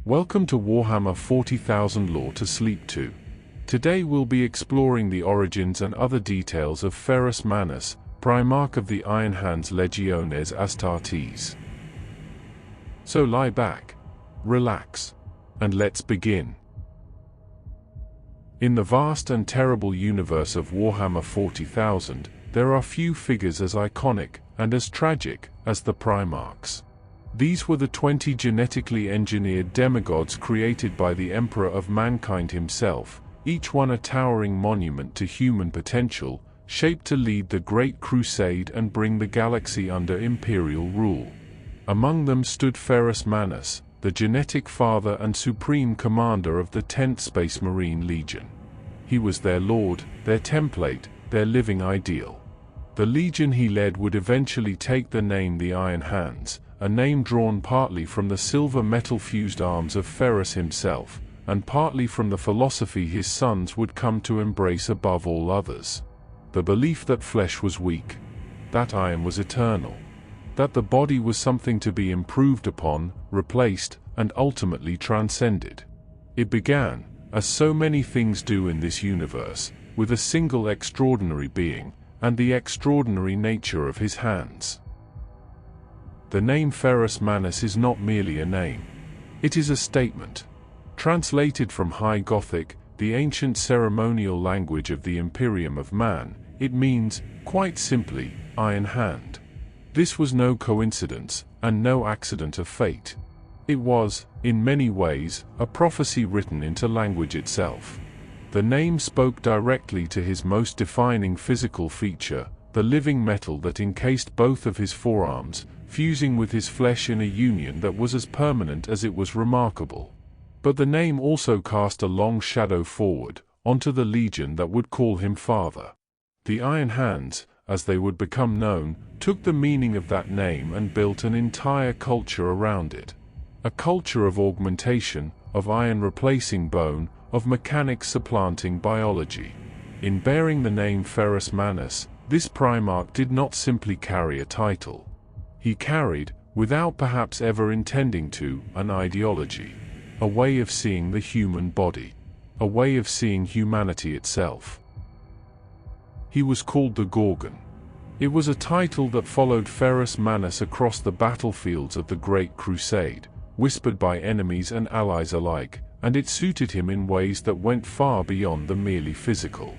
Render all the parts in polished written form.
Welcome to Warhammer 40,000 Lore to Sleep To. Today we'll be exploring the origins and other details of Ferrus Manus, Primarch of the Iron Hands Legiones Astartes. So lie back, relax, and let's begin. In the vast and terrible universe of Warhammer 40,000, there are few figures as iconic and as tragic as the Primarchs. These were the 20 genetically engineered demigods created by the Emperor of Mankind himself, each one a towering monument to human potential, shaped to lead the Great Crusade and bring the galaxy under imperial rule. Among them stood Ferrus Manus, the genetic father and supreme commander of the 10th Space Marine Legion. He was their lord, their template, their living ideal. The legion he led would eventually take the name the Iron Hands, a name drawn partly from the silver metal-fused arms of Ferrus himself, and partly from the philosophy his sons would come to embrace above all others. The belief that flesh was weak, that iron was eternal, that the body was something to be improved upon, replaced, and ultimately transcended. It began, as so many things do in this universe, with a single extraordinary being, and the extraordinary nature of his hands. The name Ferrus Manus is not merely a name. It is a statement. Translated from High Gothic, the ancient ceremonial language of the Imperium of Man, it means, quite simply, Iron Hand. This was no coincidence, and no accident of fate. It was, in many ways, a prophecy written into language itself. The name spoke directly to his most defining physical feature, the living metal that encased both of his forearms, fusing with his flesh in a union that was as permanent as it was remarkable. But the name also cast a long shadow forward, onto the legion that would call him father. The Iron Hands, as they would become known, took the meaning of that name and built an entire culture around it. A culture of augmentation, of iron replacing bone, of mechanics supplanting biology. In bearing the name Ferrus Manus, this Primarch did not simply carry a title. He carried, without perhaps ever intending to, an ideology. A way of seeing the human body. A way of seeing humanity itself. He was called the Gorgon. It was a title that followed Ferrus Manus across the battlefields of the Great Crusade, whispered by enemies and allies alike, and it suited him in ways that went far beyond the merely physical.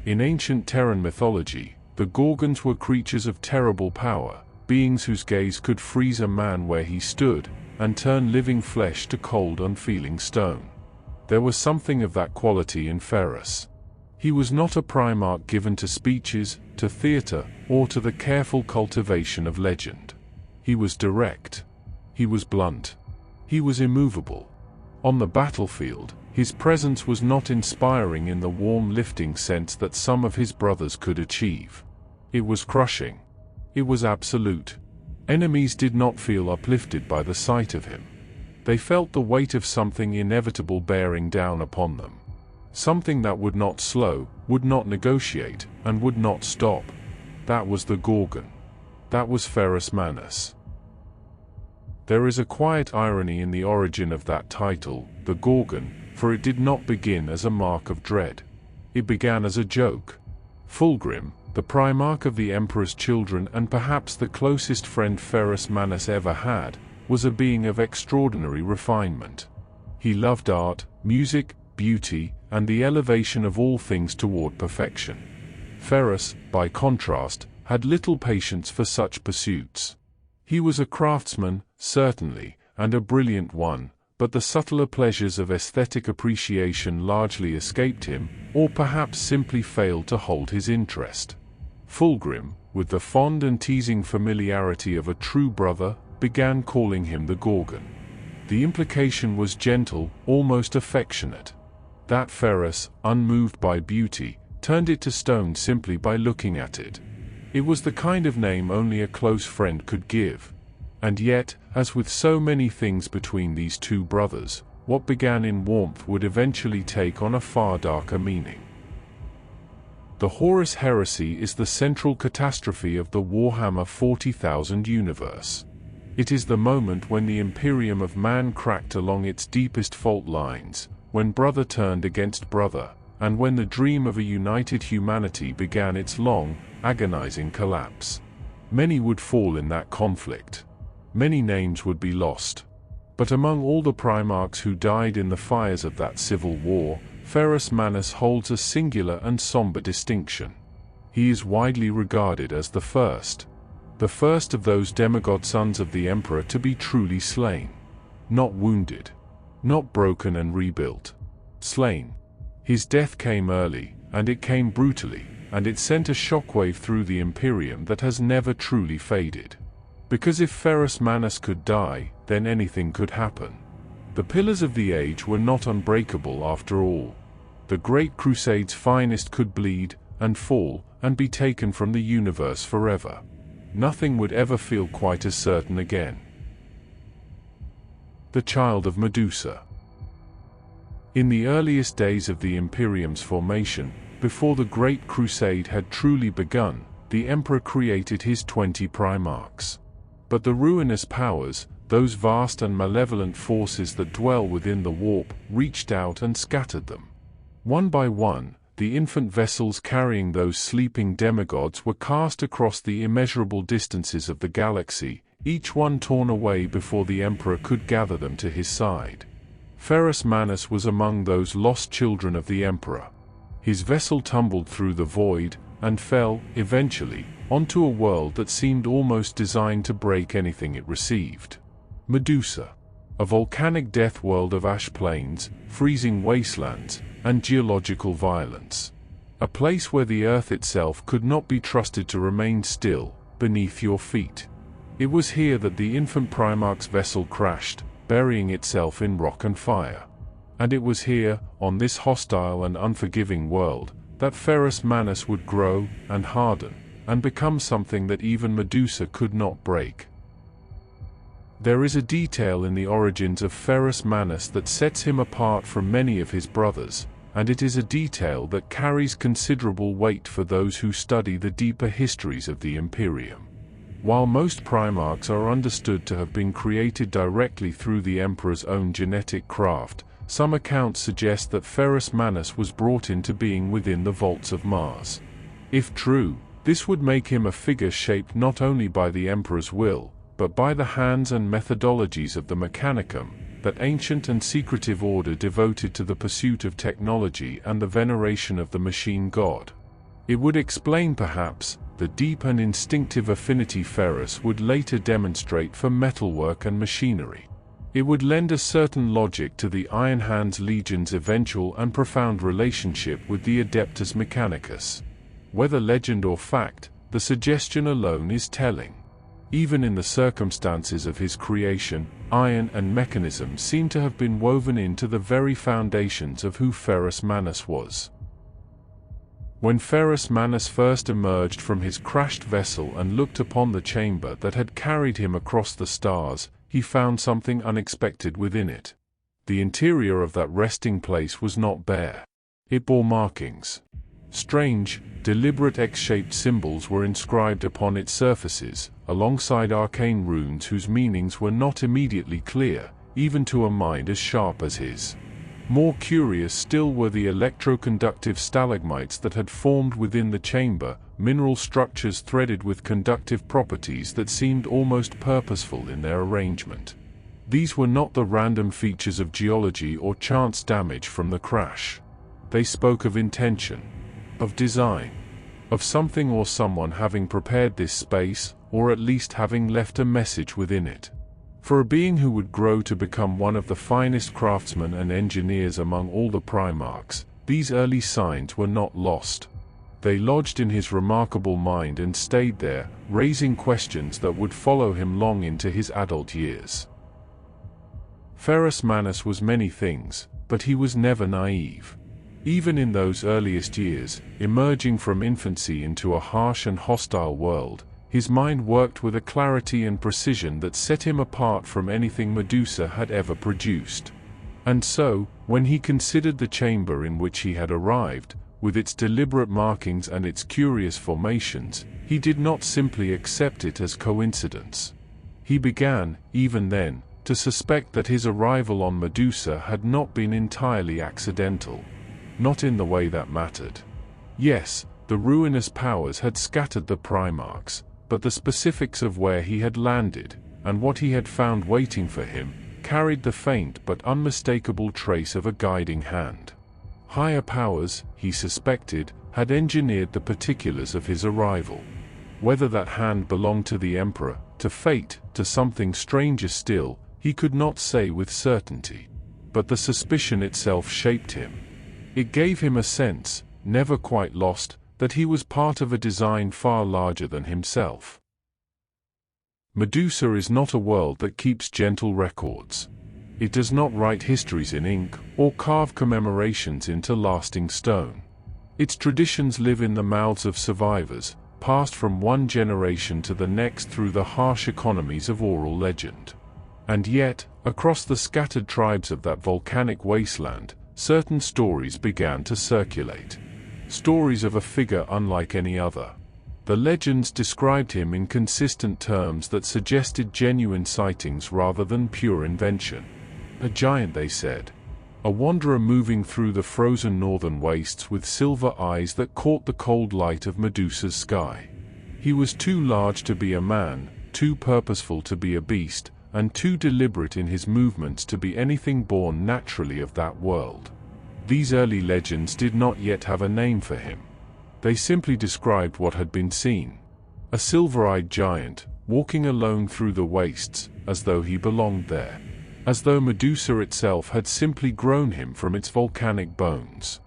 In ancient Terran mythology, the Gorgons were creatures of terrible power, beings whose gaze could freeze a man where he stood, and turn living flesh to cold unfeeling stone. There was something of that quality in Ferrus. He was not a Primarch given to speeches, to theatre, or to the careful cultivation of legend. He was direct. He was blunt. He was immovable. On the battlefield, his presence was not inspiring in the warm lifting sense that some of his brothers could achieve. It was crushing. It was absolute. Enemies did not feel uplifted by the sight of him. They felt the weight of something inevitable bearing down upon them. Something that would not slow, would not negotiate, and would not stop. That was the Gorgon. That was Ferrus Manus. There is a quiet irony in the origin of that title, the Gorgon, for it did not begin as a mark of dread. It began as a joke. Fulgrim, the Primarch of the Emperor's children and perhaps the closest friend Ferrus Manus ever had, was a being of extraordinary refinement. He loved art, music, beauty, and the elevation of all things toward perfection. Ferrus, by contrast, had little patience for such pursuits. He was a craftsman, certainly, and a brilliant one, but the subtler pleasures of aesthetic appreciation largely escaped him, or perhaps simply failed to hold his interest. Fulgrim, with the fond and teasing familiarity of a true brother, began calling him the Gorgon. The implication was gentle, almost affectionate. That Ferrus, unmoved by beauty, turned it to stone simply by looking at it. It was the kind of name only a close friend could give. And yet, as with so many things between these two brothers, what began in warmth would eventually take on a far darker meaning. The Horus heresy is the central catastrophe of the Warhammer 40,000 universe. It is the moment when the Imperium of man cracked along its deepest fault lines, when brother turned against brother, and when the dream of a united humanity began its long, agonizing collapse. Many would fall in that conflict. Many names would be lost. But among all the Primarchs who died in the fires of that civil war, Ferrus Manus holds a singular and somber distinction. He is widely regarded as the first of those demigod sons of the Emperor to be truly slain. Not wounded. Not broken and rebuilt. Slain. His death came early, and it came brutally, and it sent a shockwave through the Imperium that has never truly faded. Because if Ferrus Manus could die, then anything could happen. The pillars of the age were not unbreakable after all. The Great Crusade's finest could bleed, and fall, and be taken from the universe forever. Nothing would ever feel quite as certain again. The Child of Medusa. In the earliest days of the Imperium's formation, before the Great Crusade had truly begun, the Emperor created his 20 Primarchs. But the ruinous powers, those vast and malevolent forces that dwell within the warp, reached out and scattered them. One by one, the infant vessels carrying those sleeping demigods were cast across the immeasurable distances of the galaxy, each one torn away before the Emperor could gather them to his side. Ferrus Manus was among those lost children of the Emperor. His vessel tumbled through the void, and fell, eventually, onto a world that seemed almost designed to break anything it received. Medusa. A volcanic death world of ash plains, freezing wastelands, and geological violence. A place where the earth itself could not be trusted to remain still, beneath your feet. It was here that the infant Primarch's vessel crashed, burying itself in rock and fire. And it was here, on this hostile and unforgiving world, that Ferrus Manus would grow, and harden, and become something that even Medusa could not break. There is a detail in the origins of Ferrus Manus that sets him apart from many of his brothers, and it is a detail that carries considerable weight for those who study the deeper histories of the Imperium. While most Primarchs are understood to have been created directly through the Emperor's own genetic craft, some accounts suggest that Ferrus Manus was brought into being within the vaults of Mars. If true, this would make him a figure shaped not only by the Emperor's will, but by the hands and methodologies of the Mechanicum, that ancient and secretive order devoted to the pursuit of technology and the veneration of the machine god. It would explain perhaps the deep and instinctive affinity Ferrus would later demonstrate for metalwork and machinery. It would lend a certain logic to the Iron Hands Legion's eventual and profound relationship with the Adeptus Mechanicus. Whether legend or fact, the suggestion alone is telling. Even in the circumstances of his creation, iron and mechanism seem to have been woven into the very foundations of who Ferrus Manus was. When Ferrus Manus first emerged from his crashed vessel and looked upon the chamber that had carried him across the stars, he found something unexpected within it. The interior of that resting place was not bare. It bore markings. Strange, deliberate X-shaped symbols were inscribed upon its surfaces, alongside arcane runes whose meanings were not immediately clear, even to a mind as sharp as his. More curious still were the electroconductive stalagmites that had formed within the chamber, mineral structures threaded with conductive properties that seemed almost purposeful in their arrangement. These were not the random features of geology or chance damage from the crash. They spoke of intention, of design, of something or someone having prepared this space, or at least having left a message within it. For a being who would grow to become one of the finest craftsmen and engineers among all the Primarchs, these early signs were not lost. They lodged in his remarkable mind and stayed there, raising questions that would follow him long into his adult years. Ferrus Manus was many things, but he was never naive. Even in those earliest years, emerging from infancy into a harsh and hostile world, his mind worked with a clarity and precision that set him apart from anything Medusa had ever produced. And so, when he considered the chamber in which he had arrived, with its deliberate markings and its curious formations, he did not simply accept it as coincidence. He began, even then, to suspect that his arrival on Medusa had not been entirely accidental. Not in the way that mattered. Yes, the ruinous powers had scattered the Primarchs, but the specifics of where he had landed, and what he had found waiting for him, carried the faint but unmistakable trace of a guiding hand. Higher powers, he suspected, had engineered the particulars of his arrival. Whether that hand belonged to the Emperor, to fate, to something stranger still, he could not say with certainty. But the suspicion itself shaped him. It gave him a sense, never quite lost, that he was part of a design far larger than himself. Medusa is not a world that keeps gentle records. It does not write histories in ink, or carve commemorations into lasting stone. Its traditions live in the mouths of survivors, passed from one generation to the next through the harsh economies of oral legend. And yet, across the scattered tribes of that volcanic wasteland, certain stories began to circulate. Stories of a figure unlike any other. The legends described him in consistent terms that suggested genuine sightings rather than pure invention. A giant, they said. A wanderer moving through the frozen northern wastes with silver eyes that caught the cold light of Medusa's sky. He was too large to be a man, too purposeful to be a beast, and too deliberate in his movements to be anything born naturally of that world. These early legends did not yet have a name for him. They simply described what had been seen. A silver-eyed giant, walking alone through the wastes, as though he belonged there. As though Medusa itself had simply grown him from its volcanic bones.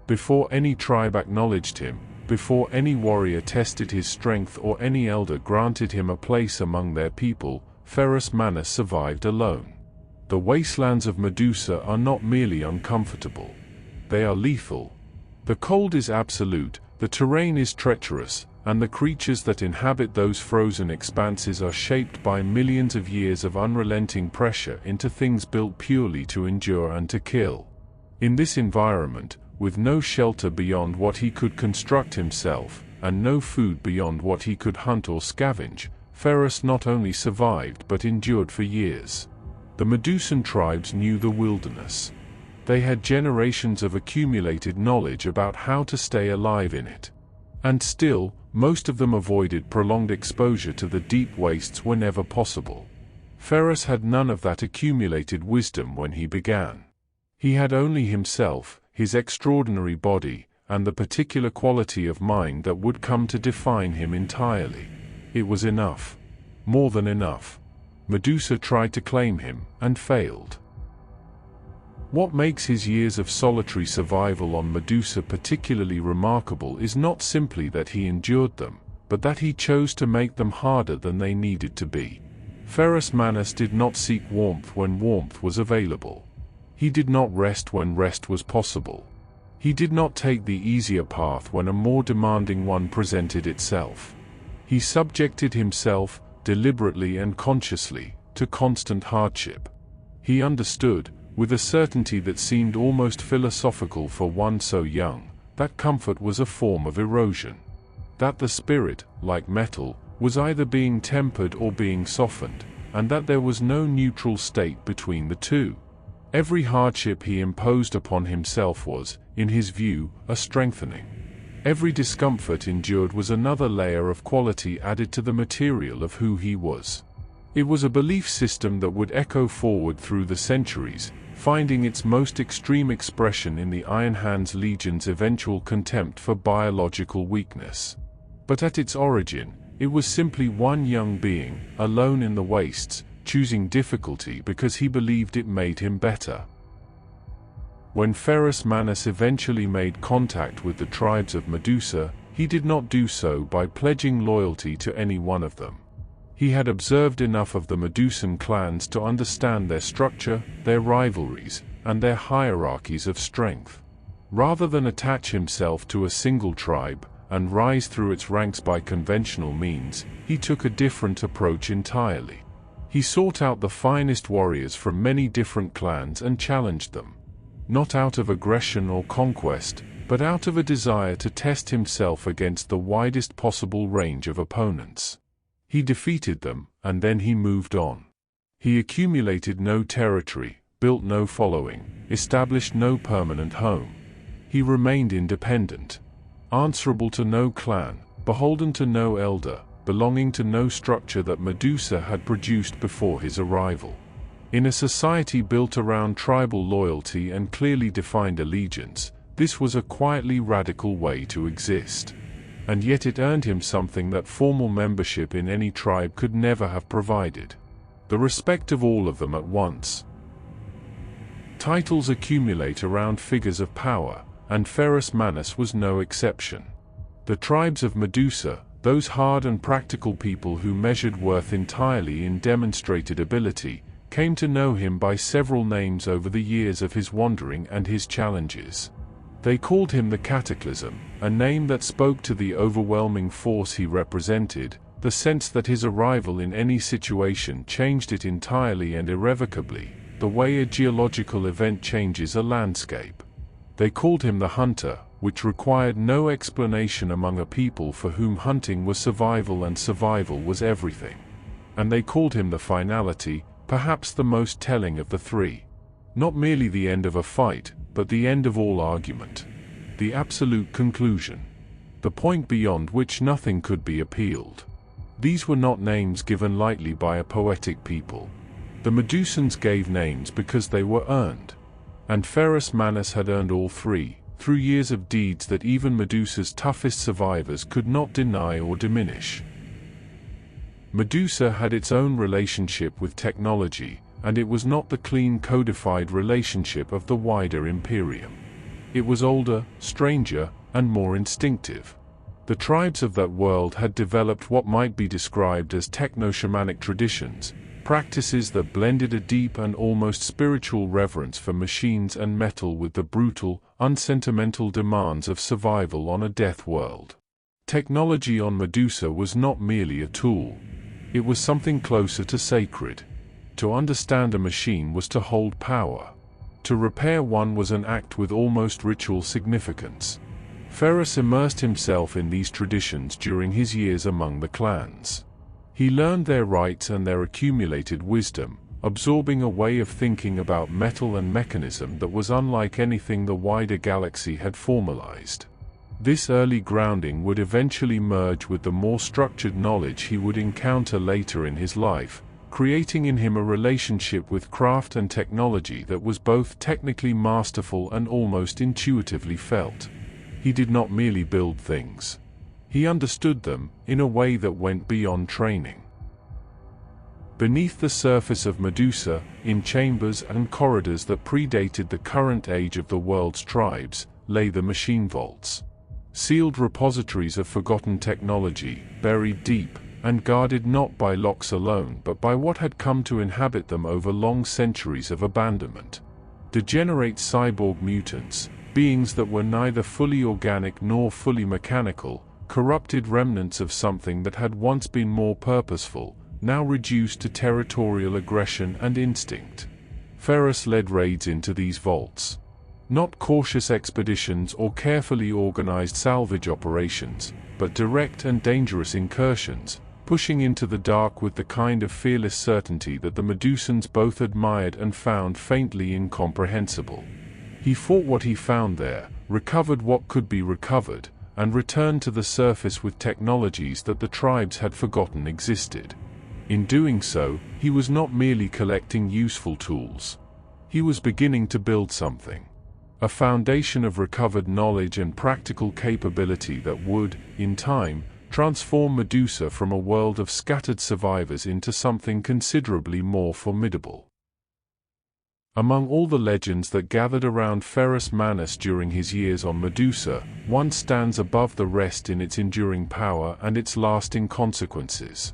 Before any tribe acknowledged him, before any warrior tested his strength or any elder granted him a place among their people, Ferrus Manus survived alone. The wastelands of Medusa are not merely uncomfortable. They are lethal. The cold is absolute, the terrain is treacherous, and the creatures that inhabit those frozen expanses are shaped by millions of years of unrelenting pressure into things built purely to endure and to kill. In this environment, with no shelter beyond what he could construct himself, and no food beyond what he could hunt or scavenge, Ferrus not only survived but endured for years. The Medusan tribes knew the wilderness. They had generations of accumulated knowledge about how to stay alive in it. And still, most of them avoided prolonged exposure to the deep wastes whenever possible. Ferrus had none of that accumulated wisdom when he began. He had only himself, his extraordinary body, and the particular quality of mind that would come to define him entirely. It was enough. More than enough. Medusa tried to claim him, and failed. What makes his years of solitary survival on Medusa particularly remarkable is not simply that he endured them, but that he chose to make them harder than they needed to be. Ferrus Manus did not seek warmth when warmth was available. He did not rest when rest was possible. He did not take the easier path when a more demanding one presented itself. He subjected himself, deliberately and consciously, to constant hardship. He understood, with a certainty that seemed almost philosophical for one so young, that comfort was a form of erosion. That the spirit, like metal, was either being tempered or being softened, and that there was no neutral state between the two. Every hardship he imposed upon himself was, in his view, a strengthening. Every discomfort endured was another layer of quality added to the material of who he was. It was a belief system that would echo forward through the centuries, finding its most extreme expression in the Iron Hands Legion's eventual contempt for biological weakness. But at its origin, it was simply one young being, alone in the wastes, choosing difficulty because he believed it made him better. When Ferrus Manus eventually made contact with the tribes of Medusa, he did not do so by pledging loyalty to any one of them. He had observed enough of the Medusan clans to understand their structure, their rivalries, and their hierarchies of strength. Rather than attach himself to a single tribe, and rise through its ranks by conventional means, he took a different approach entirely. He sought out the finest warriors from many different clans and challenged them. Not out of aggression or conquest, but out of a desire to test himself against the widest possible range of opponents. He defeated them, and then he moved on. He accumulated no territory, built no following, established no permanent home. He remained independent, answerable to no clan, beholden to no elder, belonging to no structure that Medusa had produced before his arrival. In a society built around tribal loyalty and clearly defined allegiance, this was a quietly radical way to exist. And yet it earned him something that formal membership in any tribe could never have provided: the respect of all of them at once. Titles accumulate around figures of power, and Ferrus Manus was no exception. The tribes of Medusa, those hard and practical people who measured worth entirely in demonstrated ability, came to know him by several names over the years of his wandering and his challenges. They called him the Cataclysm, a name that spoke to the overwhelming force he represented, the sense that his arrival in any situation changed it entirely and irrevocably, the way a geological event changes a landscape. They called him the Hunter, which required no explanation among a people for whom hunting was survival and survival was everything. And they called him the Finality, perhaps the most telling of the three. Not merely the end of a fight, but the end of all argument. The absolute conclusion. The point beyond which nothing could be appealed. These were not names given lightly by a poetic people. The Medusans gave names because they were earned. And Ferrus Manus had earned all three, through years of deeds that even Medusa's toughest survivors could not deny or diminish. Medusa had its own relationship with technology, and it was not the clean codified relationship of the wider Imperium. It was older, stranger, and more instinctive. The tribes of that world had developed what might be described as techno-shamanic traditions, practices that blended a deep and almost spiritual reverence for machines and metal with the brutal, unsentimental demands of survival on a death world. Technology on Medusa was not merely a tool. It was something closer to sacred. To understand a machine was to hold power. To repair one was an act with almost ritual significance. Ferrus immersed himself in these traditions during his years among the clans. He learned their rites and their accumulated wisdom, absorbing a way of thinking about metal and mechanism that was unlike anything the wider galaxy had formalized. This early grounding would eventually merge with the more structured knowledge he would encounter later in his life, creating in him a relationship with craft and technology that was both technically masterful and almost intuitively felt. He did not merely build things. He understood them, in a way that went beyond training. Beneath the surface of Medusa, in chambers and corridors that predated the current age of the world's tribes, lay the machine vaults. Sealed repositories of forgotten technology, buried deep, and guarded not by locks alone but by what had come to inhabit them over long centuries of abandonment. Degenerate cyborg mutants, beings that were neither fully organic nor fully mechanical, corrupted remnants of something that had once been more purposeful, now reduced to territorial aggression and instinct. Ferrus led raids into these vaults. Not cautious expeditions or carefully organized salvage operations, but direct and dangerous incursions, pushing into the dark with the kind of fearless certainty that the Medusans both admired and found faintly incomprehensible. He fought what he found there, recovered what could be recovered, and returned to the surface with technologies that the tribes had forgotten existed. In doing so, he was not merely collecting useful tools. He was beginning to build something. A foundation of recovered knowledge and practical capability that would, in time, transform Medusa from a world of scattered survivors into something considerably more formidable. Among all the legends that gathered around Ferrus Manus during his years on Medusa, one stands above the rest in its enduring power and its lasting consequences.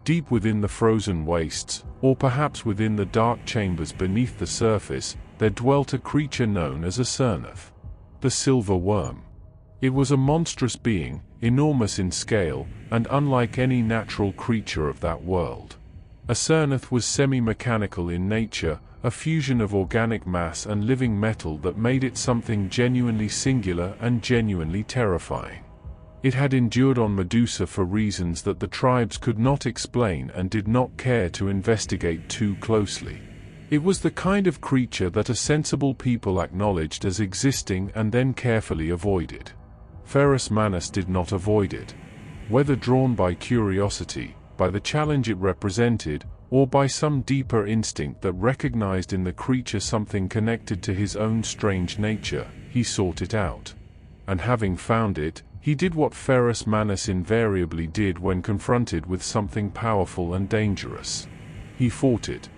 Deep within the frozen wastes, or perhaps within the dark chambers beneath the surface, there dwelt a creature known as Asirnoth, the Silver Wyrm. It was a monstrous being, enormous in scale, and unlike any natural creature of that world. Asirnoth was semi-mechanical in nature, a fusion of organic mass and living metal that made it something genuinely singular and genuinely terrifying. It had endured on Medusa for reasons that the tribes could not explain and did not care to investigate too closely. It was the kind of creature that a sensible people acknowledged as existing and then carefully avoided. Ferrus Manus did not avoid it. Whether drawn by curiosity, by the challenge it represented, or by some deeper instinct that recognized in the creature something connected to his own strange nature, he sought it out. And having found it, he did what Ferrus Manus invariably did when confronted with something powerful and dangerous. He fought it.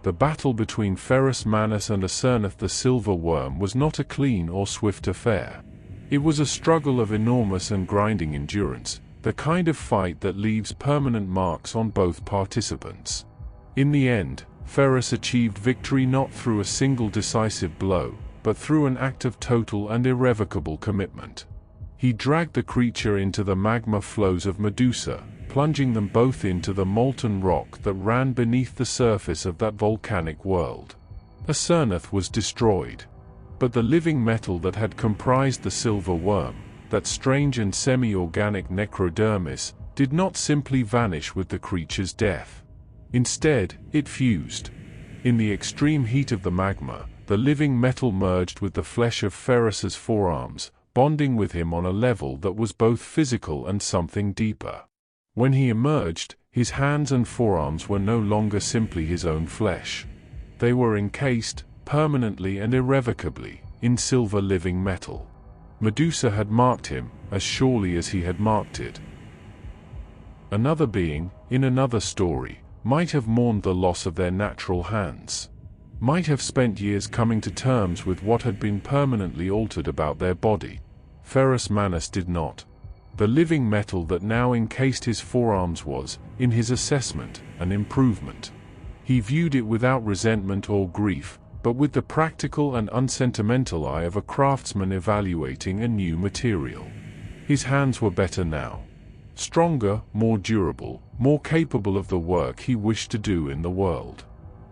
The battle between Ferrus Manus and Asirnoth the Silver Wyrm was not a clean or swift affair. It was a struggle of enormous and grinding endurance, the kind of fight that leaves permanent marks on both participants. In the end, Ferrus achieved victory not through a single decisive blow, but through an act of total and irrevocable commitment. He dragged the creature into the magma flows of Medusa, plunging them both into the molten rock that ran beneath the surface of that volcanic world. Asirnoth was destroyed. But the living metal that had comprised the Silver Wyrm, that strange and semi-organic necrodermis, did not simply vanish with the creature's death. Instead, it fused. In the extreme heat of the magma, the living metal merged with the flesh of Ferrus's forearms, bonding with him on a level that was both physical and something deeper. When he emerged, his hands and forearms were no longer simply his own flesh. They were encased, permanently and irrevocably, in silver living metal. Medusa had marked him, as surely as he had marked it. Another being, in another story, might have mourned the loss of their natural hands. Might have spent years coming to terms with what had been permanently altered about their body. Ferrus Manus did not. The living metal that now encased his forearms was, in his assessment, an improvement. He viewed it without resentment or grief, but with the practical and unsentimental eye of a craftsman evaluating a new material. His hands were better now. Stronger, more durable, more capable of the work he wished to do in the world.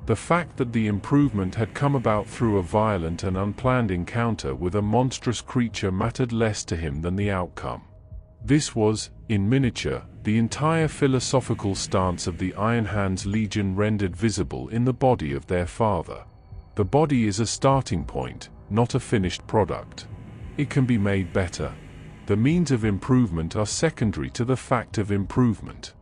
The fact that the improvement had come about through a violent and unplanned encounter with a monstrous creature mattered less to him than the outcome. This was, in miniature, the entire philosophical stance of the Iron Hands Legion rendered visible in the body of their father. The body is a starting point, not a finished product. It can be made better. The means of improvement are secondary to the fact of improvement.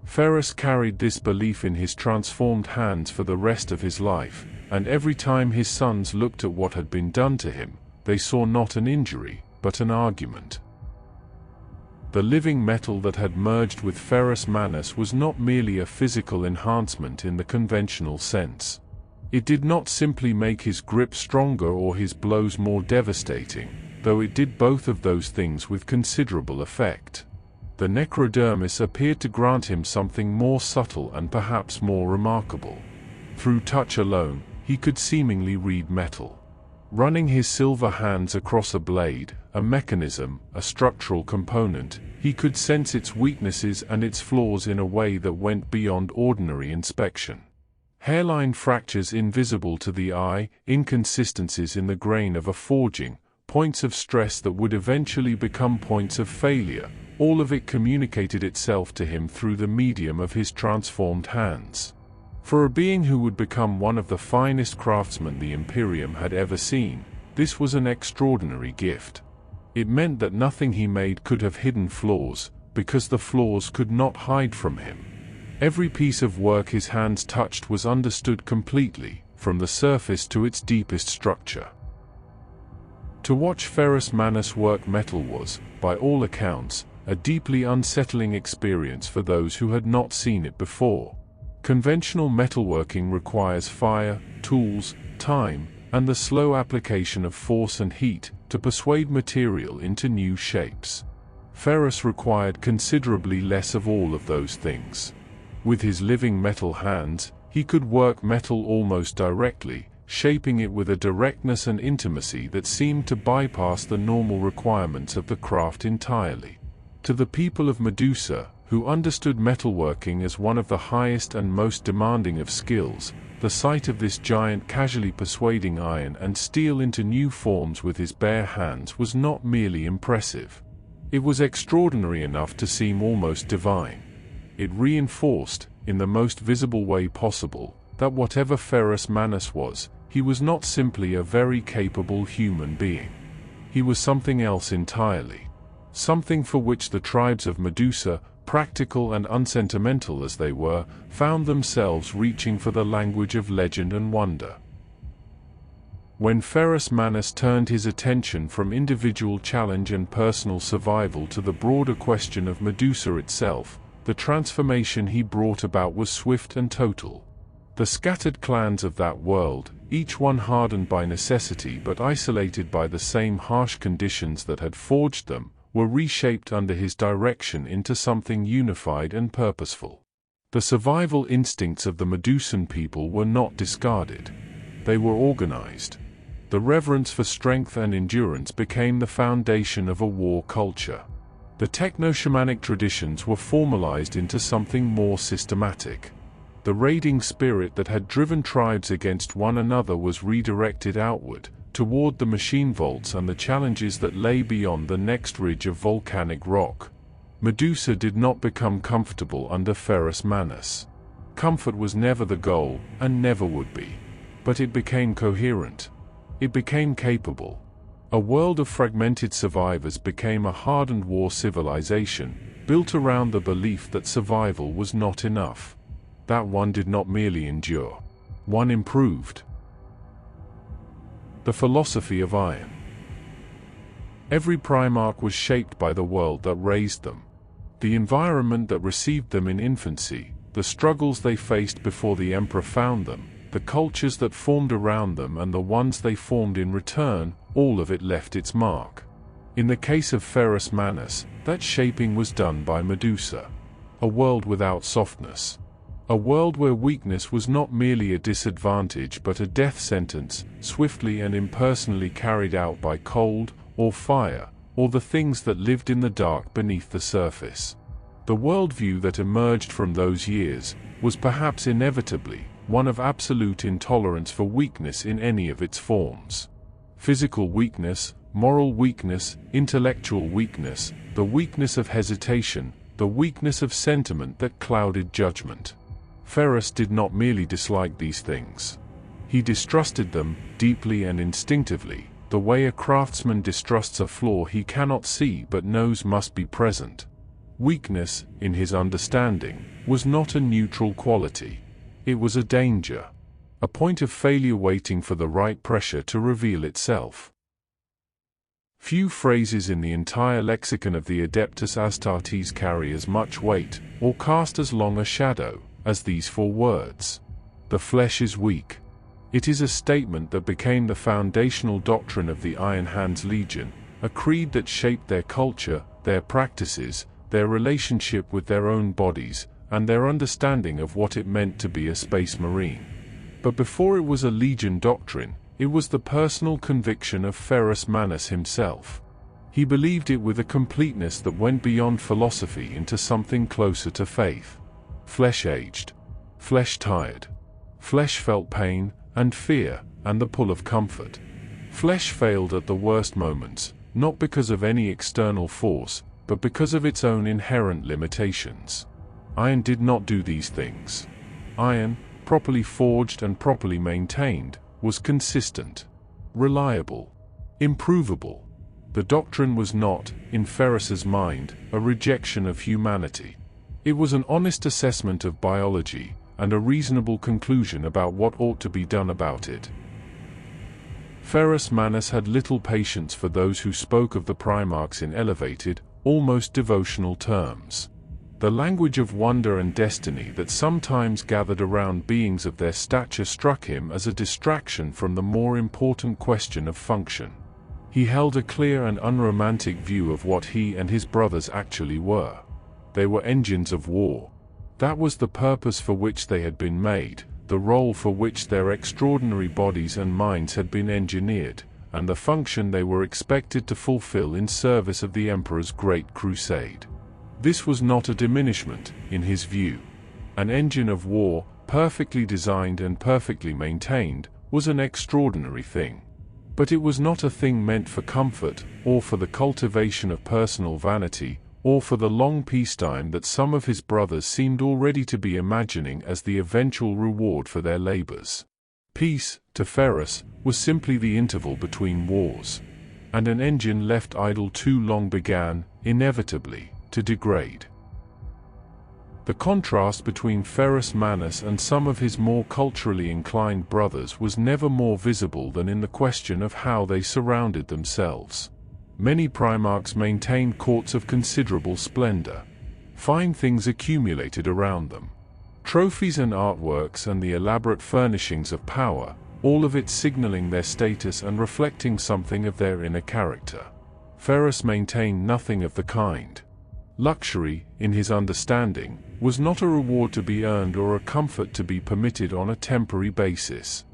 Ferrus carried this belief in his transformed hands for the rest of his life, and every time his sons looked at what had been done to him, they saw not an injury, but an argument. The living metal that had merged with Ferrus Manus was not merely a physical enhancement in the conventional sense. It did not simply make his grip stronger or his blows more devastating, though it did both of those things with considerable effect. The necrodermis appeared to grant him something more subtle and perhaps more remarkable. Through touch alone, he could seemingly read metal. Running his silver hands across a blade, a mechanism, a structural component, he could sense its weaknesses and its flaws in a way that went beyond ordinary inspection. Hairline fractures invisible to the eye, inconsistencies in the grain of a forging, points of stress that would eventually become points of failure, all of it communicated itself to him through the medium of his transformed hands. For a being who would become one of the finest craftsmen the Imperium had ever seen, this was an extraordinary gift. It meant that nothing he made could have hidden flaws, because the flaws could not hide from him. Every piece of work his hands touched was understood completely, from the surface to its deepest structure. To watch Ferrus Manus work metal was, by all accounts, a deeply unsettling experience for those who had not seen it before. Conventional metalworking requires fire, tools, time, and the slow application of force and heat to persuade material into new shapes. Ferrus required considerably less of all of those things. With his living metal hands, he could work metal almost directly, shaping it with a directness and intimacy that seemed to bypass the normal requirements of the craft entirely. To the people of Medusa, who understood metalworking as one of the highest and most demanding of skills, the sight of this giant casually persuading iron and steel into new forms with his bare hands was not merely impressive. It was extraordinary enough to seem almost divine. It reinforced, in the most visible way possible, that whatever Ferrus Manus was, he was not simply a very capable human being. He was something else entirely. Something for which the tribes of Medusa, practical and unsentimental as they were, found themselves reaching for the language of legend and wonder. When Ferrus Manus turned his attention from individual challenge and personal survival to the broader question of Medusa itself, the transformation he brought about was swift and total. The scattered clans of that world, each one hardened by necessity but isolated by the same harsh conditions that had forged them, were reshaped under his direction into something unified and purposeful. The survival instincts of the Medusan people were not discarded. They were organized. The reverence for strength and endurance became the foundation of a war culture. The techno-shamanic traditions were formalized into something more systematic. The raiding spirit that had driven tribes against one another was redirected outward, toward the machine vaults and the challenges that lay beyond the next ridge of volcanic rock. Medusa did not become comfortable under Ferrus Manus. Comfort was never the goal, and never would be. But it became coherent. It became capable. A world of fragmented survivors became a hardened war civilization, built around the belief that survival was not enough. That one did not merely endure. One improved. The philosophy of iron. Every Primarch was shaped by the world that raised them. The environment that received them in infancy, the struggles they faced before the Emperor found them, the cultures that formed around them and the ones they formed in return, all of it left its mark. In the case of Ferrus Manus, that shaping was done by Medusa. A world without softness. A world where weakness was not merely a disadvantage but a death sentence, swiftly and impersonally carried out by cold, or fire, or the things that lived in the dark beneath the surface. The worldview that emerged from those years was perhaps inevitably one of absolute intolerance for weakness in any of its forms. Physical weakness, moral weakness, intellectual weakness, the weakness of hesitation, the weakness of sentiment that clouded judgment. Ferrus did not merely dislike these things. He distrusted them, deeply and instinctively, the way a craftsman distrusts a flaw he cannot see but knows must be present. Weakness, in his understanding, was not a neutral quality. It was a danger. A point of failure waiting for the right pressure to reveal itself. Few phrases in the entire lexicon of the Adeptus Astartes carry as much weight, or cast as long a shadow, as these 4 words. The flesh is weak. It is a statement that became the foundational doctrine of the Iron Hands Legion, a creed that shaped their culture, their practices, their relationship with their own bodies, and their understanding of what it meant to be a space marine. But before it was a Legion doctrine, it was the personal conviction of Ferrus Manus himself. He believed it with a completeness that went beyond philosophy into something closer to faith. Flesh aged. Flesh tired. Flesh felt pain, and fear, and the pull of comfort. Flesh failed at the worst moments, not because of any external force, but because of its own inherent limitations. Iron did not do these things. Iron, properly forged and properly maintained, was consistent, reliable, improvable. The doctrine was not, in Ferrus's mind, a rejection of humanity. It was an honest assessment of biology, and a reasonable conclusion about what ought to be done about it. Ferrus Manus had little patience for those who spoke of the Primarchs in elevated, almost devotional terms. The language of wonder and destiny that sometimes gathered around beings of their stature struck him as a distraction from the more important question of function. He held a clear and unromantic view of what he and his brothers actually were. They were engines of war. That was the purpose for which they had been made, the role for which their extraordinary bodies and minds had been engineered, and the function they were expected to fulfill in service of the Emperor's great crusade. This was not a diminishment, in his view. An engine of war, perfectly designed and perfectly maintained, was an extraordinary thing. But it was not a thing meant for comfort, or for the cultivation of personal vanity, or for the long peacetime that some of his brothers seemed already to be imagining as the eventual reward for their labors. Peace, to Ferrus, was simply the interval between wars. And an engine left idle too long began, inevitably, to degrade. The contrast between Ferrus Manus and some of his more culturally inclined brothers was never more visible than in the question of how they surrounded themselves. Many Primarchs maintained courts of considerable splendor. Fine things accumulated around them. Trophies and artworks and the elaborate furnishings of power, all of it signaling their status and reflecting something of their inner character. Ferrus maintained nothing of the kind. Luxury, in his understanding, was not a reward to be earned or a comfort to be permitted on a temporary basis.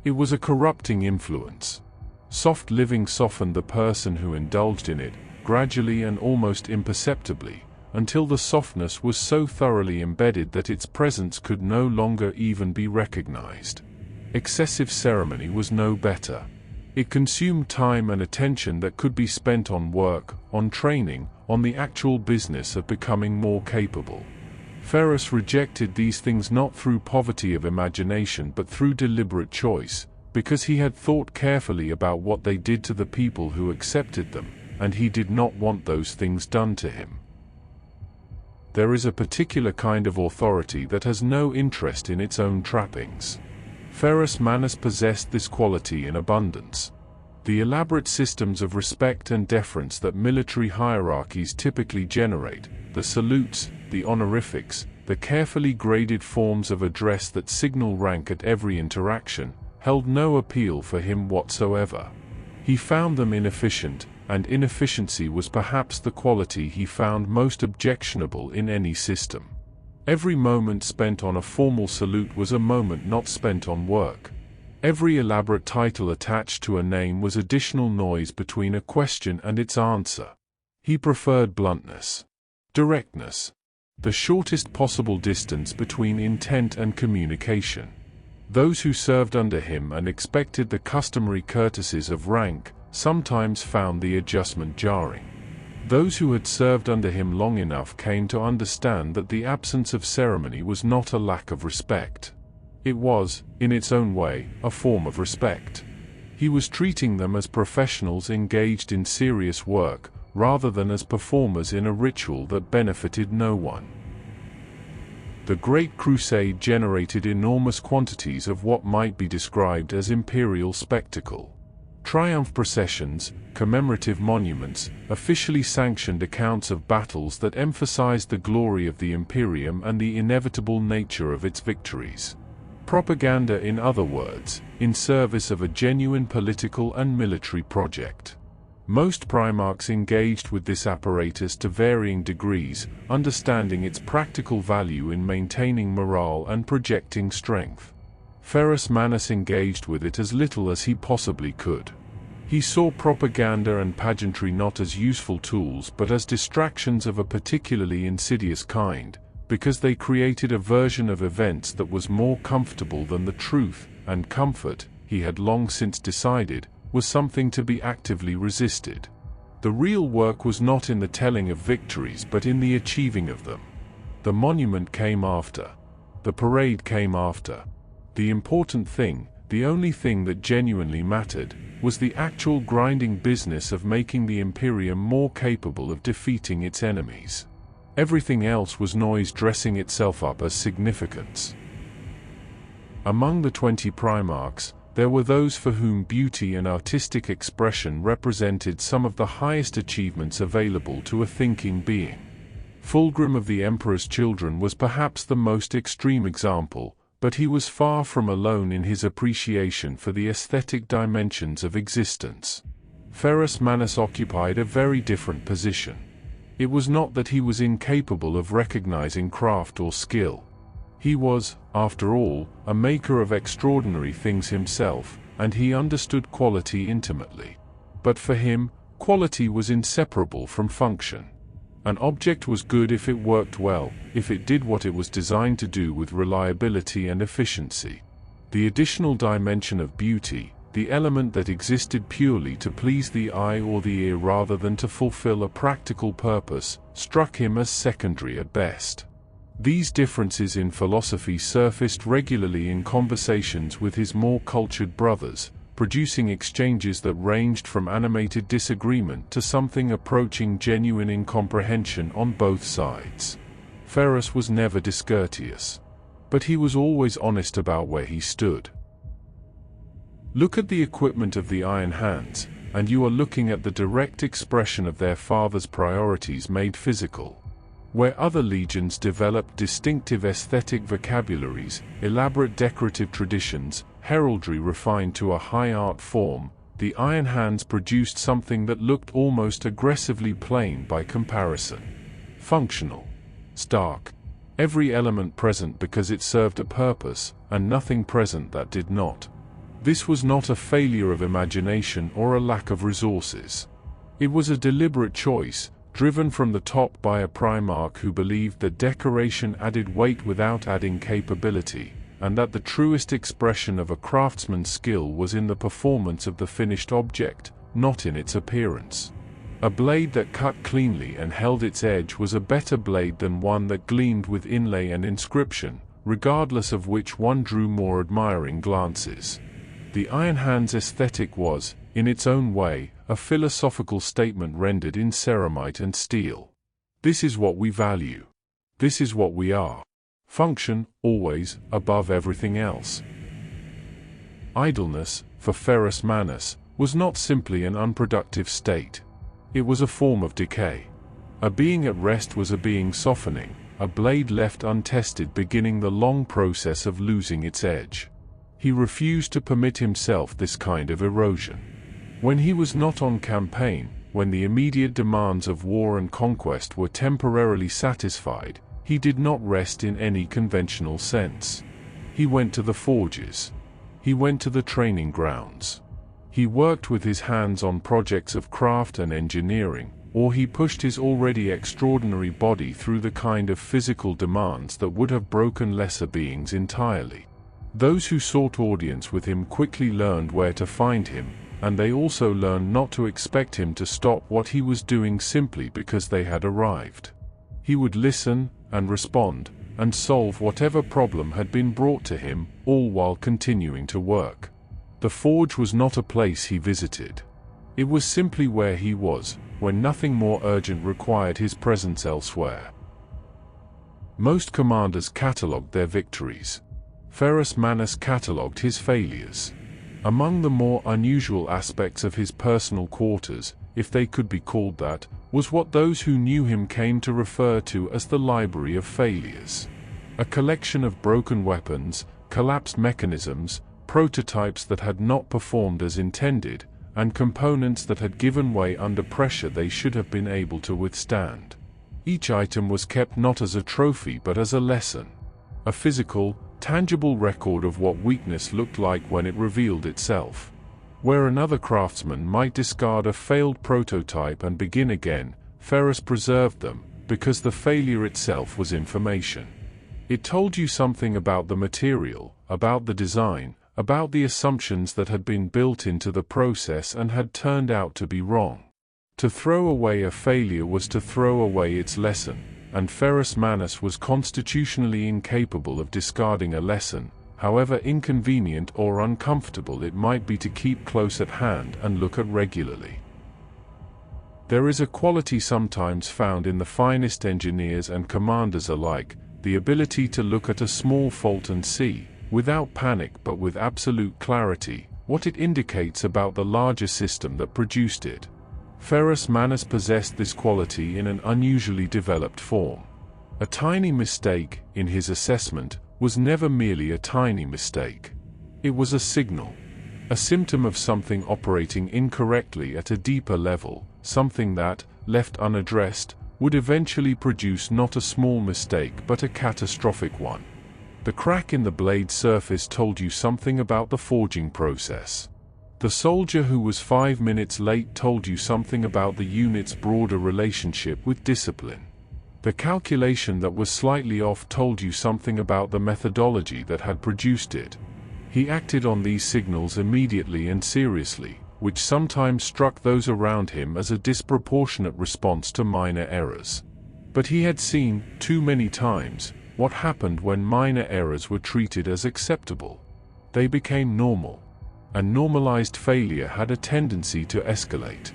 It was a corrupting influence. Soft living softened the person who indulged in it, gradually and almost imperceptibly, until the softness was so thoroughly embedded that its presence could no longer even be recognized. Excessive ceremony was no better. It consumed time and attention that could be spent on work, on training, on the actual business of becoming more capable. Ferrus rejected these things not through poverty of imagination but through deliberate choice, because he had thought carefully about what they did to the people who accepted them, and he did not want those things done to him. There is a particular kind of authority that has no interest in its own trappings. Ferrus Manus possessed this quality in abundance. The elaborate systems of respect and deference that military hierarchies typically generate, the salutes, the honorifics, the carefully graded forms of address that signal rank at every interaction, held no appeal for him whatsoever. He found them inefficient, and inefficiency was perhaps the quality he found most objectionable in any system. Every moment spent on a formal salute was a moment not spent on work. Every elaborate title attached to a name was additional noise between a question and its answer. He preferred bluntness, directness, the shortest possible distance between intent and communication. Those who served under him and expected the customary courtesies of rank sometimes found the adjustment jarring. Those who had served under him long enough came to understand that the absence of ceremony was not a lack of respect. It was, in its own way, a form of respect. He was treating them as professionals engaged in serious work, rather than as performers in a ritual that benefited no one. The Great Crusade generated enormous quantities of what might be described as imperial spectacle. Triumph processions, commemorative monuments, officially sanctioned accounts of battles that emphasized the glory of the Imperium and the inevitable nature of its victories. Propaganda, in other words, in service of a genuine political and military project. Most Primarchs engaged with this apparatus to varying degrees, understanding its practical value in maintaining morale and projecting strength. Ferrus Manus engaged with it as little as he possibly could. He saw propaganda and pageantry not as useful tools but as distractions of a particularly insidious kind, because they created a version of events that was more comfortable than the truth, and comfort, he had long since decided, was something to be actively resisted. The real work was not in the telling of victories but in the achieving of them. The monument came after. The parade came after. The important thing, the only thing that genuinely mattered, was the actual grinding business of making the Imperium more capable of defeating its enemies. Everything else was noise dressing itself up as significance. Among the 20 Primarchs, there were those for whom beauty and artistic expression represented some of the highest achievements available to a thinking being. Fulgrim of the Emperor's Children was perhaps the most extreme example, but he was far from alone in his appreciation for the aesthetic dimensions of existence. Ferrus Manus occupied a very different position. It was not that he was incapable of recognizing craft or skill. He was, after all, a maker of extraordinary things himself, and he understood quality intimately. But for him, quality was inseparable from function. An object was good if it worked well, if it did what it was designed to do with reliability and efficiency. The additional dimension of beauty, the element that existed purely to please the eye or the ear rather than to fulfill a practical purpose, struck him as secondary at best. These differences in philosophy surfaced regularly in conversations with his more cultured brothers, producing exchanges that ranged from animated disagreement to something approaching genuine incomprehension on both sides. Ferrus was never discourteous, but he was always honest about where he stood. Look at the equipment of the Iron Hands, and you are looking at the direct expression of their father's priorities made physical. Where other legions developed distinctive aesthetic vocabularies, elaborate decorative traditions, heraldry refined to a high art form, the Iron Hands produced something that looked almost aggressively plain by comparison. Functional. Stark. Every element present because it served a purpose, and nothing present that did not. This was not a failure of imagination or a lack of resources. It was a deliberate choice, driven from the top by a Primarch who believed that decoration added weight without adding capability, and that the truest expression of a craftsman's skill was in the performance of the finished object, not in its appearance. A blade that cut cleanly and held its edge was a better blade than one that gleamed with inlay and inscription, regardless of which one drew more admiring glances. The Iron Hand's aesthetic was, in its own way, a philosophical statement rendered in ceramite and steel. This is what we value. This is what we are. Function, always, above everything else. Idleness, for Ferrus Manus, was not simply an unproductive state. It was a form of decay. A being at rest was a being softening, a blade left untested beginning the long process of losing its edge. He refused to permit himself this kind of erosion. When he was not on campaign, when the immediate demands of war and conquest were temporarily satisfied, he did not rest in any conventional sense. He went to the forges. He went to the training grounds. He worked with his hands on projects of craft and engineering, or he pushed his already extraordinary body through the kind of physical demands that would have broken lesser beings entirely. Those who sought audience with him quickly learned where to find him, and they also learned not to expect him to stop what he was doing simply because they had arrived. He would listen, and respond, and solve whatever problem had been brought to him, all while continuing to work. The forge was not a place he visited. It was simply where he was, when nothing more urgent required his presence elsewhere. Most commanders catalogued their victories. Ferrus Manus catalogued his failures. Among the more unusual aspects of his personal quarters, if they could be called that, was what those who knew him came to refer to as the Library of Failures. A collection of broken weapons, collapsed mechanisms, prototypes that had not performed as intended, and components that had given way under pressure they should have been able to withstand. Each item was kept not as a trophy but as a lesson. A physical, tangible record of what weakness looked like when it revealed itself. Where another craftsman might discard a failed prototype and begin again, Ferrus preserved them, because the failure itself was information. It told you something about the material, about the design, about the assumptions that had been built into the process and had turned out to be wrong. To throw away a failure was to throw away its lesson, and Ferrus Manus was constitutionally incapable of discarding a lesson, however inconvenient or uncomfortable it might be to keep close at hand and look at regularly. There is a quality sometimes found in the finest engineers and commanders alike, the ability to look at a small fault and see, without panic but with absolute clarity, what it indicates about the larger system that produced it. Ferrus Manus possessed this quality in an unusually developed form. A tiny mistake, in his assessment, was never merely a tiny mistake. It was a signal, a symptom of something operating incorrectly at a deeper level, something that, left unaddressed, would eventually produce not a small mistake but a catastrophic one. The crack in the blade's surface told you something about the forging process. The soldier who was 5 minutes late told you something about the unit's broader relationship with discipline. The calculation that was slightly off told you something about the methodology that had produced it. He acted on these signals immediately and seriously, which sometimes struck those around him as a disproportionate response to minor errors. But he had seen, too many times, what happened when minor errors were treated as acceptable. They became normal. And normalized failure had a tendency to escalate.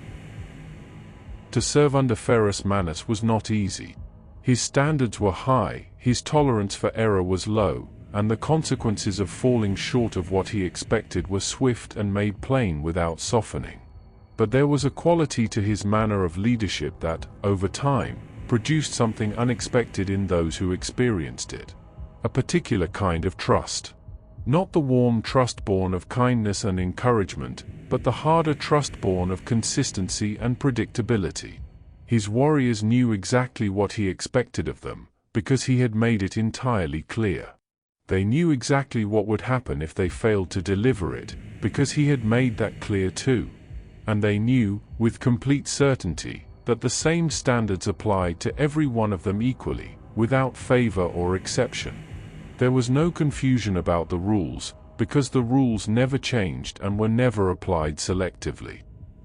To serve under Ferrus Manus was not easy. His standards were high, his tolerance for error was low, and the consequences of falling short of what he expected were swift and made plain without softening. But there was a quality to his manner of leadership that, over time, produced something unexpected in those who experienced it. A particular kind of trust. Not the warm trust born of kindness and encouragement, but the harder trust born of consistency and predictability. His warriors knew exactly what he expected of them, because he had made it entirely clear. They knew exactly what would happen if they failed to deliver it, because he had made that clear too. And they knew, with complete certainty, that the same standards applied to every one of them equally, without favor or exception. There was no confusion about the rules, because the rules never changed and were never applied selectively.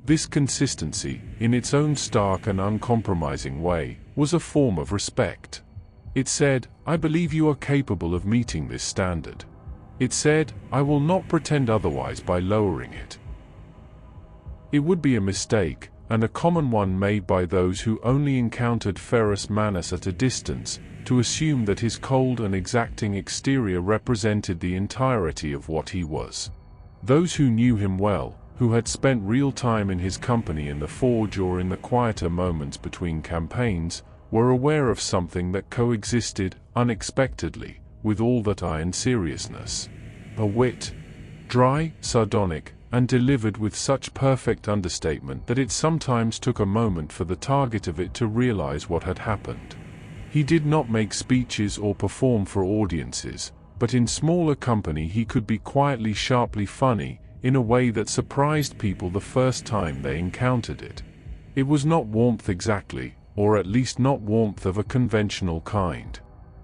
This consistency, in its own stark and uncompromising way, was a form of respect. It said, "I believe you are capable of meeting this standard." It said, "I will not pretend otherwise by lowering it." It would be a mistake, and a common one made by those who only encountered Ferrus Manus at a distance, to assume that his cold and exacting exterior represented the entirety of what he was. Those who knew him well, who had spent real time in his company in the forge or in the quieter moments between campaigns, were aware of something that coexisted, unexpectedly, with all that iron seriousness. A wit, dry, sardonic, and delivered with such perfect understatement that it sometimes took a moment for the target of it to realize what had happened. He did not make speeches or perform for audiences, but in smaller company he could be quietly sharply funny, in a way that surprised people the first time they encountered it. It was not warmth exactly, or at least not warmth of a conventional kind.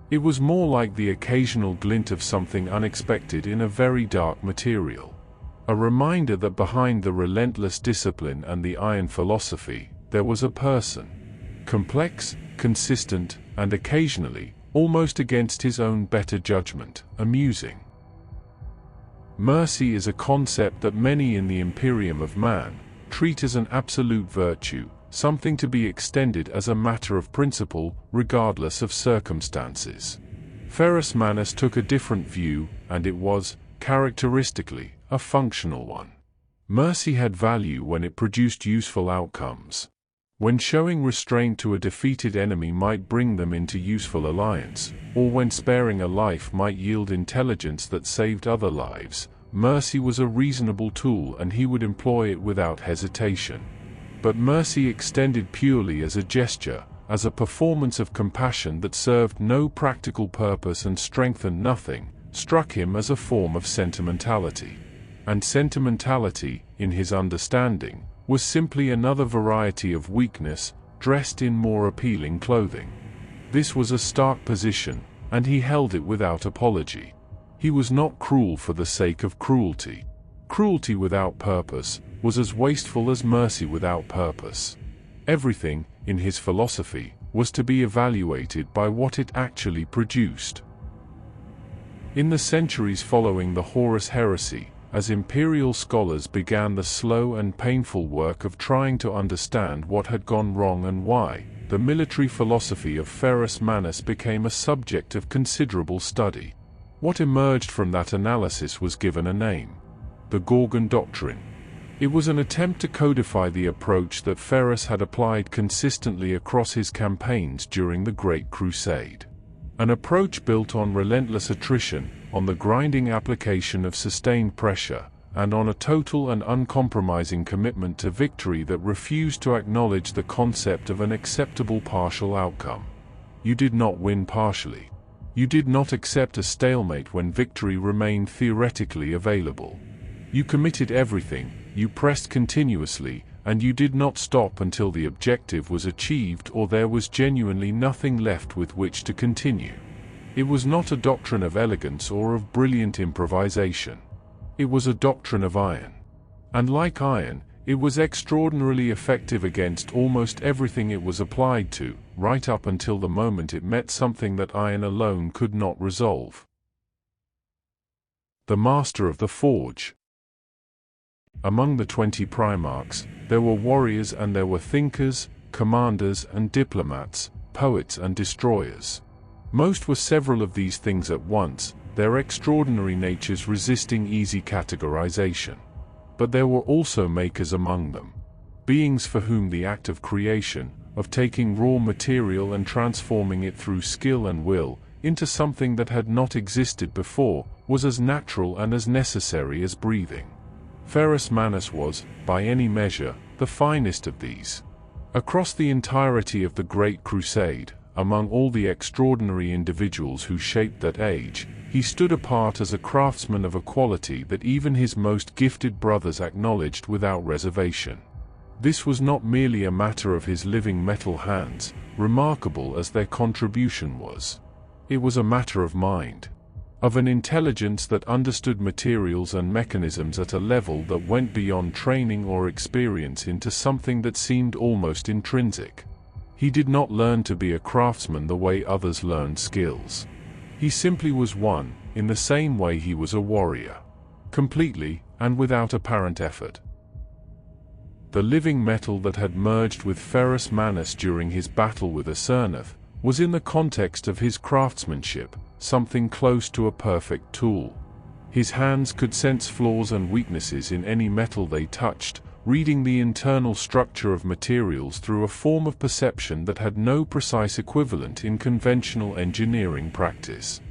It was more like the occasional glint of something unexpected in a very dark material. A reminder that behind the relentless discipline and the iron philosophy, there was a person. Complex, consistent, and occasionally, almost against his own better judgment, amusing. Mercy is a concept that many in the Imperium of Man treat as an absolute virtue, something to be extended as a matter of principle, regardless of circumstances. Ferrus Manus took a different view, and it was, characteristically, a functional one. Mercy had value when it produced useful outcomes. When showing restraint to a defeated enemy might bring them into useful alliance, or when sparing a life might yield intelligence that saved other lives, mercy was a reasonable tool and he would employ it without hesitation. But mercy extended purely as a gesture, as a performance of compassion that served no practical purpose and strengthened nothing, struck him as a form of sentimentality. And sentimentality, in his understanding, was simply another variety of weakness, dressed in more appealing clothing. This was a stark position, and he held it without apology. He was not cruel for the sake of cruelty. Cruelty without purpose was as wasteful as mercy without purpose. Everything, in his philosophy, was to be evaluated by what it actually produced. In the centuries following the Horus heresy, as imperial scholars began the slow and painful work of trying to understand what had gone wrong and why, the military philosophy of Ferrus Manus became a subject of considerable study. What emerged from that analysis was given a name: the Gorgon doctrine. It was an attempt to codify the approach that Ferrus had applied consistently across his campaigns during the Great Crusade. An approach built on relentless attrition, on the grinding application of sustained pressure, and on a total and uncompromising commitment to victory that refused to acknowledge the concept of an acceptable partial outcome. You did not win partially. You did not accept a stalemate when victory remained theoretically available. You committed everything, you pressed continuously, and you did not stop until the objective was achieved or there was genuinely nothing left with which to continue. It was not a doctrine of elegance or of brilliant improvisation. It was a doctrine of iron. And like iron, it was extraordinarily effective against almost everything it was applied to, right up until the moment it met something that iron alone could not resolve. The Master of the Forge. Among the 20 Primarchs, there were warriors and there were thinkers, commanders and diplomats, poets and destroyers. Most were several of these things at once, their extraordinary natures resisting easy categorization. But there were also makers among them. Beings for whom the act of creation, of taking raw material and transforming it through skill and will, into something that had not existed before, was as natural and as necessary as breathing. Ferrus Manus was, by any measure, the finest of these. Across the entirety of the Great Crusade, among all the extraordinary individuals who shaped that age, he stood apart as a craftsman of a quality that even his most gifted brothers acknowledged without reservation. This was not merely a matter of his living metal hands, remarkable as their contribution was. It was a matter of mind. Of an intelligence that understood materials and mechanisms at a level that went beyond training or experience into something that seemed almost intrinsic. He did not learn to be a craftsman the way others learned skills. He simply was one, in the same way he was a warrior. Completely, and without apparent effort. The living metal that had merged with Ferrus Manus during his battle with Asirnoth was in the context of his craftsmanship, something close to a perfect tool. His hands could sense flaws and weaknesses in any metal they touched, reading the internal structure of materials through a form of perception that had no precise equivalent in conventional engineering practice.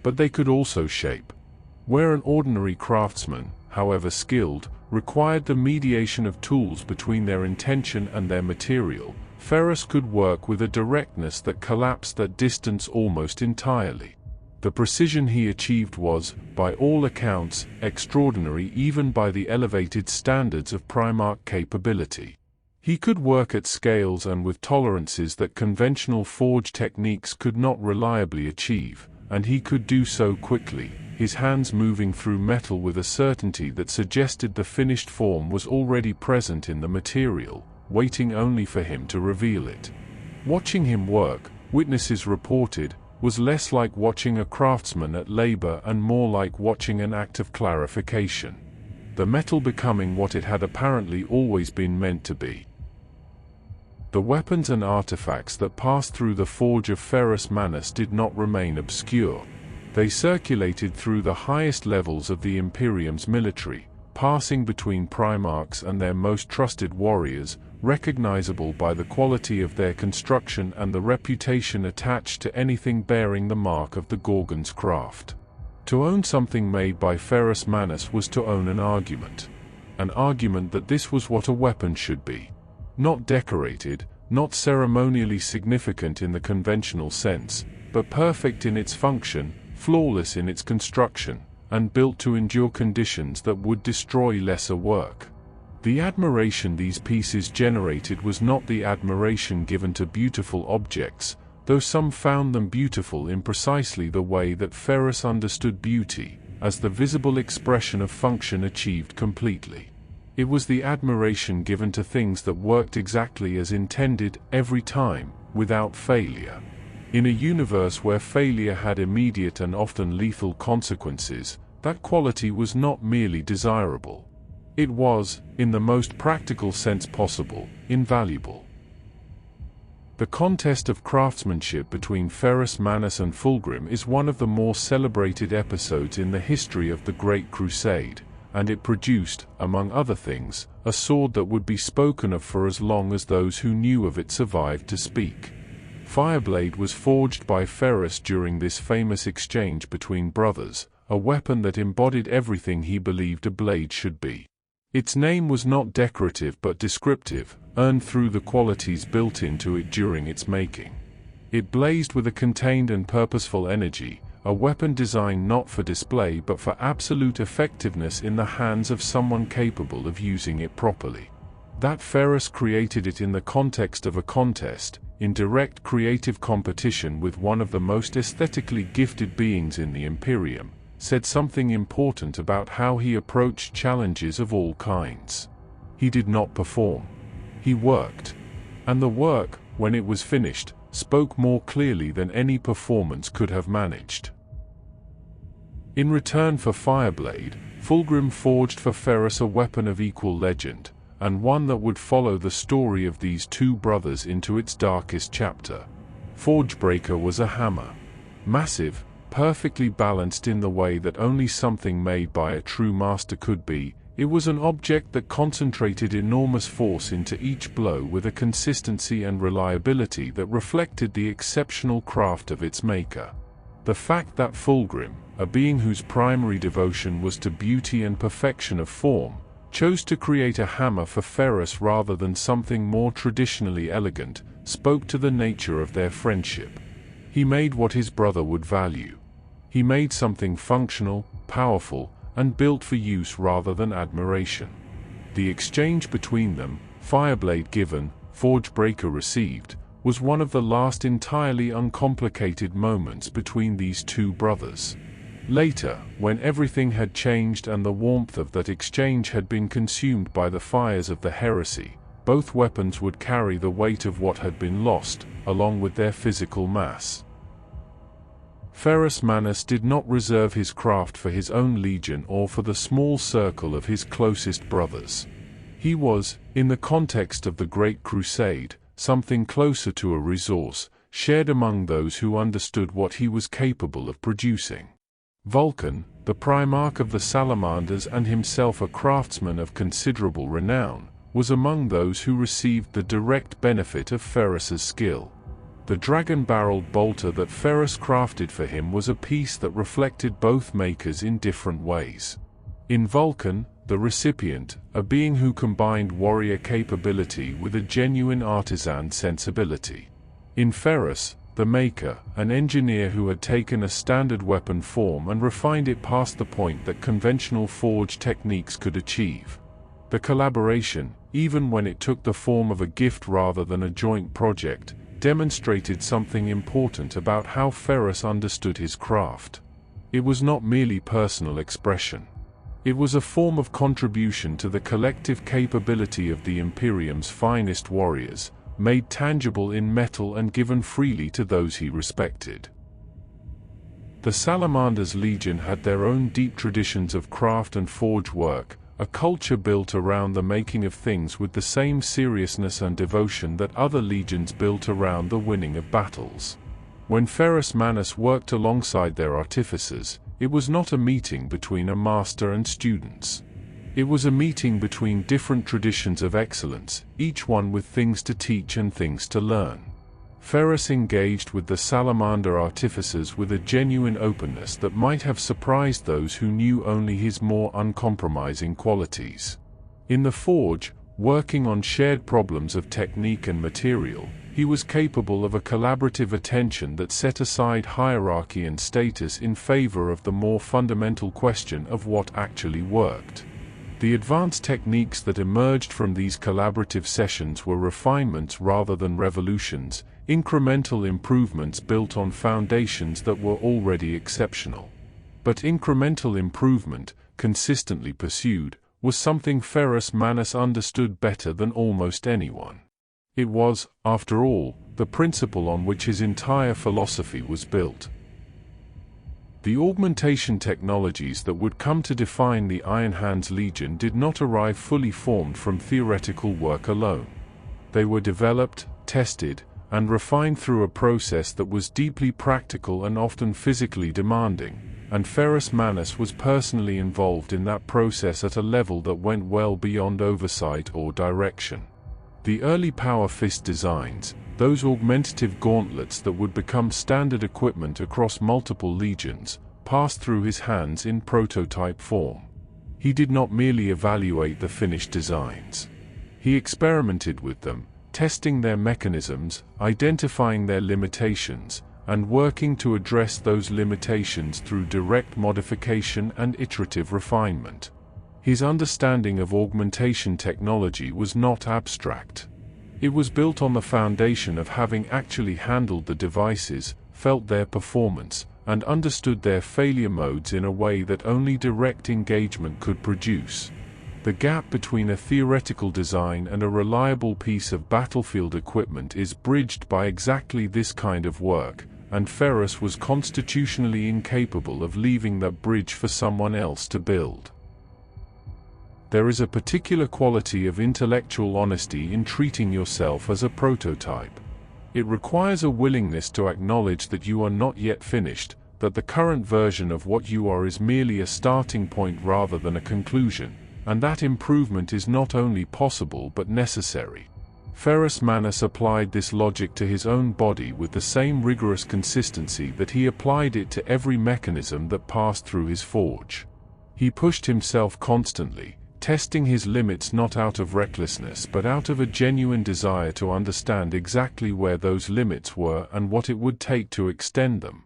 But they could also shape. Where an ordinary craftsman, however skilled, required the mediation of tools between their intention and their material, Ferrus could work with a directness that collapsed that distance almost entirely. The precision he achieved was, by all accounts, extraordinary even by the elevated standards of Primarch capability. He could work at scales and with tolerances that conventional forge techniques could not reliably achieve, and he could do so quickly, his hands moving through metal with a certainty that suggested the finished form was already present in the material, waiting only for him to reveal it. Watching him work, witnesses reported, was less like watching a craftsman at labor and more like watching an act of clarification. The metal becoming what it had apparently always been meant to be. The weapons and artifacts that passed through the forge of Ferrus Manus did not remain obscure. They circulated through the highest levels of the Imperium's military, passing between Primarchs and their most trusted warriors, recognizable by the quality of their construction and the reputation attached to anything bearing the mark of the Gorgon's craft. To own something made by Ferrus Manus was to own an argument that this was what a weapon should be. Not decorated, not ceremonially significant in the conventional sense, but perfect in its function, flawless in its construction, and built to endure conditions that would destroy lesser work. The admiration these pieces generated was not the admiration given to beautiful objects, though some found them beautiful in precisely the way that Ferrus understood beauty, as the visible expression of function achieved completely. It was the admiration given to things that worked exactly as intended every time, without failure. In a universe where failure had immediate and often lethal consequences, that quality was not merely desirable. It was, in the most practical sense possible, invaluable. The contest of craftsmanship between Ferrus Manus and Fulgrim is one of the more celebrated episodes in the history of the Great Crusade, and it produced, among other things, a sword that would be spoken of for as long as those who knew of it survived to speak. Fireblade was forged by Ferrus during this famous exchange between brothers, a weapon that embodied everything he believed a blade should be. Its name was not decorative but descriptive, earned through the qualities built into it during its making. It blazed with a contained and purposeful energy, a weapon designed not for display but for absolute effectiveness in the hands of someone capable of using it properly. That Ferrus created it in the context of a contest, in direct creative competition with one of the most aesthetically gifted beings in the Imperium, said something important about how he approached challenges of all kinds. He did not perform. He worked. And the work, when it was finished, spoke more clearly than any performance could have managed. In return for Fireblade, Fulgrim forged for Ferrus a weapon of equal legend, and one that would follow the story of these two brothers into its darkest chapter. Forgebreaker was a hammer. Massive, perfectly balanced in the way that only something made by a true master could be. It was an object that concentrated enormous force into each blow with a consistency and reliability that reflected the exceptional craft of its maker. The fact that Fulgrim, a being whose primary devotion was to beauty and perfection of form, chose to create a hammer for Ferrus rather than something more traditionally elegant, spoke to the nature of their friendship. He made what his brother would value. He made something functional, powerful, and built for use rather than admiration. The exchange between them, Fireblade given, Forgebreaker received, was one of the last entirely uncomplicated moments between these two brothers. Later, when everything had changed and the warmth of that exchange had been consumed by the fires of the heresy, both weapons would carry the weight of what had been lost, along with their physical mass. Ferrus Manus did not reserve his craft for his own legion or for the small circle of his closest brothers. He was, in the context of the Great Crusade, something closer to a resource, shared among those who understood what he was capable of producing. Vulcan, the Primarch of the Salamanders and himself a craftsman of considerable renown, was among those who received the direct benefit of Ferrus's skill. The dragon-barreled bolter that Ferrus crafted for him was a piece that reflected both makers in different ways. In Vulcan, the recipient, a being who combined warrior capability with a genuine artisan sensibility. In Ferrus, the maker, an engineer who had taken a standard weapon form and refined it past the point that conventional forge techniques could achieve. The collaboration, even when it took the form of a gift rather than a joint project, demonstrated something important about how Ferrus understood his craft. It was not merely personal expression. It was a form of contribution to the collective capability of the Imperium's finest warriors, made tangible in metal and given freely to those he respected. The Salamander's Legion had their own deep traditions of craft and forge work, a culture built around the making of things with the same seriousness and devotion that other legions built around the winning of battles. When Ferrus Manus worked alongside their artificers, it was not a meeting between a master and students. It was a meeting between different traditions of excellence, each one with things to teach and things to learn. Ferrus engaged with the Salamander artificers with a genuine openness that might have surprised those who knew only his more uncompromising qualities. In the forge, working on shared problems of technique and material, he was capable of a collaborative attention that set aside hierarchy and status in favor of the more fundamental question of what actually worked. The advanced techniques that emerged from these collaborative sessions were refinements rather than revolutions, incremental improvements built on foundations that were already exceptional. But incremental improvement, consistently pursued, was something Ferrus Manus understood better than almost anyone. It was, after all, the principle on which his entire philosophy was built. The augmentation technologies that would come to define the Iron Hands Legion did not arrive fully formed from theoretical work alone. They were developed, tested, and refined through a process that was deeply practical and often physically demanding, and Ferrus Manus was personally involved in that process at a level that went well beyond oversight or direction. The early Power Fist designs, those augmentative gauntlets that would become standard equipment across multiple legions, passed through his hands in prototype form. He did not merely evaluate the finished designs. He experimented with them, testing their mechanisms, identifying their limitations, and working to address those limitations through direct modification and iterative refinement. His understanding of augmentation technology was not abstract. It was built on the foundation of having actually handled the devices, felt their performance, and understood their failure modes in a way that only direct engagement could produce. The gap between a theoretical design and a reliable piece of battlefield equipment is bridged by exactly this kind of work, and Ferrus was constitutionally incapable of leaving that bridge for someone else to build. There is a particular quality of intellectual honesty in treating yourself as a prototype. It requires a willingness to acknowledge that you are not yet finished, that the current version of what you are is merely a starting point rather than a conclusion, and that improvement is not only possible but necessary. Ferrus Manus applied this logic to his own body with the same rigorous consistency that he applied it to every mechanism that passed through his forge. He pushed himself constantly, testing his limits not out of recklessness but out of a genuine desire to understand exactly where those limits were and what it would take to extend them.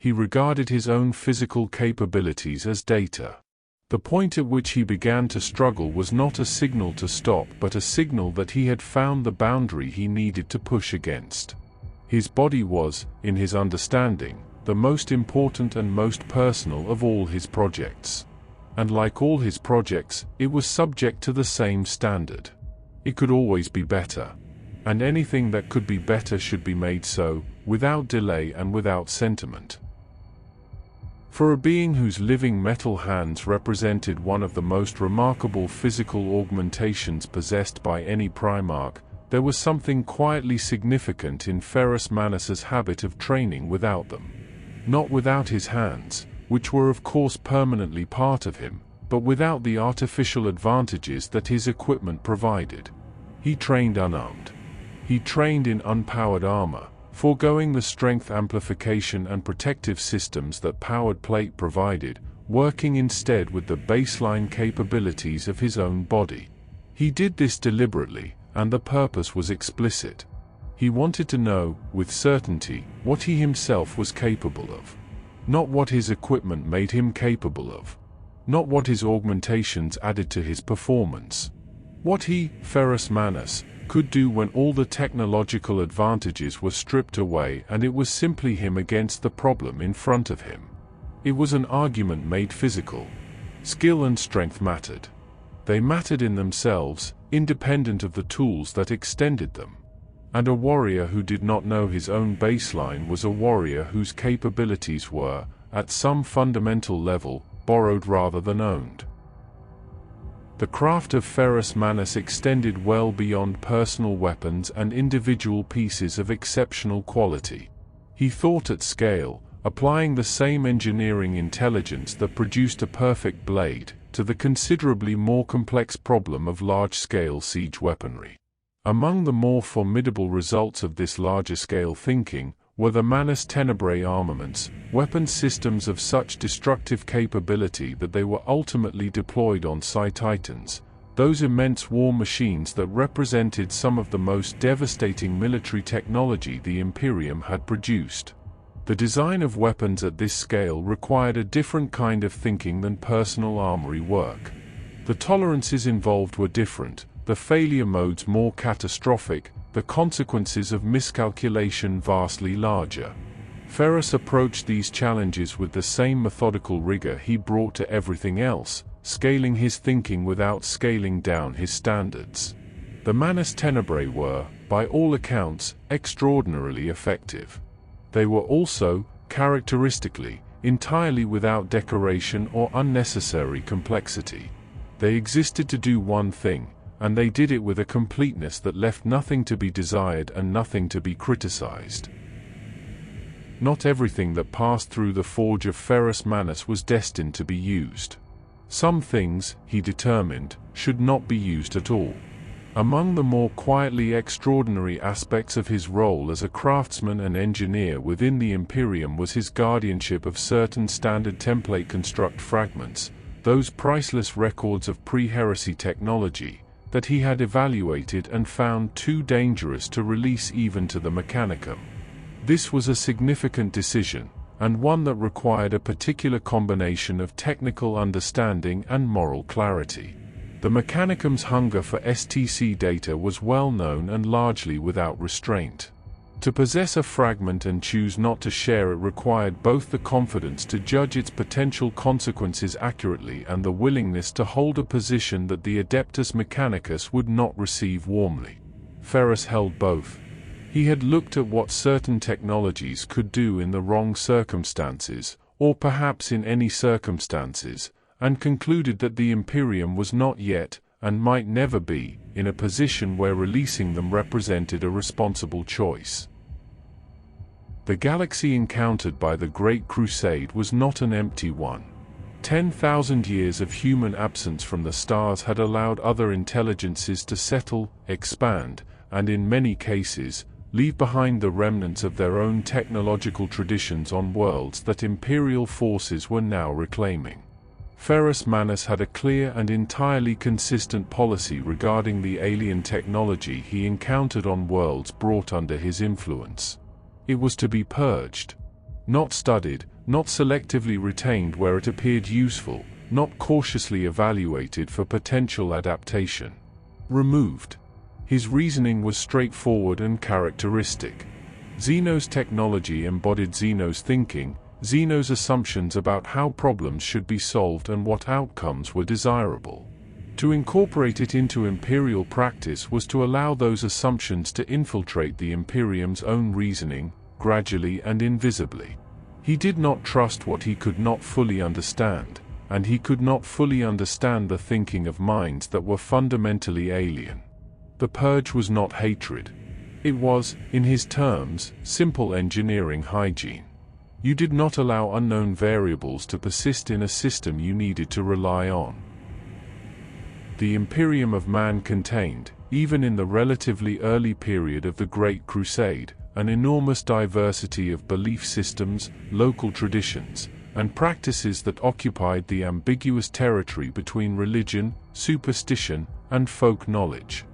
He regarded his own physical capabilities as data. The point at which he began to struggle was not a signal to stop but a signal that he had found the boundary he needed to push against. His body was, in his understanding, the most important and most personal of all his projects. And like all his projects, it was subject to the same standard. It could always be better. And anything that could be better should be made so, without delay and without sentiment. For a being whose living metal hands represented one of the most remarkable physical augmentations possessed by any Primarch, there was something quietly significant in Ferrus Manus's habit of training without them. Not without his hands, which were of course permanently part of him, but without the artificial advantages that his equipment provided. He trained unarmed. He trained in unpowered armor, foregoing the strength amplification and protective systems that powered plate provided, working instead with the baseline capabilities of his own body. He did this deliberately, and the purpose was explicit. He wanted to know, with certainty, what he himself was capable of. Not what his equipment made him capable of. Not what his augmentations added to his performance. What he, Ferrus Manus, could do when all the technological advantages were stripped away and it was simply him against the problem in front of him. It was an argument made physical. Skill and strength mattered. They mattered in themselves, independent of the tools that extended them. And a warrior who did not know his own baseline was a warrior whose capabilities were, at some fundamental level, borrowed rather than owned. The craft of Ferrus Manus extended well beyond personal weapons and individual pieces of exceptional quality. He thought at scale, applying the same engineering intelligence that produced a perfect blade, to the considerably more complex problem of large-scale siege weaponry. Among the more formidable results of this larger-scale thinking were the Manus Tenebrae armaments, weapon systems of such destructive capability that they were ultimately deployed on Psi Titans, those immense war machines that represented some of the most devastating military technology the Imperium had produced. The design of weapons at this scale required a different kind of thinking than personal armory work. The tolerances involved were different, the failure modes more catastrophic, the consequences of miscalculation vastly larger. Ferrus approached these challenges with the same methodical rigor he brought to everything else, scaling his thinking without scaling down his standards. The Manus Tenebrae were, by all accounts, extraordinarily effective. They were also, characteristically, entirely without decoration or unnecessary complexity. They existed to do one thing, and they did it with a completeness that left nothing to be desired and nothing to be criticized. Not everything that passed through the forge of Ferrus Manus was destined to be used. Some things, he determined, should not be used at all. Among the more quietly extraordinary aspects of his role as a craftsman and engineer within the Imperium was his guardianship of certain standard template construct fragments, those priceless records of pre-heresy technology, that he had evaluated and found too dangerous to release even to the Mechanicum. This was a significant decision, and one that required a particular combination of technical understanding and moral clarity. The Mechanicum's hunger for STC data was well known and largely without restraint. To possess a fragment and choose not to share it required both the confidence to judge its potential consequences accurately and the willingness to hold a position that the Adeptus Mechanicus would not receive warmly. Ferrus held both. He had looked at what certain technologies could do in the wrong circumstances, or perhaps in any circumstances, and concluded that the Imperium was not yet, and might never be, in a position where releasing them represented a responsible choice. The galaxy encountered by the Great Crusade was not an empty one. 10,000 years of human absence from the stars had allowed other intelligences to settle, expand, and in many cases, leave behind the remnants of their own technological traditions on worlds that Imperial forces were now reclaiming. Ferrus Manus had a clear and entirely consistent policy regarding the alien technology he encountered on worlds brought under his influence. It was to be purged. Not studied, not selectively retained where it appeared useful, not cautiously evaluated for potential adaptation. Removed. His reasoning was straightforward and characteristic. Xeno's technology embodied Xeno's thinking, Xeno's assumptions about how problems should be solved and what outcomes were desirable. To incorporate it into Imperial practice was to allow those assumptions to infiltrate the Imperium's own reasoning, gradually and invisibly. He did not trust what he could not fully understand, and he could not fully understand the thinking of minds that were fundamentally alien. The purge was not hatred. It was, in his terms, simple engineering hygiene. You did not allow unknown variables to persist in a system you needed to rely on. The Imperium of Man contained, even in the relatively early period of the Great Crusade, an enormous diversity of belief systems, local traditions, and practices that occupied the ambiguous territory between religion, superstition, and folk knowledge.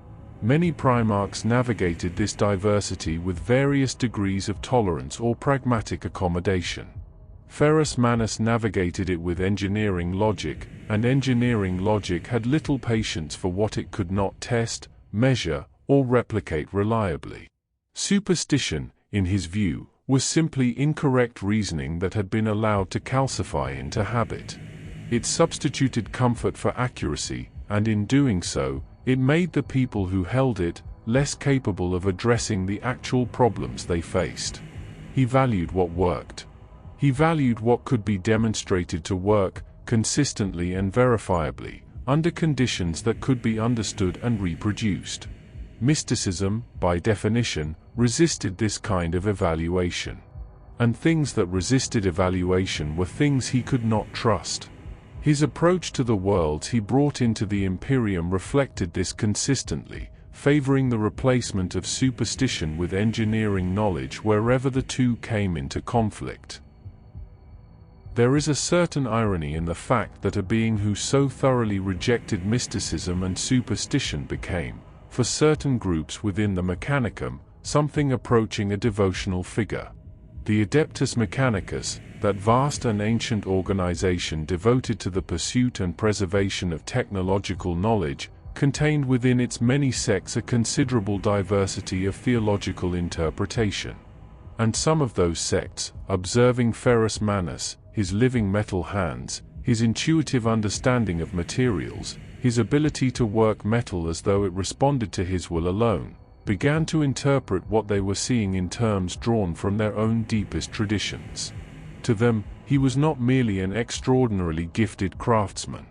Many Primarchs navigated this diversity with various degrees of tolerance or pragmatic accommodation. Ferrus Manus navigated it with engineering logic, and engineering logic had little patience for what it could not test, measure, or replicate reliably. Superstition, in his view, was simply incorrect reasoning that had been allowed to calcify into habit. It substituted comfort for accuracy, and in doing so, it made the people who held it less capable of addressing the actual problems they faced. He valued what worked. He valued what could be demonstrated to work, consistently and verifiably, under conditions that could be understood and reproduced. Mysticism, by definition, resisted this kind of evaluation. And things that resisted evaluation were things he could not trust. His approach to the worlds he brought into the Imperium reflected this consistently, favoring the replacement of superstition with engineering knowledge wherever the two came into conflict. There is a certain irony in the fact that a being who so thoroughly rejected mysticism and superstition became, for certain groups within the Mechanicum, something approaching a devotional figure. The Adeptus Mechanicus, that vast and ancient organization devoted to the pursuit and preservation of technological knowledge, contained within its many sects a considerable diversity of theological interpretation. And some of those sects, observing Ferrus Manus, his living metal hands, his intuitive understanding of materials, his ability to work metal as though it responded to his will alone, began to interpret what they were seeing in terms drawn from their own deepest traditions. To them, he was not merely an extraordinarily gifted craftsman.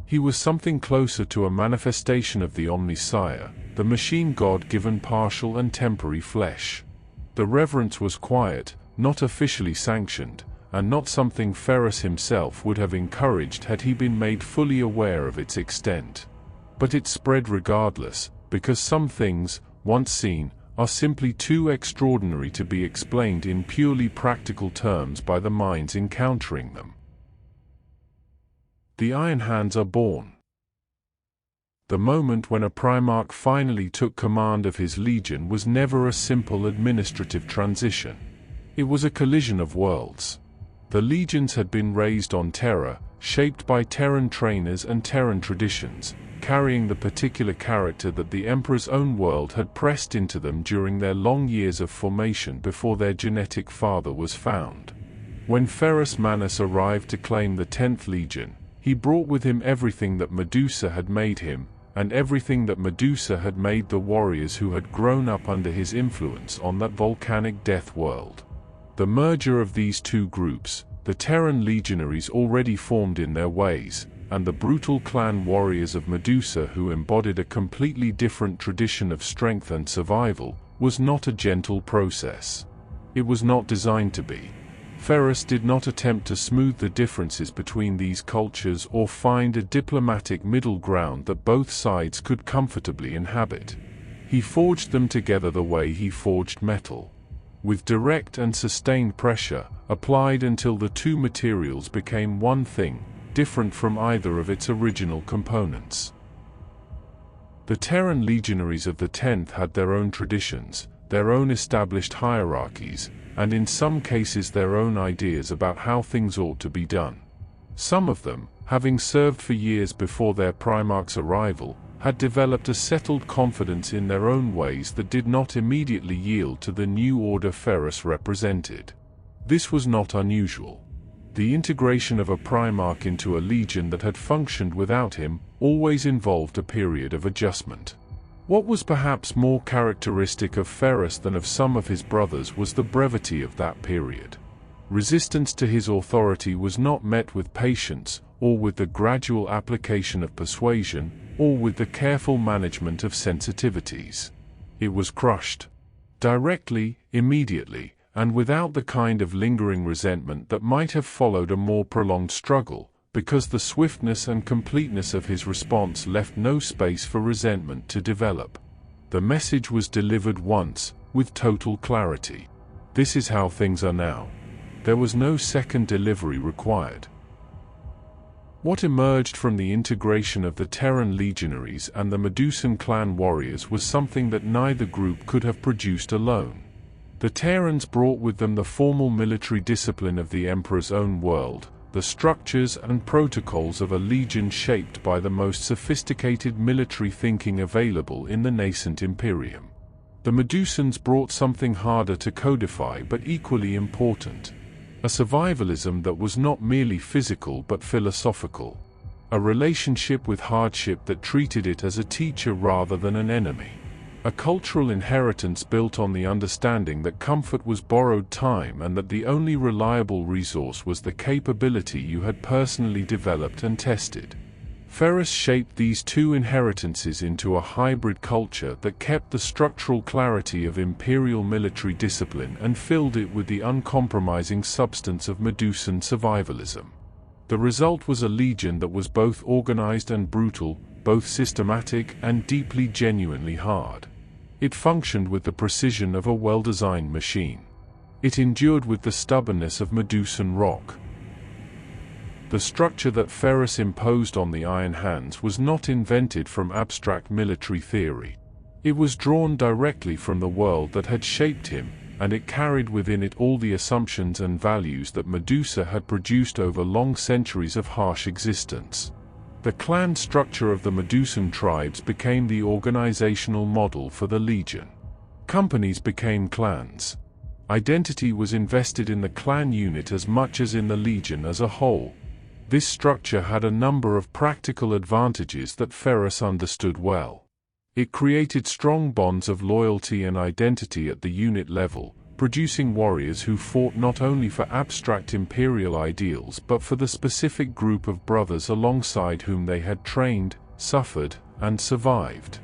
He was something closer to a manifestation of the Omnisire, the machine god given partial and temporary flesh. The reverence was quiet, not officially sanctioned, and not something Ferrus himself would have encouraged had he been made fully aware of its extent. But it spread regardless, because some things, once seen, are simply too extraordinary to be explained in purely practical terms by the minds encountering them. The Iron Hands are born. The moment when a Primarch finally took command of his legion was never a simple administrative transition. It was a collision of worlds. The legions had been raised on Terra, shaped by Terran trainers and Terran traditions, carrying the particular character that the Emperor's own world had pressed into them during their long years of formation before their genetic father was found. When Ferrus Manus arrived to claim the 10th Legion, he brought with him everything that Medusa had made him, and everything that Medusa had made the warriors who had grown up under his influence on that volcanic death world. The merger of these two groups, the Terran legionaries already formed in their ways, and the brutal clan warriors of Medusa who embodied a completely different tradition of strength and survival, was not a gentle process. It was not designed to be. Ferrus did not attempt to smooth the differences between these cultures or find a diplomatic middle ground that both sides could comfortably inhabit. He forged them together the way he forged metal, with direct and sustained pressure, applied until the two materials became one thing, different from either of its original components. The Terran legionaries of the 10th had their own traditions, their own established hierarchies, and in some cases their own ideas about how things ought to be done. Some of them, having served for years before their Primarch's arrival, had developed a settled confidence in their own ways that did not immediately yield to the new order Ferrus represented. This was not unusual. The integration of a Primarch into a legion that had functioned without him always involved a period of adjustment. What was perhaps more characteristic of Ferrus than of some of his brothers was the brevity of that period. Resistance to his authority was not met with patience, or with the gradual application of persuasion, or with the careful management of sensitivities. It was crushed. Directly, immediately, and without the kind of lingering resentment that might have followed a more prolonged struggle, because the swiftness and completeness of his response left no space for resentment to develop. The message was delivered once, with total clarity. This is how things are now. There was no second delivery required. What emerged from the integration of the Terran legionaries and the Medusan clan warriors was something that neither group could have produced alone. The Terrans brought with them the formal military discipline of the Emperor's own world, the structures and protocols of a legion shaped by the most sophisticated military thinking available in the nascent Imperium. The Medusans brought something harder to codify but equally important. A survivalism that was not merely physical but philosophical. A relationship with hardship that treated it as a teacher rather than an enemy. A cultural inheritance built on the understanding that comfort was borrowed time and that the only reliable resource was the capability you had personally developed and tested. Ferrus shaped these two inheritances into a hybrid culture that kept the structural clarity of imperial military discipline and filled it with the uncompromising substance of Medusan survivalism. The result was a legion that was both organized and brutal, both systematic and deeply genuinely hard. It functioned with the precision of a well-designed machine. It endured with the stubbornness of Medusan rock. The structure that Ferrus imposed on the Iron Hands was not invented from abstract military theory. It was drawn directly from the world that had shaped him, and it carried within it all the assumptions and values that Medusa had produced over long centuries of harsh existence. The clan structure of the Medusan tribes became the organizational model for the Legion. Companies became clans. Identity was invested in the clan unit as much as in the Legion as a whole. This structure had a number of practical advantages that Ferrus understood well. It created strong bonds of loyalty and identity at the unit level, producing warriors who fought not only for abstract imperial ideals but for the specific group of brothers alongside whom they had trained, suffered, and survived.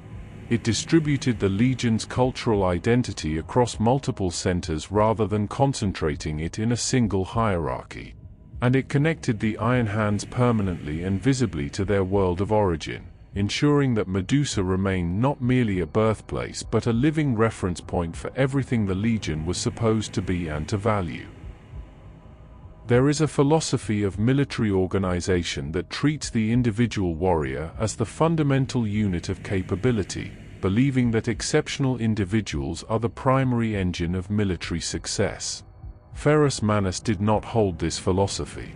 It distributed the Legion's cultural identity across multiple centers rather than concentrating it in a single hierarchy. And it connected the Iron Hands permanently and visibly to their world of origin, ensuring that Medusa remained not merely a birthplace but a living reference point for everything the Legion was supposed to be and to value. There is a philosophy of military organization that treats the individual warrior as the fundamental unit of capability, believing that exceptional individuals are the primary engine of military success. Ferrus Manus did not hold this philosophy.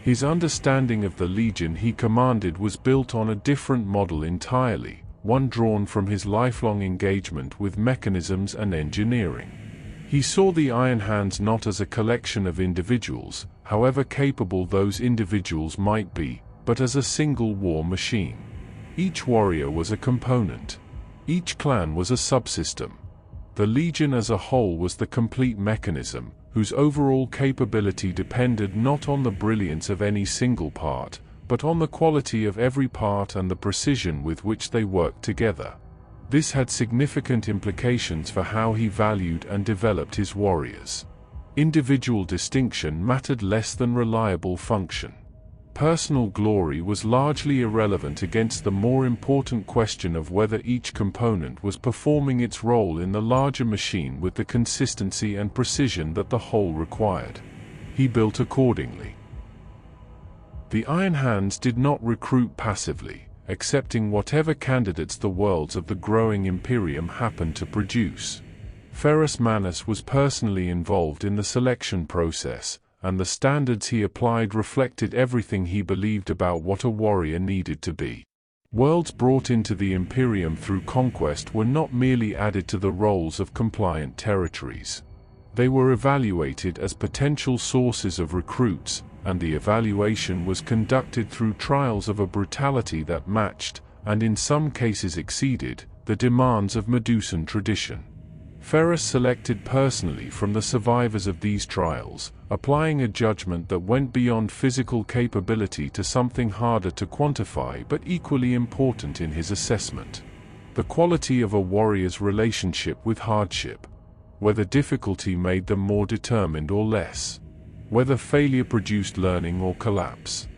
His understanding of the Legion he commanded was built on a different model entirely, one drawn from his lifelong engagement with mechanisms and engineering. He saw the Iron Hands not as a collection of individuals, however capable those individuals might be, but as a single war machine. Each warrior was a component. Each clan was a subsystem. The Legion as a whole was the complete mechanism, whose overall capability depended not on the brilliance of any single part, but on the quality of every part and the precision with which they worked together. This had significant implications for how he valued and developed his warriors. Individual distinction mattered less than reliable function. Personal glory was largely irrelevant against the more important question of whether each component was performing its role in the larger machine with the consistency and precision that the whole required. He built accordingly. The Iron Hands did not recruit passively, accepting whatever candidates the worlds of the growing Imperium happened to produce. Ferrus Manus was personally involved in the selection process, and the standards he applied reflected everything he believed about what a warrior needed to be. Worlds brought into the Imperium through conquest were not merely added to the rolls of compliant territories. They were evaluated as potential sources of recruits, and the evaluation was conducted through trials of a brutality that matched, and in some cases exceeded, the demands of Medusan tradition. Ferrus selected personally from the survivors of these trials, applying a judgment that went beyond physical capability to something harder to quantify but equally important in his assessment: the quality of a warrior's relationship with hardship. Whether difficulty made them more determined or less. Whether failure produced learning or collapse.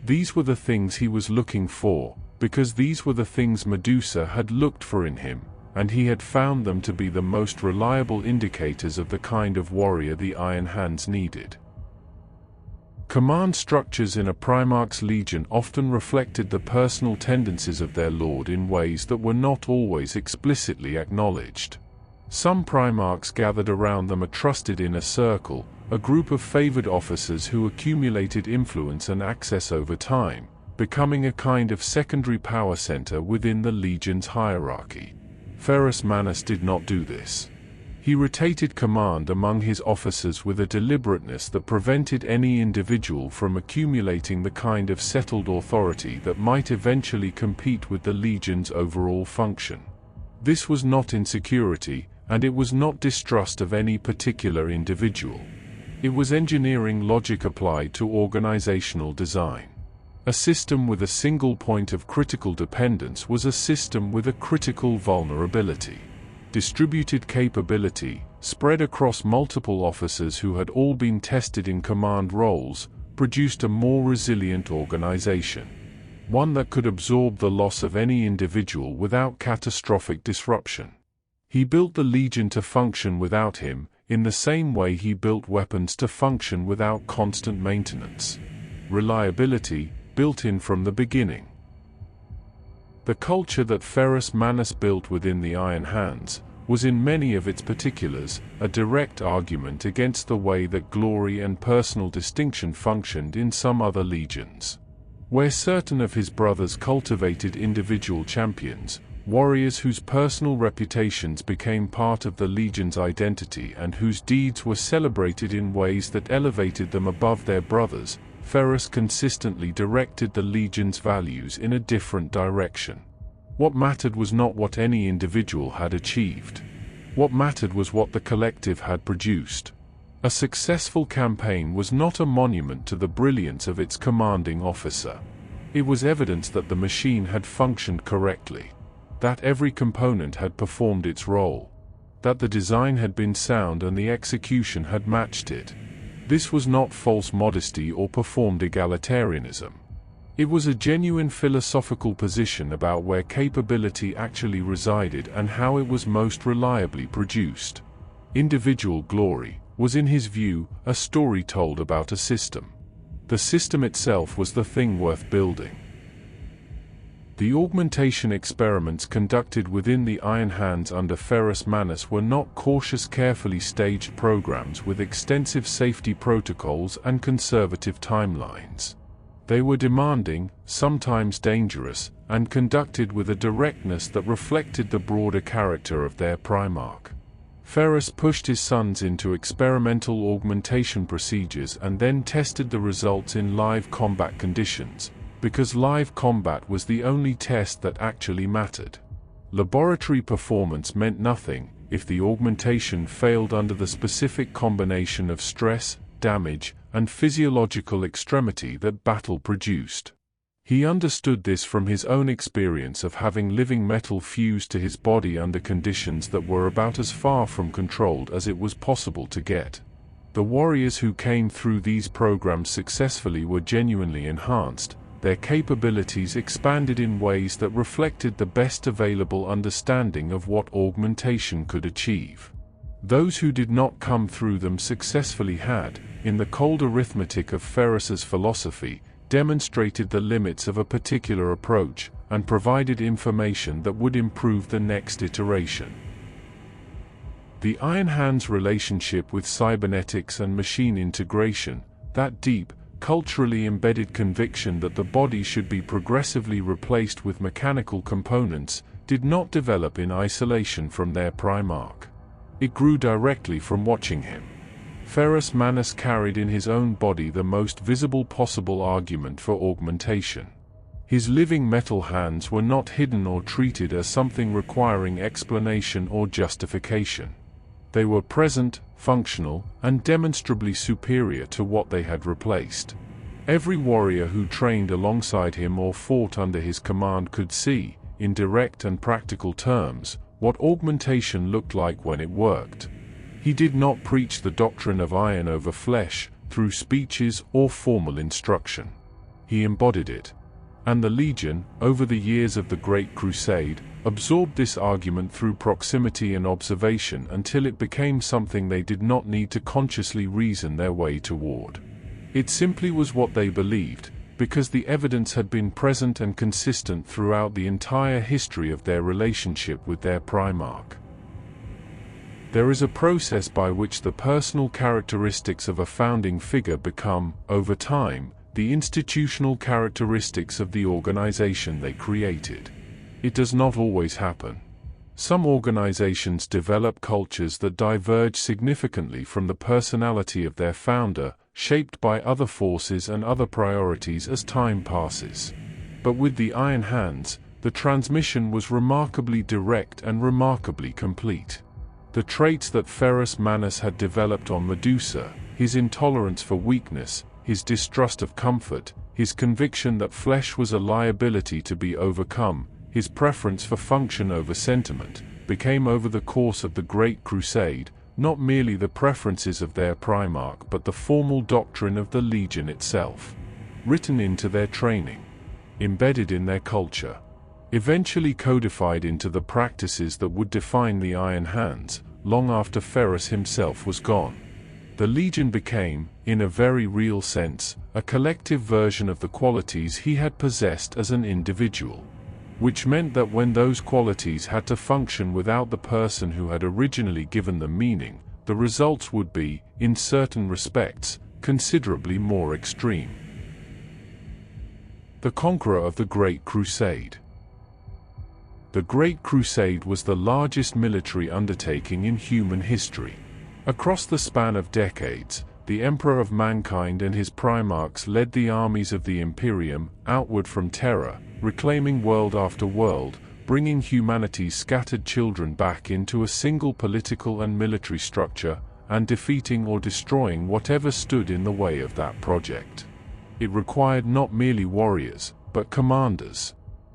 These were the things he was looking for, because these were the things Medusa had looked for in him, and he had found them to be the most reliable indicators of the kind of warrior the Iron Hands needed. Command structures in a Primarch's legion often reflected the personal tendencies of their lord in ways that were not always explicitly acknowledged. Some Primarchs gathered around them a trusted inner circle, a group of favored officers who accumulated influence and access over time, becoming a kind of secondary power center within the Legion's hierarchy. Ferrus Manus did not do this. He rotated command among his officers with a deliberateness that prevented any individual from accumulating the kind of settled authority that might eventually compete with the Legion's overall function. This was not insecurity, and it was not distrust of any particular individual. It was engineering logic applied to organizational design. A system with a single point of critical dependence was a system with a critical vulnerability. Distributed capability, spread across multiple officers who had all been tested in command roles, produced a more resilient organization. One that could absorb the loss of any individual without catastrophic disruption. He built the Legion to function without him, in the same way he built weapons to function without constant maintenance. Reliability, built in from the beginning. The culture that Ferrus Manus built within the Iron Hands was in many of its particulars a direct argument against the way that glory and personal distinction functioned in some other legions. Where certain of his brothers cultivated individual champions, warriors whose personal reputations became part of the Legion's identity and whose deeds were celebrated in ways that elevated them above their brothers, Ferrus consistently directed the Legion's values in a different direction. What mattered was not what any individual had achieved. What mattered was what the collective had produced. A successful campaign was not a monument to the brilliance of its commanding officer. It was evidence that the machine had functioned correctly. That every component had performed its role. That the design had been sound and the execution had matched it. This was not false modesty or performed egalitarianism. It was a genuine philosophical position about where capability actually resided and how it was most reliably produced. Individual glory was, in his view, a story told about a system. The system itself was the thing worth building. The augmentation experiments conducted within the Iron Hands under Ferrus Manus were not cautious, carefully staged programs with extensive safety protocols and conservative timelines. They were demanding, sometimes dangerous, and conducted with a directness that reflected the broader character of their Primarch. Ferrus pushed his sons into experimental augmentation procedures and then tested the results in live combat conditions, because live combat was the only test that actually mattered. Laboratory performance meant nothing if the augmentation failed under the specific combination of stress, damage, and physiological extremity that battle produced. He understood this from his own experience of having living metal fused to his body under conditions that were about as far from controlled as it was possible to get. The warriors who came through these programs successfully were genuinely enhanced, their capabilities expanded in ways that reflected the best available understanding of what augmentation could achieve. Those who did not come through them successfully had, in the cold arithmetic of Ferrus's philosophy, demonstrated the limits of a particular approach, and provided information that would improve the next iteration. The Iron Hand's relationship with cybernetics and machine integration, that deep, culturally embedded conviction that the body should be progressively replaced with mechanical components, did not develop in isolation from their Primarch. It grew directly from watching him. Ferrus Manus carried in his own body the most visible possible argument for augmentation. His living metal hands were not hidden or treated as something requiring explanation or justification. They were present, functional, and demonstrably superior to what they had replaced. Every warrior who trained alongside him or fought under his command could see, in direct and practical terms, what augmentation looked like when it worked. He did not preach the doctrine of iron over flesh, through speeches or formal instruction. He embodied it. And the Legion, over the years of the Great Crusade, absorbed this argument through proximity and observation until it became something they did not need to consciously reason their way toward. It simply was what they believed, because the evidence had been present and consistent throughout the entire history of their relationship with their Primarch. There is a process by which the personal characteristics of a founding figure become, over time, the institutional characteristics of the organization they created. It does not always happen. Some organizations develop cultures that diverge significantly from the personality of their founder, shaped by other forces and other priorities as time passes. But with the Iron Hands, the transmission was remarkably direct and remarkably complete. The traits that Ferrus Manus had developed on Medusa, his intolerance for weakness, his distrust of comfort, his conviction that flesh was a liability to be overcome, his preference for function over sentiment, became over the course of the Great Crusade, not merely the preferences of their Primarch but the formal doctrine of the Legion itself. Written into their training, embedded in their culture, eventually codified into the practices that would define the Iron Hands, long after Ferrus himself was gone. The Legion became, in a very real sense, a collective version of the qualities he had possessed as an individual. Which meant that when those qualities had to function without the person who had originally given them meaning, the results would be, in certain respects, considerably more extreme. The Conqueror of the Great Crusade. The Great Crusade was the largest military undertaking in human history. Across the span of decades, the Emperor of Mankind and his Primarchs led the armies of the Imperium outward from Terra, reclaiming world after world, bringing humanity's scattered children back into a single political and military structure, and defeating or destroying whatever stood in the way of that project. It required not merely warriors, but commanders.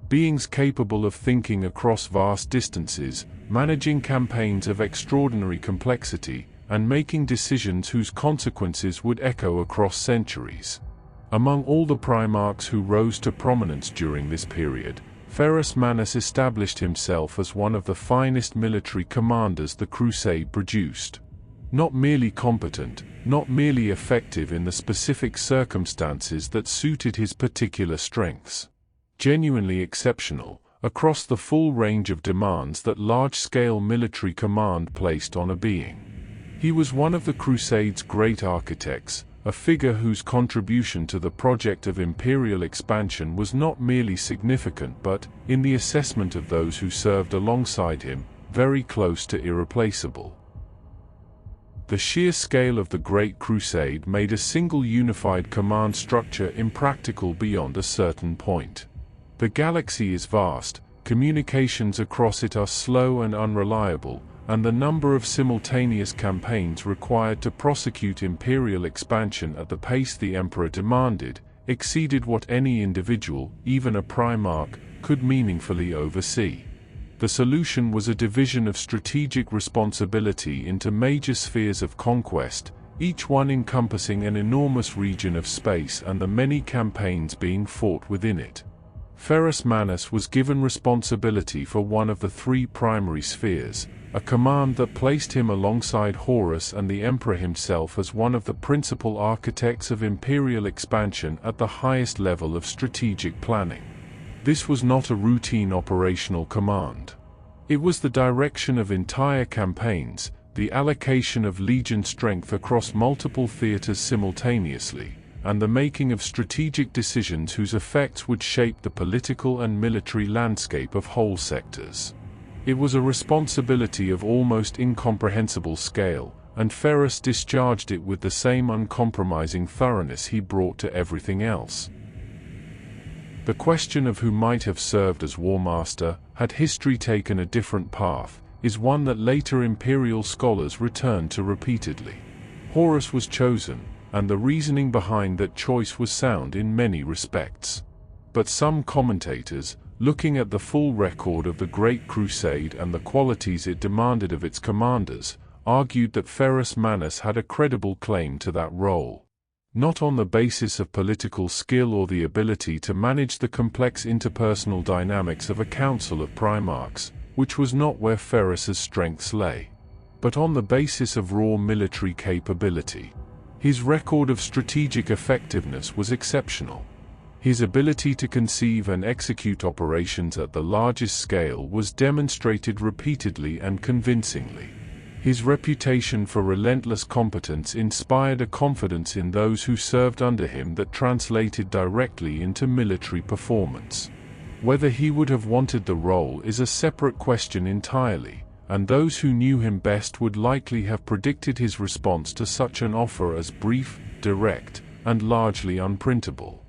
Beings capable of thinking across vast distances, managing campaigns of extraordinary complexity, and making decisions whose consequences would echo across centuries. Among all the Primarchs who rose to prominence during this period, Ferrus Manus established himself as one of the finest military commanders the Crusade produced. Not merely competent, not merely effective in the specific circumstances that suited his particular strengths. Genuinely exceptional, across the full range of demands that large-scale military command placed on a being. He was one of the Crusade's great architects, a figure whose contribution to the project of imperial expansion was not merely significant but, in the assessment of those who served alongside him, very close to irreplaceable. The sheer scale of the Great Crusade made a single unified command structure impractical beyond a certain point. The galaxy is vast, communications across it are slow and unreliable, and the number of simultaneous campaigns required to prosecute imperial expansion at the pace the Emperor demanded, exceeded what any individual, even a Primarch, could meaningfully oversee. The solution was a division of strategic responsibility into major spheres of conquest, each one encompassing an enormous region of space and the many campaigns being fought within it. Ferrus Manus was given responsibility for one of the three primary spheres, a command that placed him alongside Horus and the Emperor himself as one of the principal architects of imperial expansion at the highest level of strategic planning. This was not a routine operational command. It was the direction of entire campaigns, the allocation of legion strength across multiple theaters simultaneously, and the making of strategic decisions whose effects would shape the political and military landscape of whole sectors. It was a responsibility of almost incomprehensible scale, and Ferrus discharged it with the same uncompromising thoroughness he brought to everything else. The question of who might have served as War Master, had history taken a different path, is one that later imperial scholars returned to repeatedly. Horus was chosen, and the reasoning behind that choice was sound in many respects. But some commentators, looking at the full record of the Great Crusade and the qualities it demanded of its commanders, argued that Ferrus Manus had a credible claim to that role. Not on the basis of political skill or the ability to manage the complex interpersonal dynamics of a council of Primarchs, which was not where Ferrus's strengths lay, but on the basis of raw military capability. His record of strategic effectiveness was exceptional. His ability to conceive and execute operations at the largest scale was demonstrated repeatedly and convincingly. His reputation for relentless competence inspired a confidence in those who served under him that translated directly into military performance. Whether he would have wanted the role is a separate question entirely, and those who knew him best would likely have predicted his response to such an offer as brief, direct, and largely unprintable.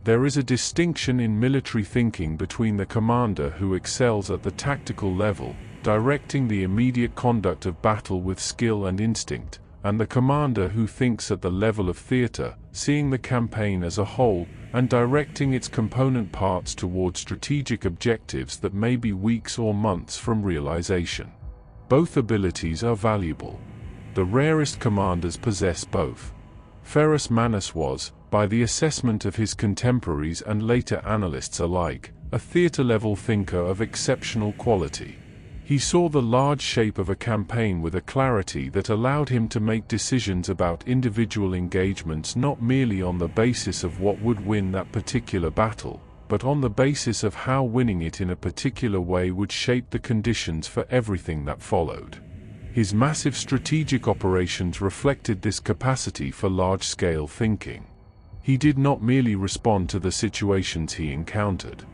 There is a distinction in military thinking between the commander who excels at the tactical level, directing the immediate conduct of battle with skill and instinct, and the commander who thinks at the level of theater, seeing the campaign as a whole, and directing its component parts toward strategic objectives that may be weeks or months from realization. Both abilities are valuable. The rarest commanders possess both. Ferrus Manus was, by the assessment of his contemporaries and later analysts alike, a theater-level thinker of exceptional quality. He saw the large shape of a campaign with a clarity that allowed him to make decisions about individual engagements not merely on the basis of what would win that particular battle, but on the basis of how winning it in a particular way would shape the conditions for everything that followed. His massive strategic operations reflected this capacity for large-scale thinking. He did not merely respond to the situations he encountered.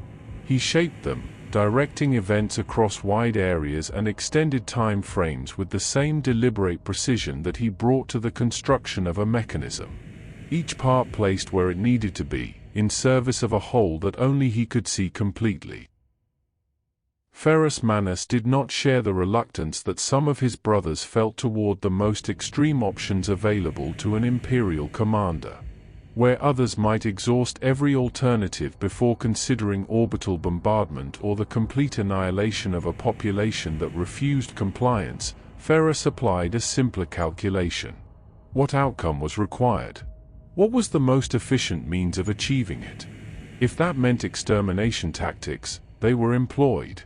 He shaped them, directing events across wide areas and extended time frames with the same deliberate precision that he brought to the construction of a mechanism. Each part placed where it needed to be, in service of a whole that only he could see completely. Ferrus Manus did not share the reluctance that some of his brothers felt toward the most extreme options available to an imperial commander. Where others might exhaust every alternative before considering orbital bombardment or the complete annihilation of a population that refused compliance, Ferrus applied a simpler calculation. What outcome was required? What was the most efficient means of achieving it? If that meant extermination tactics, they were employed.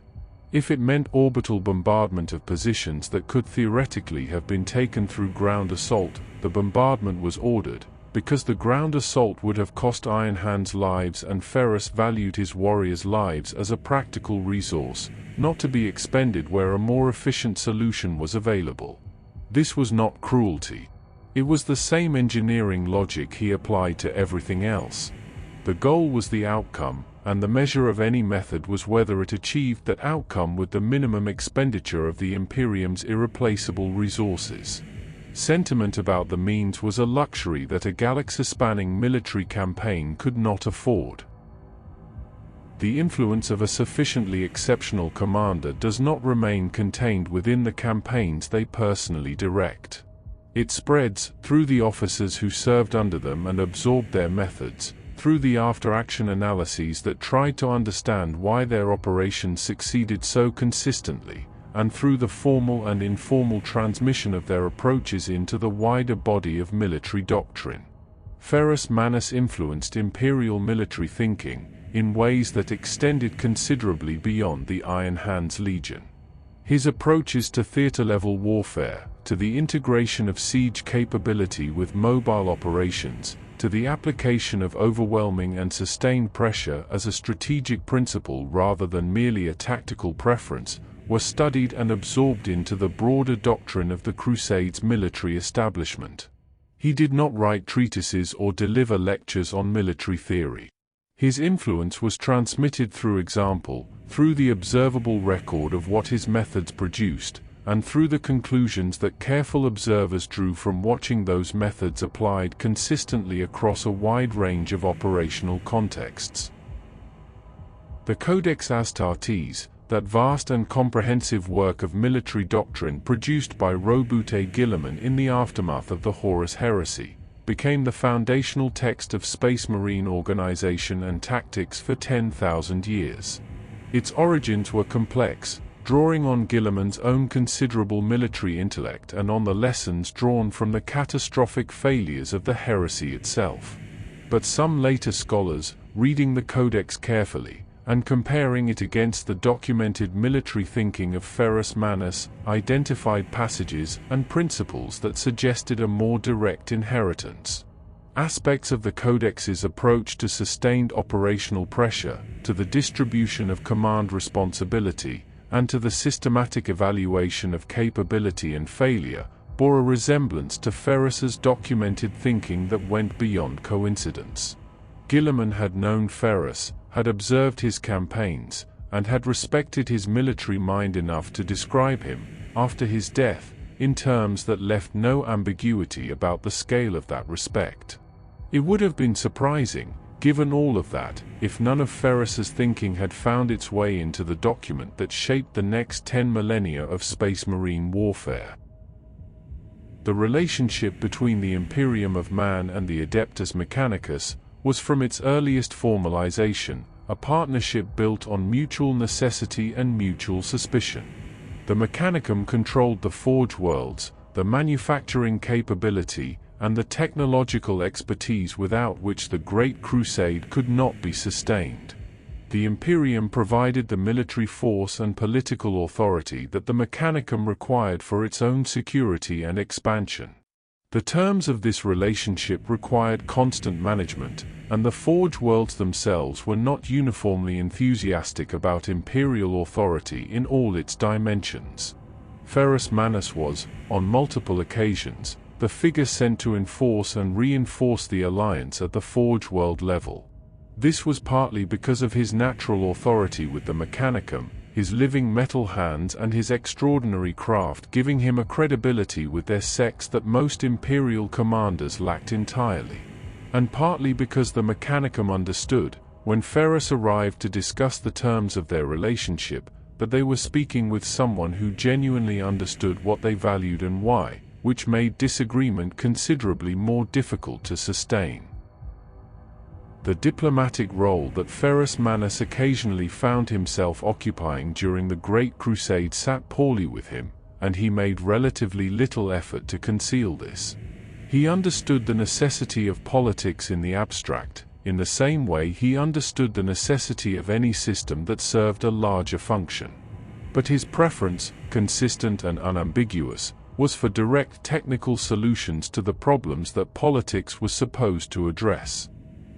If it meant orbital bombardment of positions that could theoretically have been taken through ground assault, the bombardment was ordered, because the ground assault would have cost Iron Hands lives and Ferrus valued his warriors' lives as a practical resource, not to be expended where a more efficient solution was available. This was not cruelty. It was the same engineering logic he applied to everything else. The goal was the outcome, and the measure of any method was whether it achieved that outcome with the minimum expenditure of the Imperium's irreplaceable resources. Sentiment about the means was a luxury that a galaxy-spanning military campaign could not afford. The influence of a sufficiently exceptional commander does not remain contained within the campaigns they personally direct. It spreads through the officers who served under them and absorbed their methods, through the after-action analyses that tried to understand why their operations succeeded so consistently, and through the formal and informal transmission of their approaches into the wider body of military doctrine. Ferrus Manus influenced imperial military thinking in ways that extended considerably beyond the Iron Hands Legion. His approaches to theater-level warfare, to the integration of siege capability with mobile operations, to the application of overwhelming and sustained pressure as a strategic principle rather than merely a tactical preference, were studied and absorbed into the broader doctrine of the Crusades' military establishment. He did not write treatises or deliver lectures on military theory. His influence was transmitted through example, through the observable record of what his methods produced, and through the conclusions that careful observers drew from watching those methods applied consistently across a wide range of operational contexts. The Codex Astartes, that vast and comprehensive work of military doctrine produced by Robute Guilliman in the aftermath of the Horus Heresy, became the foundational text of space marine organization and tactics for 10,000 years. Its origins were complex, drawing on Guilliman's own considerable military intellect and on the lessons drawn from the catastrophic failures of the heresy itself. But some later scholars, reading the Codex carefully, and comparing it against the documented military thinking of Ferrus Manus, identified passages and principles that suggested a more direct inheritance. Aspects of the Codex's approach to sustained operational pressure, to the distribution of command responsibility, and to the systematic evaluation of capability and failure, bore a resemblance to Ferrus's documented thinking that went beyond coincidence. Guilliman had known Ferrus, had observed his campaigns, and had respected his military mind enough to describe him, after his death, in terms that left no ambiguity about the scale of that respect. It would have been surprising, given all of that, if none of Ferrus's thinking had found its way into the document that shaped the next 10 millennia of space marine warfare. The relationship between the Imperium of Man and the Adeptus Mechanicus was from its earliest formalization, a partnership built on mutual necessity and mutual suspicion. The Mechanicum controlled the Forge worlds, the manufacturing capability, and the technological expertise without which the Great Crusade could not be sustained. The Imperium provided the military force and political authority that the Mechanicum required for its own security and expansion. The terms of this relationship required constant management, and the Forge worlds themselves were not uniformly enthusiastic about imperial authority in all its dimensions. Ferrus Manus was, on multiple occasions, the figure sent to enforce and reinforce the alliance at the Forge world level. This was partly because of his natural authority with the Mechanicum, his living metal hands and his extraordinary craft giving him a credibility with their sex that most imperial commanders lacked entirely. And partly because the Mechanicum understood, when Ferrus arrived to discuss the terms of their relationship, that they were speaking with someone who genuinely understood what they valued and why, which made disagreement considerably more difficult to sustain. The diplomatic role that Ferrus Manus occasionally found himself occupying during the Great Crusade sat poorly with him, and he made relatively little effort to conceal this. He understood the necessity of politics in the abstract, in the same way he understood the necessity of any system that served a larger function. But his preference, consistent and unambiguous, was for direct technical solutions to the problems that politics was supposed to address.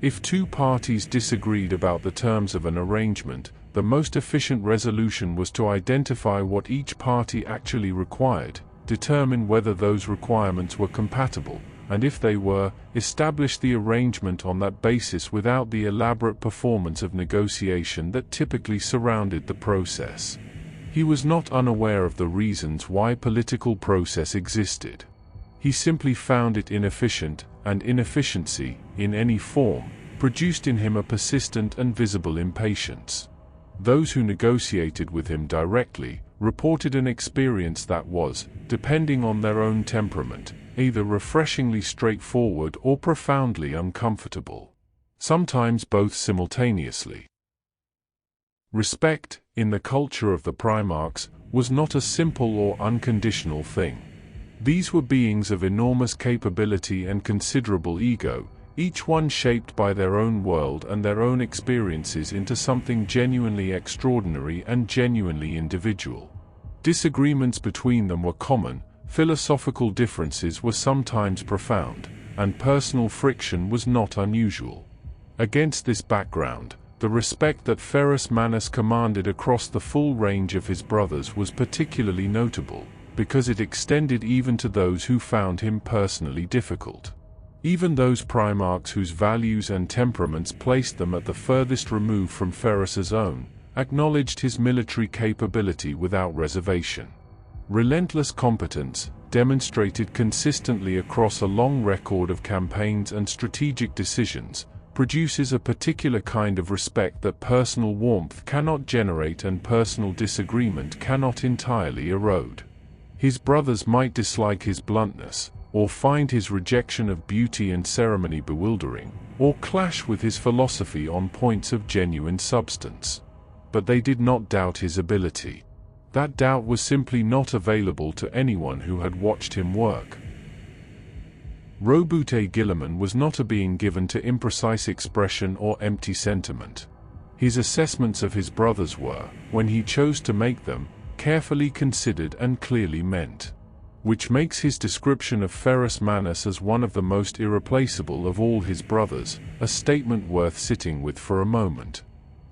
If two parties disagreed about the terms of an arrangement, the most efficient resolution was to identify what each party actually required, determine whether those requirements were compatible, and if they were, establish the arrangement on that basis without the elaborate performance of negotiation that typically surrounded the process. He was not unaware of the reasons why political process existed. He simply found it inefficient, and inefficiency, in any form, produced in him a persistent and visible impatience. Those who negotiated with him directly reported an experience that was, depending on their own temperament, either refreshingly straightforward or profoundly uncomfortable. Sometimes both simultaneously. Respect, in the culture of the Primarchs, was not a simple or unconditional thing. These were beings of enormous capability and considerable ego, each one shaped by their own world and their own experiences into something genuinely extraordinary and genuinely individual. Disagreements between them were common, philosophical differences were sometimes profound, and personal friction was not unusual. Against this background, the respect that Ferrus Manus commanded across the full range of his brothers was particularly notable, because it extended even to those who found him personally difficult. Even those Primarchs whose values and temperaments placed them at the furthest remove from Ferrus's own, acknowledged his military capability without reservation. Relentless competence, demonstrated consistently across a long record of campaigns and strategic decisions, produces a particular kind of respect that personal warmth cannot generate and personal disagreement cannot entirely erode. His brothers might dislike his bluntness, or find his rejection of beauty and ceremony bewildering, or clash with his philosophy on points of genuine substance. But they did not doubt his ability. That doubt was simply not available to anyone who had watched him work. Roboute Guilliman was not a being given to imprecise expression or empty sentiment. His assessments of his brothers were, when he chose to make them, carefully considered and clearly meant. Which makes his description of Ferrus Manus as one of the most irreplaceable of all his brothers, a statement worth sitting with for a moment.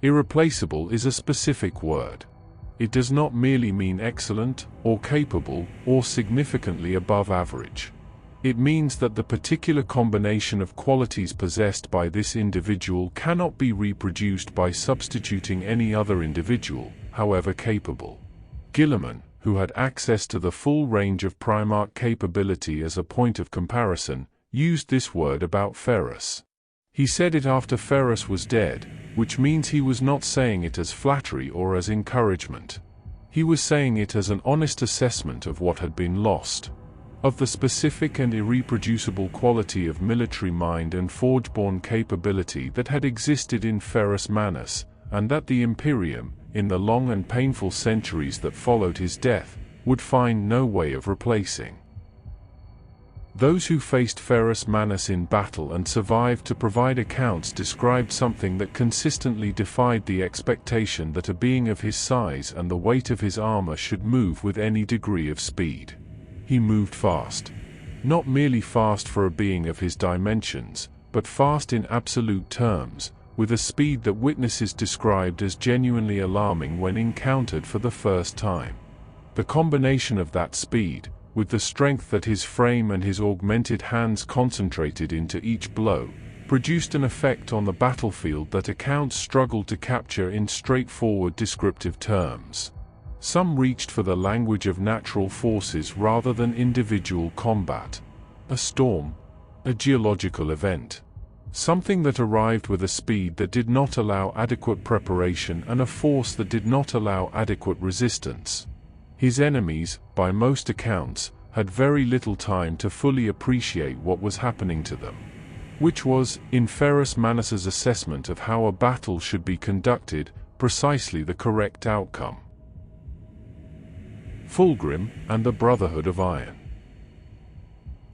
Irreplaceable is a specific word. It does not merely mean excellent, or capable, or significantly above average. It means that the particular combination of qualities possessed by this individual cannot be reproduced by substituting any other individual, however capable. Guilliman, who had access to the full range of Primarch capability as a point of comparison, used this word about Ferrus. He said it after Ferrus was dead, which means he was not saying it as flattery or as encouragement. He was saying it as an honest assessment of what had been lost, of the specific and irreproducible quality of military mind and forge-born capability that had existed in Ferrus Manus, and that the Imperium, in the long and painful centuries that followed his death, would find no way of replacing. Those who faced Ferrus Manus in battle and survived to provide accounts described something that consistently defied the expectation that a being of his size and the weight of his armor should move with any degree of speed. He moved fast. Not merely fast for a being of his dimensions, but fast in absolute terms, with a speed that witnesses described as genuinely alarming when encountered for the first time. The combination of that speed, with the strength that his frame and his augmented hands concentrated into each blow, produced an effect on the battlefield that accounts struggled to capture in straightforward descriptive terms. Some reached for the language of natural forces rather than individual combat. A storm, a geological event. Something that arrived with a speed that did not allow adequate preparation and a force that did not allow adequate resistance. His enemies, by most accounts, had very little time to fully appreciate what was happening to them. Which was, in Ferrus Manus's assessment of how a battle should be conducted, precisely the correct outcome. Fulgrim and the Brotherhood of Iron.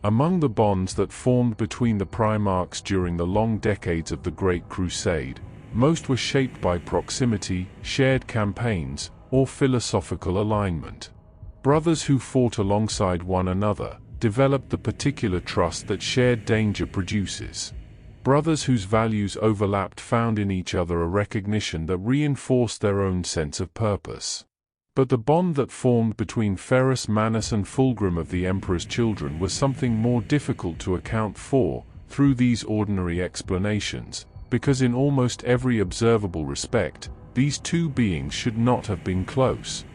Among the bonds that formed between the Primarchs during the long decades of the Great Crusade, most were shaped by proximity, shared campaigns, or philosophical alignment. Brothers who fought alongside one another developed the particular trust that shared danger produces. Brothers whose values overlapped found in each other a recognition that reinforced their own sense of purpose. But the bond that formed between Ferrus Manus and Fulgrim of the Emperor's Children was something more difficult to account for through these ordinary explanations, because in almost every observable respect, these two beings should not have been close.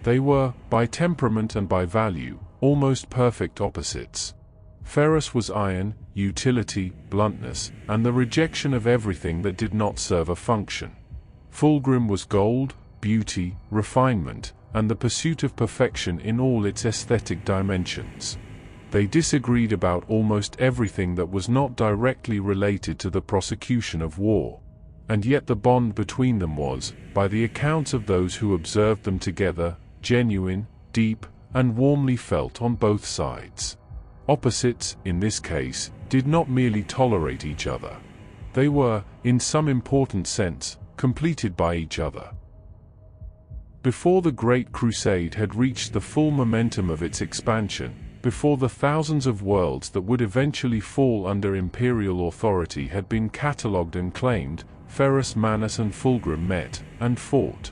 They were, by temperament and by value, almost perfect opposites. Ferrus was iron, utility, bluntness, and the rejection of everything that did not serve a function. Fulgrim was gold, beauty, refinement, and the pursuit of perfection in all its aesthetic dimensions. They disagreed about almost everything that was not directly related to the prosecution of war. And yet the bond between them was, by the accounts of those who observed them together, genuine, deep, and warmly felt on both sides. Opposites, in this case, did not merely tolerate each other. They were, in some important sense, completed by each other. Before the Great Crusade had reached the full momentum of its expansion, before the thousands of worlds that would eventually fall under imperial authority had been catalogued and claimed, Ferrus Manus and Fulgrim met and fought.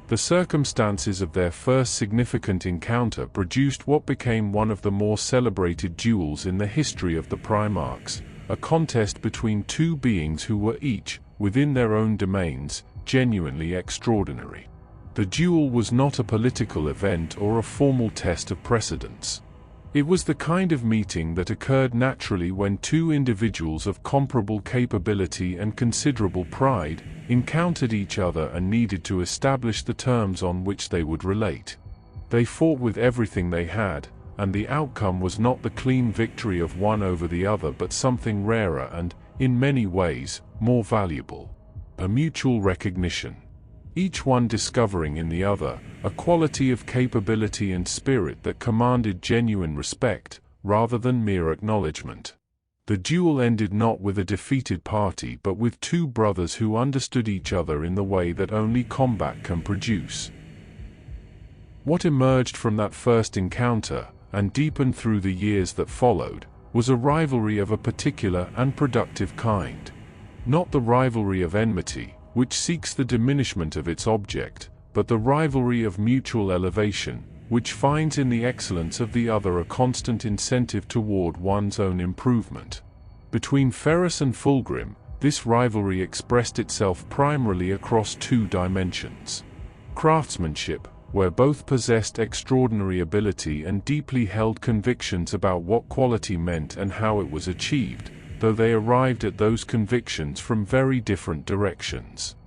The circumstances of their first significant encounter produced what became one of the more celebrated duels in the history of the Primarchs, a contest between two beings who were each, within their own domains, genuinely extraordinary. The duel was not a political event or a formal test of precedence. It was the kind of meeting that occurred naturally when two individuals of comparable capability and considerable pride encountered each other and needed to establish the terms on which they would relate. They fought with everything they had, and the outcome was not the clean victory of one over the other but something rarer and, in many ways, more valuable. A mutual recognition. Each one discovering in the other a quality of capability and spirit that commanded genuine respect, rather than mere acknowledgement. The duel ended not with a defeated party but with two brothers who understood each other in the way that only combat can produce. What emerged from that first encounter, and deepened through the years that followed, was a rivalry of a particular and productive kind. Not the rivalry of enmity, which seeks the diminishment of its object, but the rivalry of mutual elevation, which finds in the excellence of the other a constant incentive toward one's own improvement. Between Ferrus and Fulgrim, this rivalry expressed itself primarily across two dimensions. Craftsmanship, where both possessed extraordinary ability and deeply held convictions about what quality meant and how it was achieved, though they arrived at those convictions from very different directions.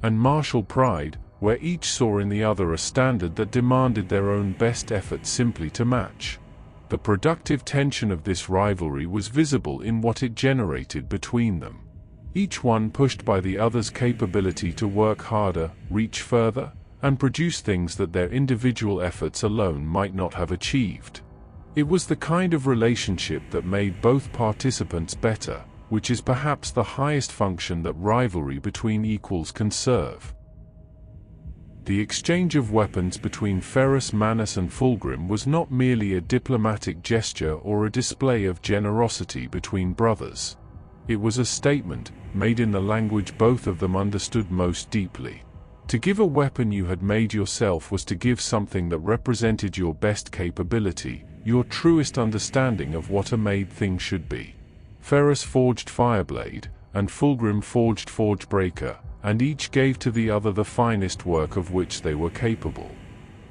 And martial pride, where each saw in the other a standard that demanded their own best effort simply to match. The productive tension of this rivalry was visible in what it generated between them. Each one pushed by the other's capability to work harder, reach further, and produce things that their individual efforts alone might not have achieved. It was the kind of relationship that made both participants better, which is perhaps the highest function that rivalry between equals can serve. The exchange of weapons between Ferrus Manus and Fulgrim was not merely a diplomatic gesture or a display of generosity between brothers. It was a statement, made in the language both of them understood most deeply. To give a weapon you had made yourself was to give something that represented your best capability, your truest understanding of what a made thing should be. Ferrus forged Fireblade, and Fulgrim forged Forgebreaker, and each gave to the other the finest work of which they were capable.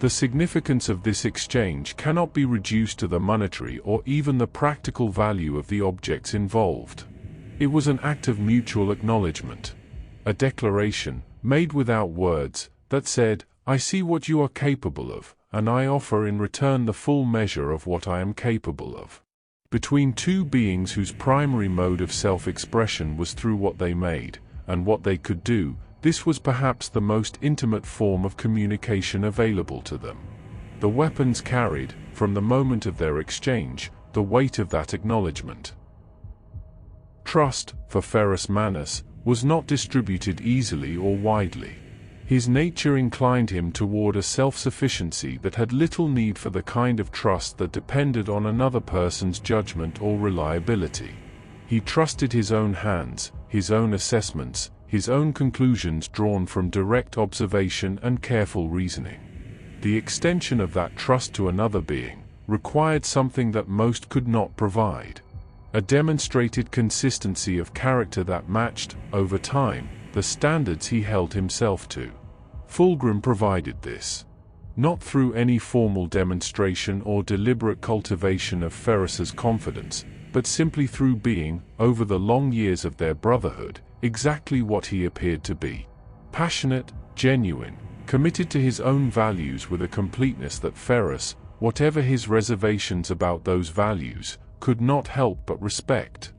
The significance of this exchange cannot be reduced to the monetary or even the practical value of the objects involved. It was an act of mutual acknowledgement. A declaration, made without words, that said, "I see what you are capable of, and I offer in return the full measure of what I am capable of." Between two beings whose primary mode of self-expression was through what they made, and what they could do, this was perhaps the most intimate form of communication available to them. The weapons carried, from the moment of their exchange, the weight of that acknowledgement. Trust, for Ferrus Manus, was not distributed easily or widely. His nature inclined him toward a self-sufficiency that had little need for the kind of trust that depended on another person's judgment or reliability. He trusted his own hands, his own assessments, his own conclusions drawn from direct observation and careful reasoning. The extension of that trust to another being required something that most could not provide. A demonstrated consistency of character that matched, over time, the standards he held himself to. Fulgrim provided this. Not through any formal demonstration or deliberate cultivation of Ferrus's confidence, but simply through being, over the long years of their brotherhood, exactly what he appeared to be. Passionate, genuine, committed to his own values with a completeness that Ferrus, whatever his reservations about those values, could not help but respect.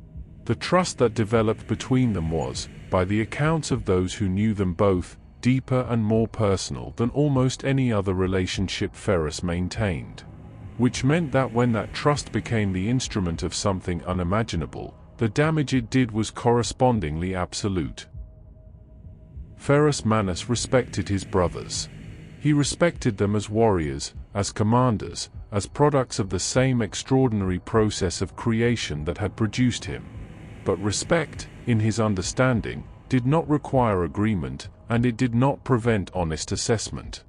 The trust that developed between them was, by the accounts of those who knew them both, deeper and more personal than almost any other relationship Ferrus maintained. Which meant that when that trust became the instrument of something unimaginable, the damage it did was correspondingly absolute. Ferrus Manus respected his brothers. He respected them as warriors, as commanders, as products of the same extraordinary process of creation that had produced him. But respect, in his understanding, did not require agreement, and it did not prevent honest assessment.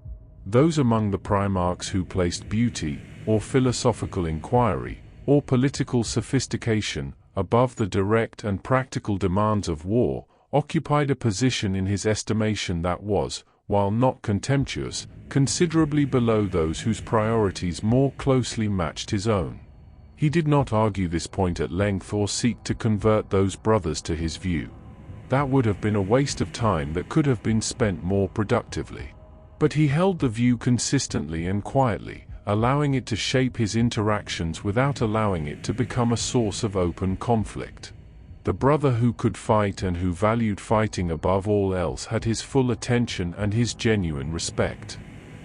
Those among the Primarchs who placed beauty, or philosophical inquiry, or political sophistication, above the direct and practical demands of war, occupied a position in his estimation that was, while not contemptuous, considerably below those whose priorities more closely matched his own. He did not argue this point at length or seek to convert those brothers to his view. That would have been a waste of time that could have been spent more productively. But he held the view consistently and quietly, allowing it to shape his interactions without allowing it to become a source of open conflict. The brother who could fight and who valued fighting above all else had his full attention and his genuine respect.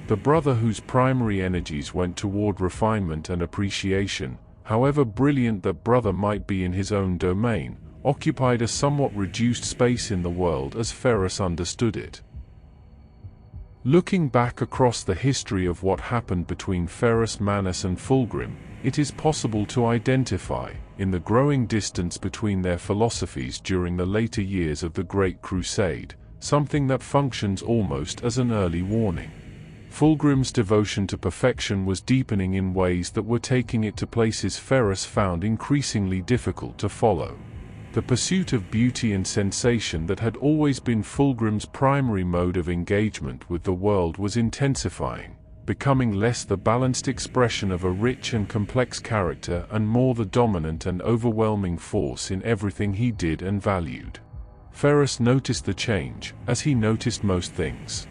The brother whose primary energies went toward refinement and appreciation, however brilliant that brother might be in his own domain, occupied a somewhat reduced space in the world as Ferrus understood it. Looking back across the history of what happened between Ferrus Manus and Fulgrim, it is possible to identify, in the growing distance between their philosophies during the later years of the Great Crusade, something that functions almost as an early warning. Fulgrim's devotion to perfection was deepening in ways that were taking it to places Ferrus found increasingly difficult to follow. The pursuit of beauty and sensation that had always been Fulgrim's primary mode of engagement with the world was intensifying, becoming less the balanced expression of a rich and complex character and more the dominant and overwhelming force in everything he did and valued. Ferrus noticed the change, as he noticed most things.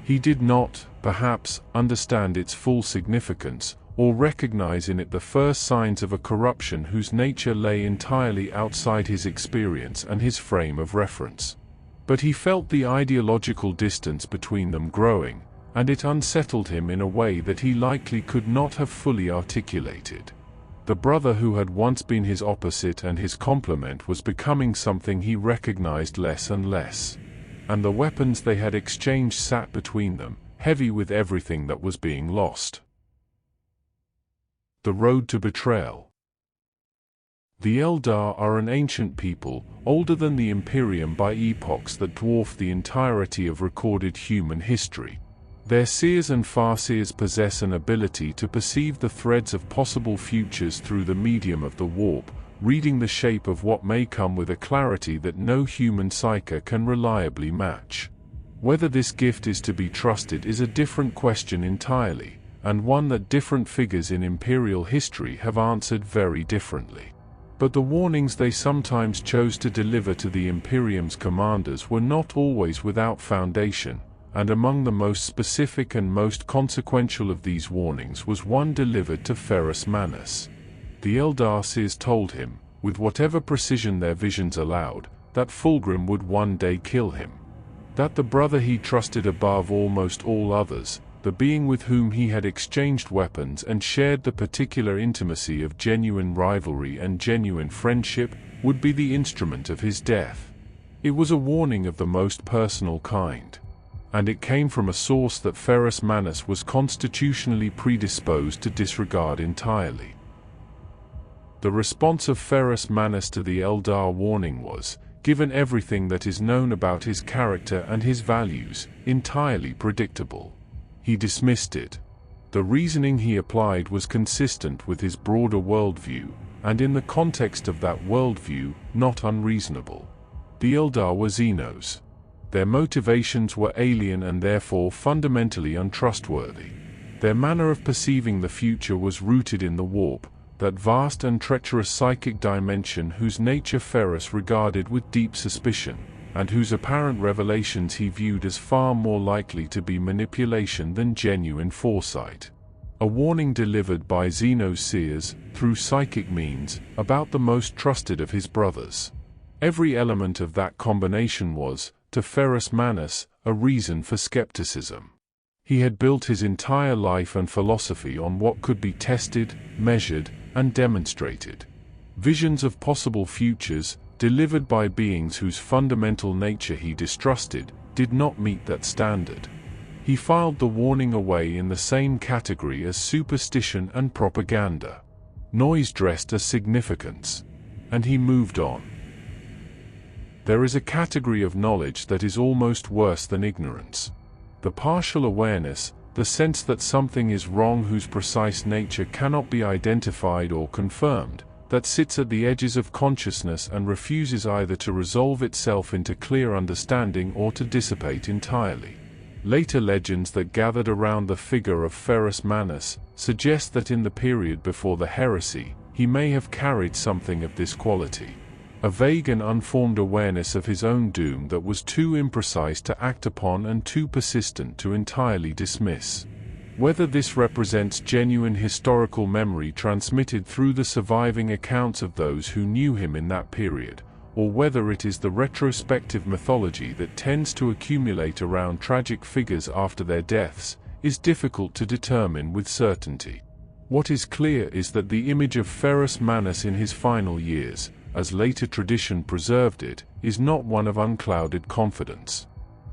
He did not, perhaps, understand its full significance, or recognize in it the first signs of a corruption whose nature lay entirely outside his experience and his frame of reference. But he felt the ideological distance between them growing, and it unsettled him in a way that he likely could not have fully articulated. The brother who had once been his opposite and his complement was becoming something he recognized less and less. And the weapons they had exchanged sat between them, heavy with everything that was being lost. The road to betrayal. The Eldar are an ancient people, older than the Imperium by epochs that dwarf the entirety of recorded human history. Their seers and farseers possess an ability to perceive the threads of possible futures through the medium of the warp, reading the shape of what may come with a clarity that no human psyche can reliably match. Whether this gift is to be trusted is a different question entirely, and one that different figures in Imperial history have answered very differently. But the warnings they sometimes chose to deliver to the Imperium's commanders were not always without foundation, and among the most specific and most consequential of these warnings was one delivered to Ferrus Manus. The Eldar seers told him, with whatever precision their visions allowed, that Fulgrim would one day kill him. That the brother he trusted above almost all others, the being with whom he had exchanged weapons and shared the particular intimacy of genuine rivalry and genuine friendship, would be the instrument of his death. It was a warning of the most personal kind. And it came from a source that Ferrus Manus was constitutionally predisposed to disregard entirely. The response of Ferrus Manus to the Eldar warning was, given everything that is known about his character and his values, entirely predictable. He dismissed it, The reasoning he applied was consistent with his broader worldview, and in the context of that worldview, not unreasonable. The Eldar were Xenos. Their motivations were alien and therefore fundamentally untrustworthy. Their manner of perceiving the future was rooted in the warp, that vast and treacherous psychic dimension whose nature Ferrus regarded with deep suspicion, and whose apparent revelations he viewed as far more likely to be manipulation than genuine foresight. A warning delivered by Xeno's seers, through psychic means, about the most trusted of his brothers. Every element of that combination was, to Ferrus Manus, a reason for skepticism. He had built his entire life and philosophy on what could be tested, measured, and demonstrated. Visions of possible futures, delivered by beings whose fundamental nature he distrusted, did not meet that standard. He filed the warning away in the same category as superstition and propaganda. Noise dressed as significance. And he moved on. There is a category of knowledge that is almost worse than ignorance. The partial awareness, the sense that something is wrong whose precise nature cannot be identified or confirmed, that sits at the edges of consciousness and refuses either to resolve itself into clear understanding or to dissipate entirely. Later legends that gathered around the figure of Ferrus Manus suggest that in the period before the heresy, he may have carried something of this quality. A vague and unformed awareness of his own doom that was too imprecise to act upon and too persistent to entirely dismiss. Whether this represents genuine historical memory transmitted through the surviving accounts of those who knew him in that period, or whether it is the retrospective mythology that tends to accumulate around tragic figures after their deaths, is difficult to determine with certainty. What is clear is that the image of Ferrus Manus in his final years, as later tradition preserved it, is not one of unclouded confidence.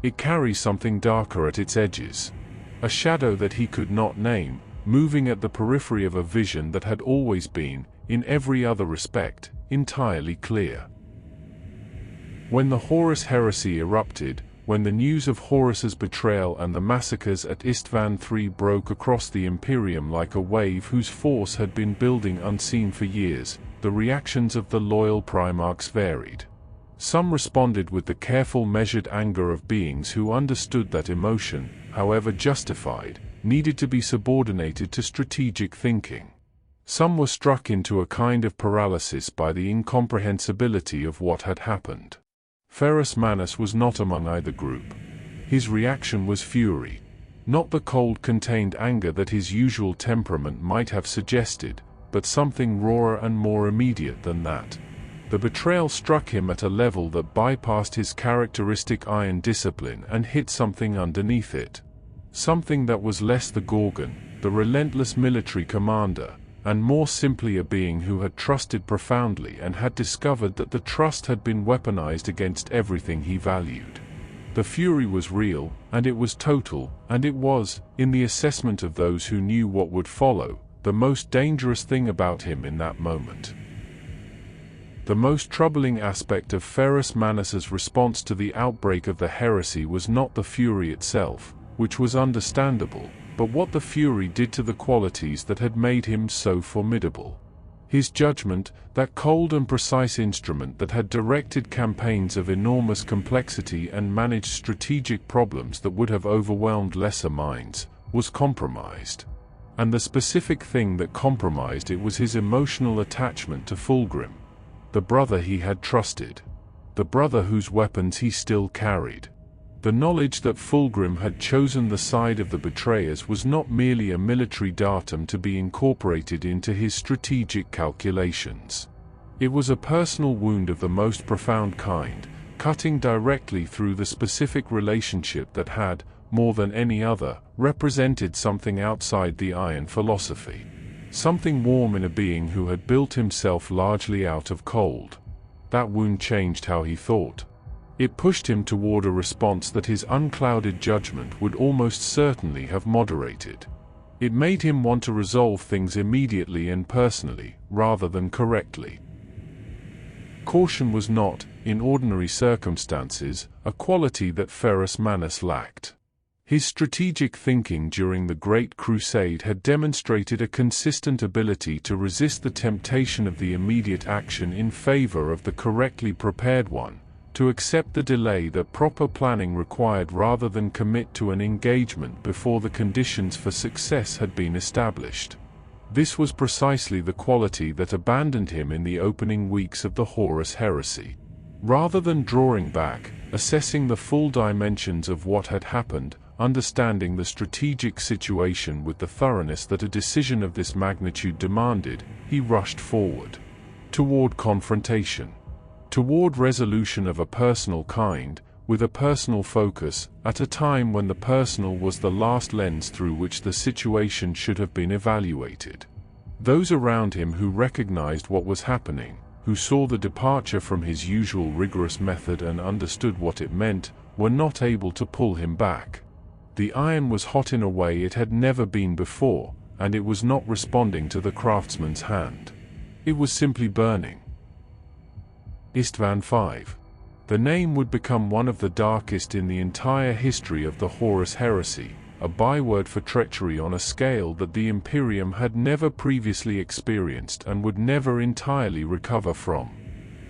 It carries something darker at its edges. A shadow that he could not name, moving at the periphery of a vision that had always been, in every other respect, entirely clear. When the Horus heresy erupted, when the news of Horus's betrayal and the massacres at Istvan III broke across the Imperium like a wave whose force had been building unseen for years, the reactions of the loyal Primarchs varied. Some responded with the careful measured anger of beings who understood that emotion, however justified, needed to be subordinated to strategic thinking. Some were struck into a kind of paralysis by the incomprehensibility of what had happened. Ferrus Manus was not among either group. His reaction was fury. Not the cold contained anger that his usual temperament might have suggested, but something rawer and more immediate than that. The betrayal struck him at a level that bypassed his characteristic iron discipline and hit something underneath it. Something that was less the Gorgon, the relentless military commander, and more simply a being who had trusted profoundly and had discovered that the trust had been weaponized against everything he valued. The fury was real, and it was total, and it was, in the assessment of those who knew what would follow, the most dangerous thing about him in that moment. The most troubling aspect of Ferrus Manus's response to the outbreak of the heresy was not the fury itself, which was understandable, but what the fury did to the qualities that had made him so formidable. His judgment, that cold and precise instrument that had directed campaigns of enormous complexity and managed strategic problems that would have overwhelmed lesser minds, was compromised. And the specific thing that compromised it was his emotional attachment to Fulgrim, the brother he had trusted, the brother whose weapons he still carried. The knowledge that Fulgrim had chosen the side of the betrayers was not merely a military datum to be incorporated into his strategic calculations. It was a personal wound of the most profound kind, cutting directly through the specific relationship that had, more than any other, represented something outside the iron philosophy. Something warm in a being who had built himself largely out of cold. That wound changed how he thought. It pushed him toward a response that his unclouded judgment would almost certainly have moderated. It made him want to resolve things immediately and personally, rather than correctly. Caution was not, in ordinary circumstances, a quality that Ferrus Manus lacked. His strategic thinking during the Great Crusade had demonstrated a consistent ability to resist the temptation of the immediate action in favor of the correctly prepared one, to accept the delay that proper planning required rather than commit to an engagement before the conditions for success had been established. This was precisely the quality that abandoned him in the opening weeks of the Horus Heresy. Rather than drawing back, assessing the full dimensions of what had happened, understanding the strategic situation with the thoroughness that a decision of this magnitude demanded, he rushed forward. Toward confrontation. Toward resolution of a personal kind, with a personal focus, at a time when the personal was the last lens through which the situation should have been evaluated. Those around him who recognized what was happening, who saw the departure from his usual rigorous method and understood what it meant, were not able to pull him back. The iron was hot in a way it had never been before, and it was not responding to the craftsman's hand. It was simply burning. Istvan V. The name would become one of the darkest in the entire history of the Horus Heresy, a byword for treachery on a scale that the Imperium had never previously experienced and would never entirely recover from.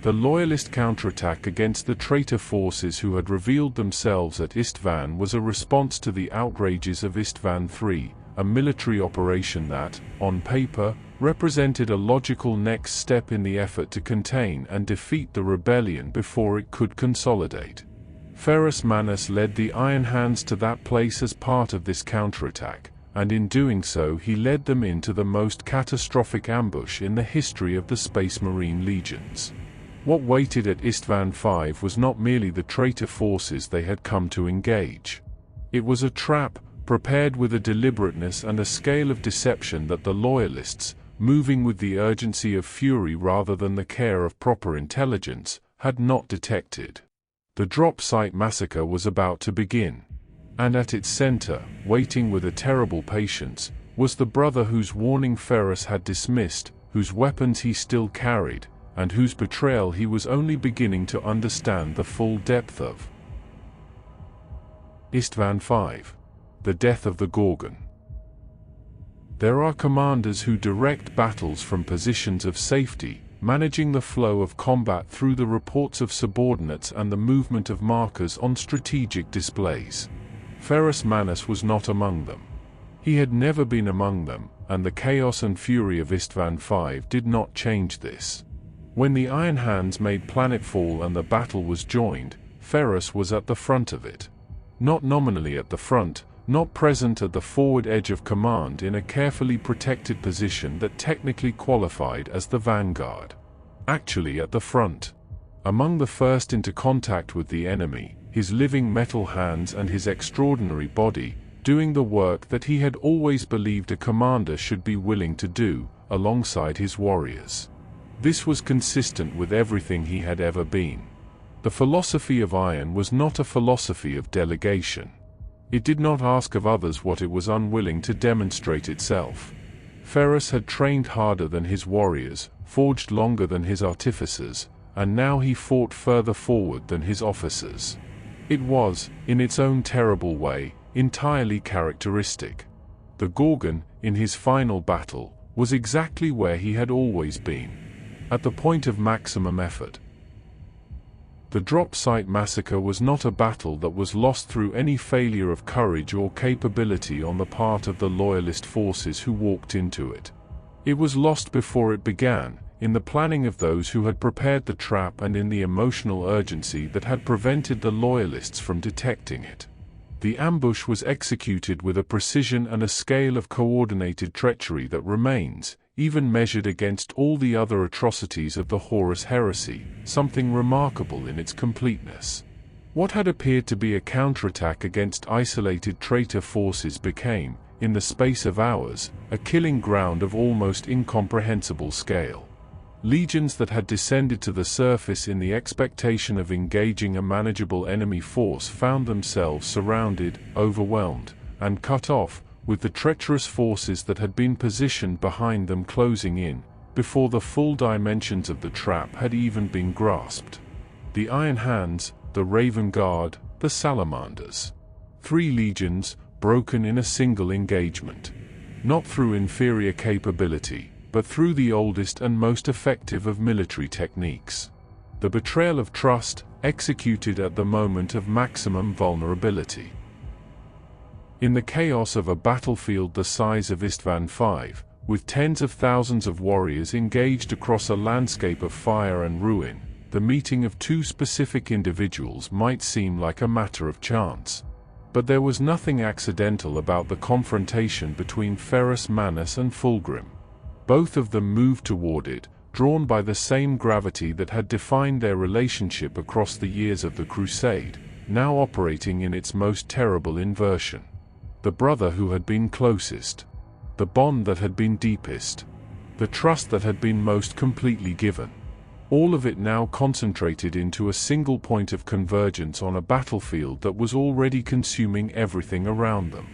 The loyalist counterattack against the traitor forces who had revealed themselves at Istvan was a response to the outrages of Istvan III, a military operation that, on paper, represented a logical next step in the effort to contain and defeat the rebellion before it could consolidate. Ferrus Manus led the Iron Hands to that place as part of this counterattack, and in doing so he led them into the most catastrophic ambush in the history of the Space Marine legions. What waited at Istvan V was not merely the traitor forces they had come to engage. It was a trap, prepared with a deliberateness and a scale of deception that the loyalists, moving with the urgency of fury rather than the care of proper intelligence, had not detected. The drop site massacre was about to begin. And at its center, waiting with a terrible patience, was the brother whose warning Ferrus had dismissed, whose weapons he still carried, and whose betrayal he was only beginning to understand the full depth of. Istvan V. The death of the Gorgon. There are commanders who direct battles from positions of safety, managing the flow of combat through the reports of subordinates and the movement of markers on strategic displays. Ferrus Manus was not among them. He had never been among them, and the chaos and fury of Istvan V did not change this. When the Iron Hands made planetfall and the battle was joined, Ferrus was at the front of it. Not nominally at the front, not present at the forward edge of command in a carefully protected position that technically qualified as the vanguard. Actually at the front. Among the first into contact with the enemy, his living metal hands and his extraordinary body, doing the work that he had always believed a commander should be willing to do, alongside his warriors. This was consistent with everything he had ever been. The philosophy of iron was not a philosophy of delegation. It did not ask of others what it was unwilling to demonstrate itself. Ferrus had trained harder than his warriors, forged longer than his artificers, and now he fought further forward than his officers. It was, in its own terrible way, entirely characteristic. The Gorgon, in his final battle, was exactly where he had always been. At the point of maximum effort. The drop site massacre was not a battle that was lost through any failure of courage or capability on the part of the loyalist forces who walked into it. It was lost before it began, in the planning of those who had prepared the trap and in the emotional urgency that had prevented the loyalists from detecting it. The ambush was executed with a precision and a scale of coordinated treachery that remains, even measured against all the other atrocities of the Horus Heresy, something remarkable in its completeness. What had appeared to be a counterattack against isolated traitor forces became, in the space of hours, a killing ground of almost incomprehensible scale. Legions that had descended to the surface in the expectation of engaging a manageable enemy force found themselves surrounded, overwhelmed, and cut off, with the treacherous forces that had been positioned behind them closing in, before the full dimensions of the trap had even been grasped. The Iron Hands, the Raven Guard, the Salamanders. 3 legions, broken in a single engagement. Not through inferior capability, but through the oldest and most effective of military techniques. The betrayal of trust, executed at the moment of maximum vulnerability. In the chaos of a battlefield the size of Istvan V, with tens of thousands of warriors engaged across a landscape of fire and ruin, the meeting of 2 specific individuals might seem like a matter of chance. But there was nothing accidental about the confrontation between Ferrus Manus and Fulgrim. Both of them moved toward it, drawn by the same gravity that had defined their relationship across the years of the Crusade, now operating in its most terrible inversion. The brother who had been closest. The bond that had been deepest. The trust that had been most completely given. All of it now concentrated into a single point of convergence on a battlefield that was already consuming everything around them.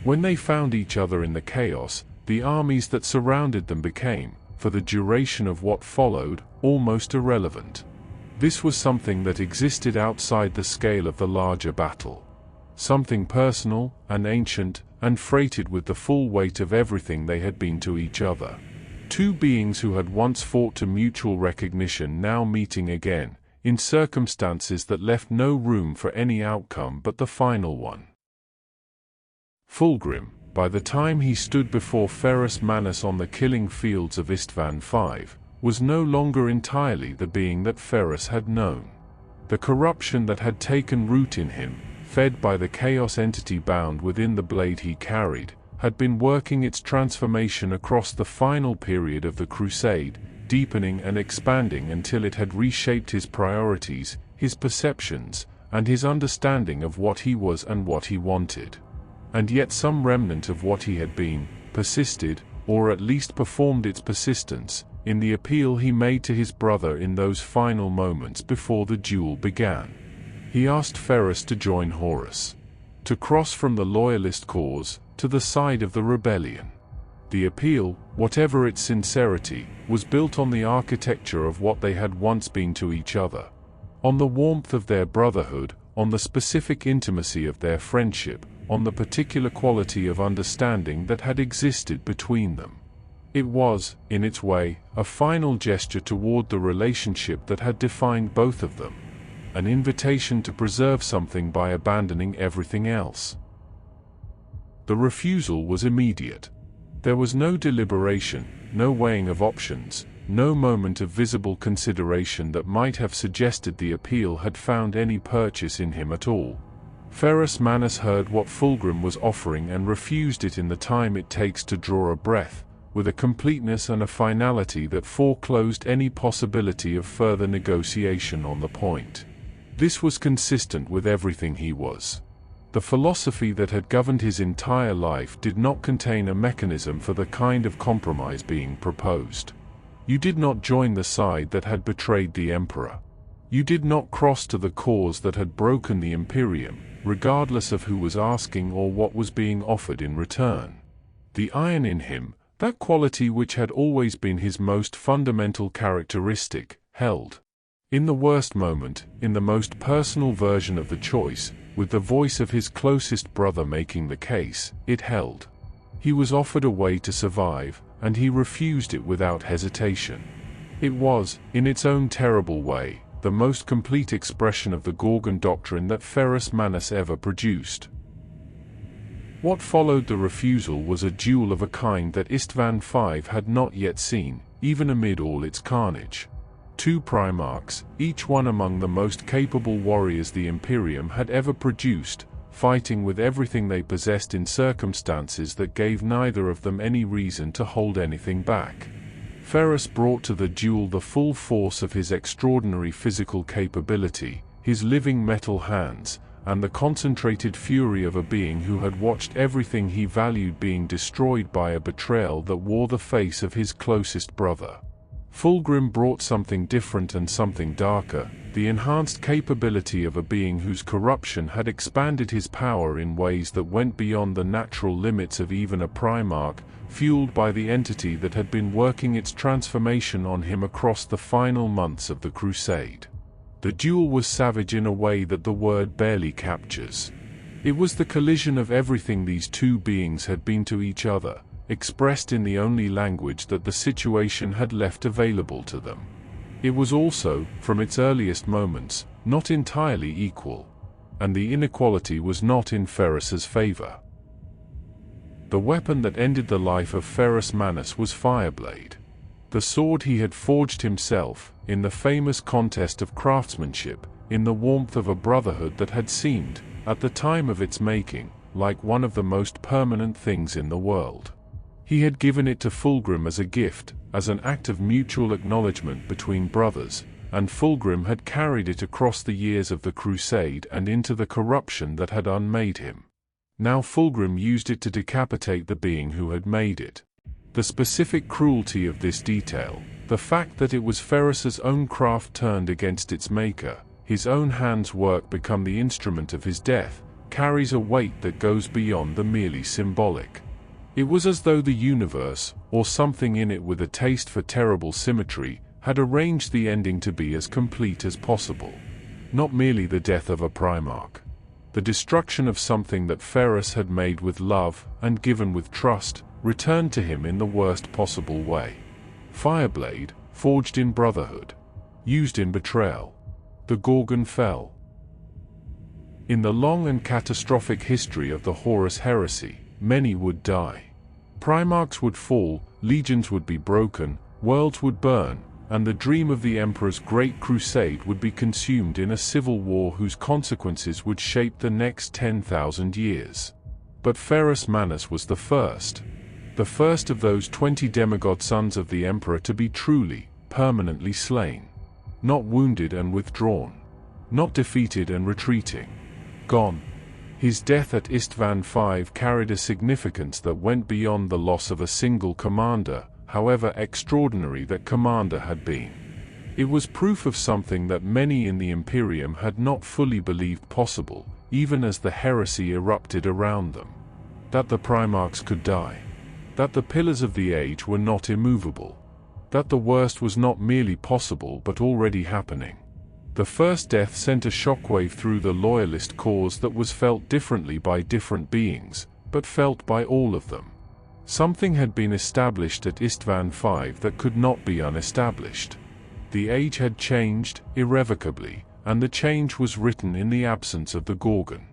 When they found each other in the chaos, the armies that surrounded them became, for the duration of what followed, almost irrelevant. This was something that existed outside the scale of the larger battle. Something personal, and ancient, and freighted with the full weight of everything they had been to each other. 2 beings who had once fought to mutual recognition now meeting again, in circumstances that left no room for any outcome but the final one. Fulgrim, by the time he stood before Ferrus Manus on the killing fields of Istvan V, was no longer entirely the being that Ferrus had known. The corruption that had taken root in him, fed by the chaos entity bound within the blade he carried, had been working its transformation across the final period of the Crusade, deepening and expanding until it had reshaped his priorities, his perceptions, and his understanding of what he was and what he wanted. And yet some remnant of what he had been, persisted, or at least performed its persistence, in the appeal he made to his brother in those final moments before the duel began. He asked Ferrus to join Horus. To cross from the loyalist cause, to the side of the rebellion. The appeal, whatever its sincerity, was built on the architecture of what they had once been to each other. On the warmth of their brotherhood, on the specific intimacy of their friendship, on the particular quality of understanding that had existed between them. It was, in its way, a final gesture toward the relationship that had defined both of them. An invitation to preserve something by abandoning everything else. The refusal was immediate. There was no deliberation, no weighing of options, no moment of visible consideration that might have suggested the appeal had found any purchase in him at all. Ferrus Manus heard what Fulgrim was offering and refused it in the time it takes to draw a breath, with a completeness and a finality that foreclosed any possibility of further negotiation on the point. This was consistent with everything he was. The philosophy that had governed his entire life did not contain a mechanism for the kind of compromise being proposed. You did not join the side that had betrayed the Emperor. You did not cross to the cause that had broken the Imperium, regardless of who was asking or what was being offered in return. The iron in him, that quality which had always been his most fundamental characteristic, held. In the worst moment, in the most personal version of the choice, with the voice of his closest brother making the case, it held. He was offered a way to survive, and he refused it without hesitation. It was, in its own terrible way, the most complete expression of the Gorgon doctrine that Ferrus Manus ever produced. What followed the refusal was a duel of a kind that Istvan V had not yet seen, even amid all its carnage. 2 Primarchs, each one among the most capable warriors the Imperium had ever produced, fighting with everything they possessed in circumstances that gave neither of them any reason to hold anything back. Ferrus brought to the duel the full force of his extraordinary physical capability, his living metal hands, and the concentrated fury of a being who had watched everything he valued being destroyed by a betrayal that wore the face of his closest brother. Fulgrim brought something different and something darker, the enhanced capability of a being whose corruption had expanded his power in ways that went beyond the natural limits of even a Primarch, fueled by the entity that had been working its transformation on him across the final months of the Crusade. The duel was savage in a way that the word barely captures. It was the collision of everything these two beings had been to each other, expressed in the only language that the situation had left available to them. It was also, from its earliest moments, not entirely equal, and the inequality was not in Ferrus's favor. The weapon that ended the life of Ferrus Manus was Fireblade. The sword he had forged himself, in the famous contest of craftsmanship, in the warmth of a brotherhood that had seemed, at the time of its making, like one of the most permanent things in the world. He had given it to Fulgrim as a gift, as an act of mutual acknowledgement between brothers, and Fulgrim had carried it across the years of the crusade and into the corruption that had unmade him. Now Fulgrim used it to decapitate the being who had made it. The specific cruelty of this detail, the fact that it was Ferrus's own craft turned against its maker, his own hands' work become the instrument of his death, carries a weight that goes beyond the merely symbolic. It was as though the universe, or something in it with a taste for terrible symmetry, had arranged the ending to be as complete as possible. Not merely the death of a Primarch. The destruction of something that Ferrus had made with love, and given with trust, returned to him in the worst possible way. Fireblade, forged in brotherhood. Used in betrayal. The Gorgon fell. In the long and catastrophic history of the Horus heresy, many would die. Primarchs would fall, legions would be broken, worlds would burn, and the dream of the Emperor's great crusade would be consumed in a civil war whose consequences would shape the next 10,000 years. But Ferrus Manus was the first of those 20 demigod sons of the Emperor to be truly, permanently slain. Not wounded and withdrawn. Not defeated and retreating. Gone. His death at Istvan V carried a significance that went beyond the loss of a single commander, however extraordinary that commander had been. It was proof of something that many in the Imperium had not fully believed possible, even as the heresy erupted around them. That the Primarchs could die. That the pillars of the age were not immovable. That the worst was not merely possible but already happening. The first death sent a shockwave through the loyalist cause that was felt differently by different beings, but felt by all of them. Something had been established at Istvan V that could not be unestablished. The age had changed, irrevocably, and the change was written in the absence of the Gorgon.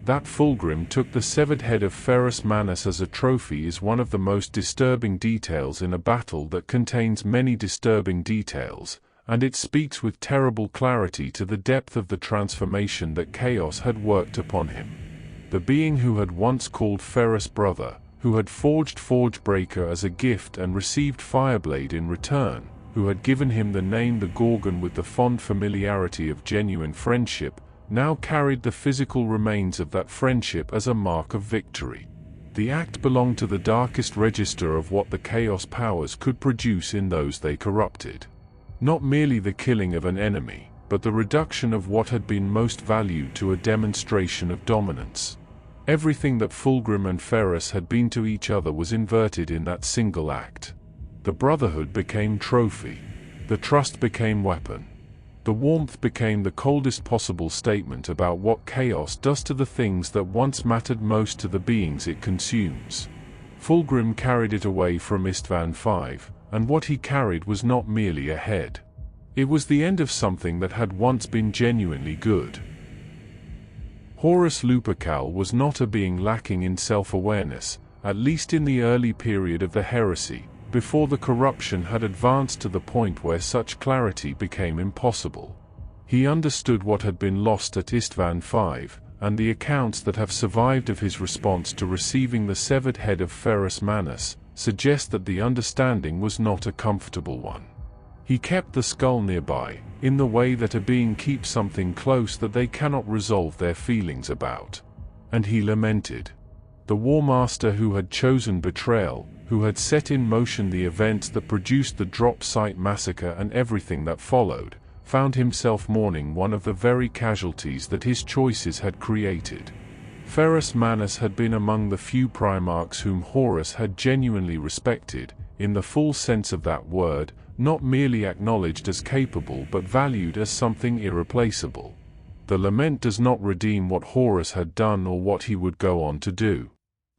That Fulgrim took the severed head of Ferrus Manus as a trophy is one of the most disturbing details in a battle that contains many disturbing details, and it speaks with terrible clarity to the depth of the transformation that chaos had worked upon him. The being who had once called Ferrus brother, who had forged Forgebreaker as a gift and received Fireblade in return, who had given him the name the Gorgon with the fond familiarity of genuine friendship, now carried the physical remains of that friendship as a mark of victory. The act belonged to the darkest register of what the Chaos powers could produce in those they corrupted. Not merely the killing of an enemy, but the reduction of what had been most valued to a demonstration of dominance. Everything that Fulgrim and Ferrus had been to each other was inverted in that single act. The brotherhood became trophy. The trust became weapon. The warmth became the coldest possible statement about what chaos does to the things that once mattered most to the beings it consumes. Fulgrim carried it away from Istvan V, and what he carried was not merely a head. It was the end of something that had once been genuinely good. Horus Lupercal was not a being lacking in self-awareness, at least in the early period of the heresy, before the corruption had advanced to the point where such clarity became impossible. He understood what had been lost at Istvan V, and the accounts that have survived of his response to receiving the severed head of Ferrus Manus suggest that the understanding was not a comfortable one. He kept the skull nearby, in the way that a being keeps something close that they cannot resolve their feelings about. And he lamented. The War Master who had chosen betrayal, who had set in motion the events that produced the drop site massacre and everything that followed, found himself mourning one of the very casualties that his choices had created. Ferrus Manus had been among the few Primarchs whom Horus had genuinely respected, in the full sense of that word, not merely acknowledged as capable but valued as something irreplaceable. The lament does not redeem what Horus had done or what he would go on to do.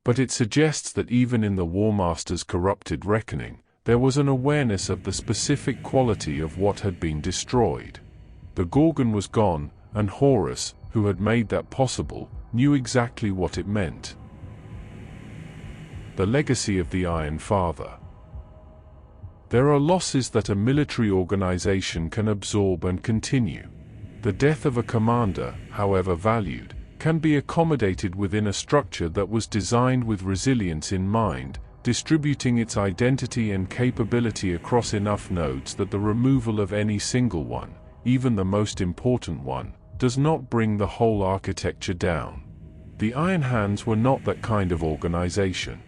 But it suggests that even in the War Master's corrupted reckoning, there was an awareness of the specific quality of what had been destroyed. The Gorgon was gone, and Horus, who had made that possible, knew exactly what it meant. The legacy of the Iron Father. There are losses that a military organization can absorb and continue. The death of a commander, however valued, can be accommodated within a structure that was designed with resilience in mind, distributing its identity and capability across enough nodes that the removal of any single one, even the most important one, does not bring the whole architecture down. The Iron Hands were not that kind of organization.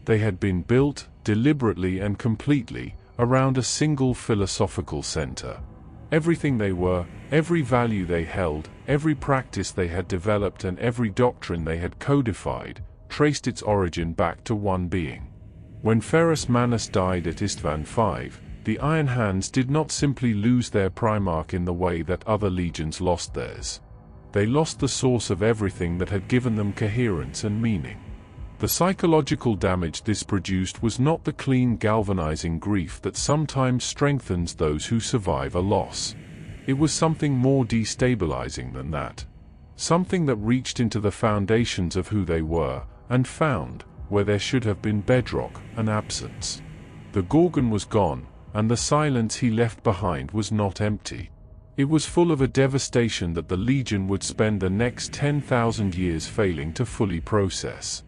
They had been built, deliberately and completely, around a single philosophical center. Everything they were, every value they held, every practice they had developed and every doctrine they had codified, traced its origin back to one being. When Ferrus Manus died at Istvan V, the Iron Hands did not simply lose their Primarch in the way that other legions lost theirs. They lost the source of everything that had given them coherence and meaning. The psychological damage this produced was not the clean galvanizing grief that sometimes strengthens those who survive a loss. It was something more destabilizing than that. Something that reached into the foundations of who they were, and found, where there should have been bedrock, an absence. The Gorgon was gone, and the silence he left behind was not empty. It was full of a devastation that the Legion would spend the next 10,000 years failing to fully process.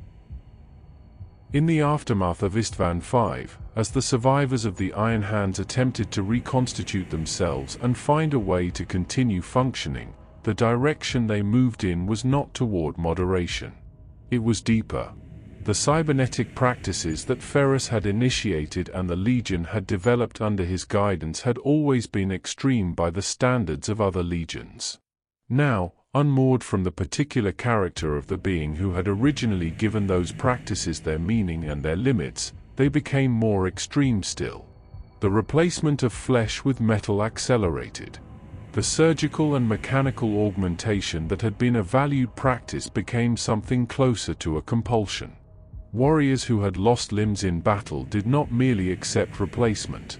In the aftermath of Istvan V, as the survivors of the Iron Hands attempted to reconstitute themselves and find a way to continue functioning, the direction they moved in was not toward moderation. It was deeper. The cybernetic practices that Ferrus had initiated and the Legion had developed under his guidance had always been extreme by the standards of other legions. Now, unmoored from the particular character of the being who had originally given those practices their meaning and their limits, they became more extreme still. The replacement of flesh with metal accelerated. The surgical and mechanical augmentation that had been a valued practice became something closer to a compulsion. Warriors who had lost limbs in battle did not merely accept replacement.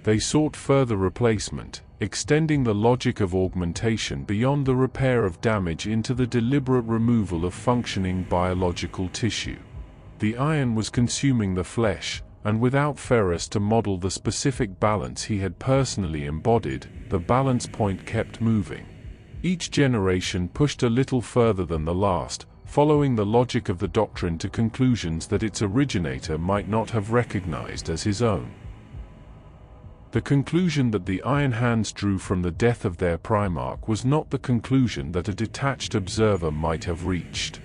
They sought further replacement, extending the logic of augmentation beyond the repair of damage into the deliberate removal of functioning biological tissue. The iron was consuming the flesh, and without Ferrus to model the specific balance he had personally embodied, the balance point kept moving. Each generation pushed a little further than the last, following the logic of the doctrine to conclusions that its originator might not have recognized as his own. The conclusion that the Iron Hands drew from the death of their Primarch was not the conclusion that a detached observer might have reached.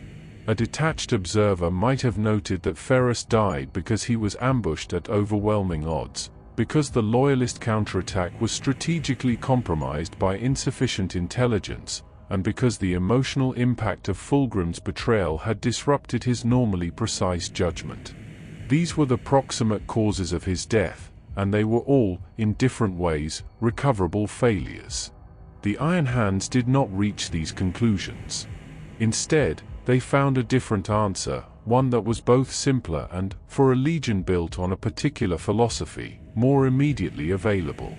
A detached observer might have noted that Ferrus died because he was ambushed at overwhelming odds, because the Loyalist counterattack was strategically compromised by insufficient intelligence, and because the emotional impact of Fulgrim's betrayal had disrupted his normally precise judgment. These were the proximate causes of his death, and they were all, in different ways, recoverable failures. The Iron Hands did not reach these conclusions. Instead, they found a different answer, one that was both simpler and, for a legion built on a particular philosophy, more immediately available.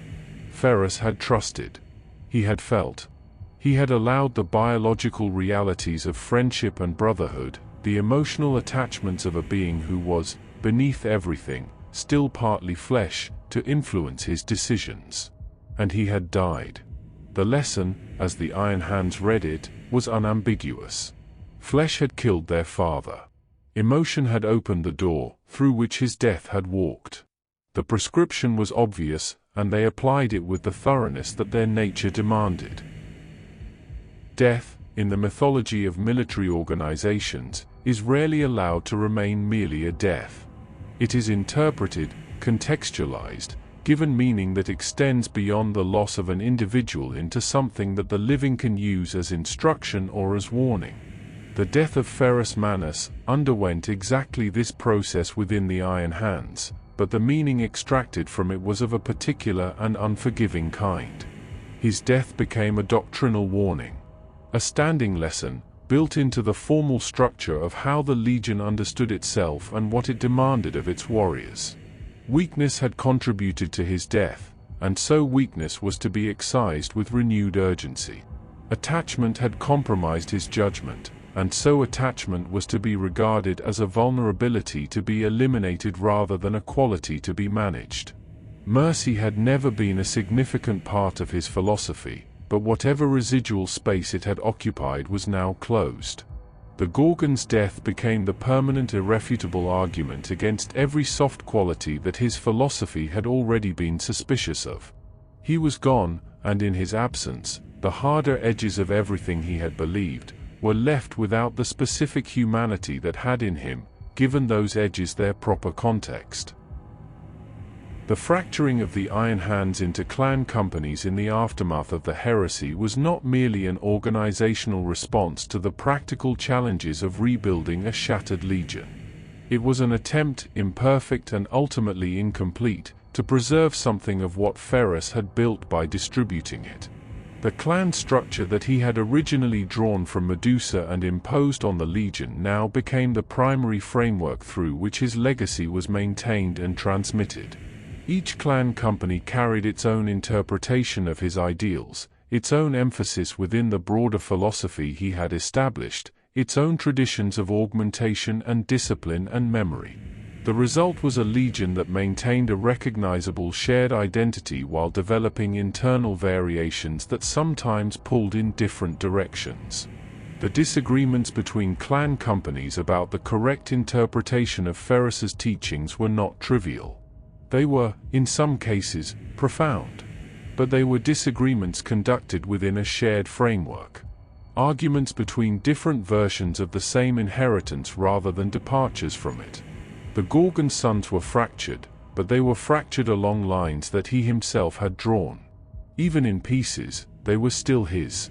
Ferrus had trusted. He had felt. He had allowed the biological realities of friendship and brotherhood, the emotional attachments of a being who was, beneath everything, still partly flesh, to influence his decisions. And he had died. The lesson, as the Iron Hands read it, was unambiguous. Flesh had killed their father. Emotion had opened the door, through which his death had walked. The prescription was obvious, and they applied it with the thoroughness that their nature demanded. Death, in the mythology of military organizations, is rarely allowed to remain merely a death. It is interpreted, contextualized, given meaning that extends beyond the loss of an individual into something that the living can use as instruction or as warning. The death of Ferrus Manus underwent exactly this process within the Iron Hands, but the meaning extracted from it was of a particular and unforgiving kind. His death became a doctrinal warning. A standing lesson, built into the formal structure of how the Legion understood itself and what it demanded of its warriors. Weakness had contributed to his death, and so weakness was to be excised with renewed urgency. Attachment had compromised his judgment, and so attachment was to be regarded as a vulnerability to be eliminated rather than a quality to be managed. Mercy had never been a significant part of his philosophy, but whatever residual space it had occupied was now closed. The Gorgon's death became the permanent irrefutable argument against every soft quality that his philosophy had already been suspicious of. He was gone, and in his absence, the harder edges of everything he had believed were left without the specific humanity that had in him given those edges their proper context. The fracturing of the Iron Hands into clan companies in the aftermath of the heresy was not merely an organizational response to the practical challenges of rebuilding a shattered legion. It was an attempt, imperfect and ultimately incomplete, to preserve something of what Ferrus had built by distributing it. The clan structure that he had originally drawn from Medusa and imposed on the Legion now became the primary framework through which his legacy was maintained and transmitted. Each clan company carried its own interpretation of his ideals, its own emphasis within the broader philosophy he had established, its own traditions of augmentation and discipline and memory. The result was a legion that maintained a recognizable shared identity while developing internal variations that sometimes pulled in different directions. The disagreements between clan companies about the correct interpretation of Ferrus's teachings were not trivial. They were, in some cases, profound. But they were disagreements conducted within a shared framework. Arguments between different versions of the same inheritance rather than departures from it. The Gorgon sons were fractured, but they were fractured along lines that he himself had drawn. Even in pieces, they were still his.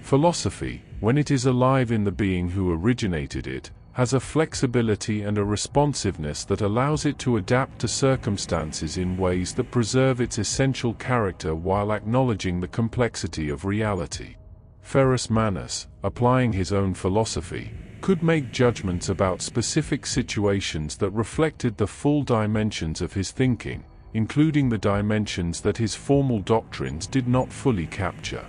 Philosophy, when it is alive in the being who originated it, has a flexibility and a responsiveness that allows it to adapt to circumstances in ways that preserve its essential character while acknowledging the complexity of reality. Ferrus Manus, applying his own philosophy, could make judgments about specific situations that reflected the full dimensions of his thinking, including the dimensions that his formal doctrines did not fully capture.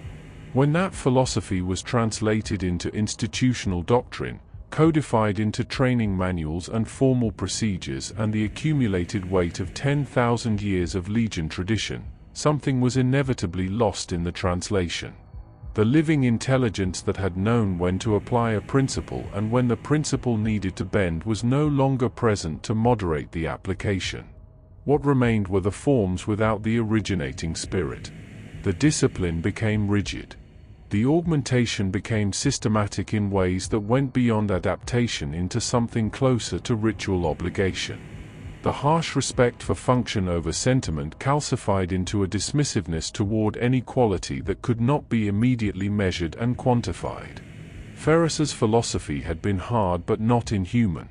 When that philosophy was translated into institutional doctrine, codified into training manuals and formal procedures and the accumulated weight of 10,000 years of Legion tradition, something was inevitably lost in the translation. The living intelligence that had known when to apply a principle and when the principle needed to bend was no longer present to moderate the application. What remained were the forms without the originating spirit. The discipline became rigid. The augmentation became systematic in ways that went beyond adaptation into something closer to ritual obligation. The harsh respect for function over sentiment calcified into a dismissiveness toward any quality that could not be immediately measured and quantified. Ferrus's philosophy had been hard but not inhuman.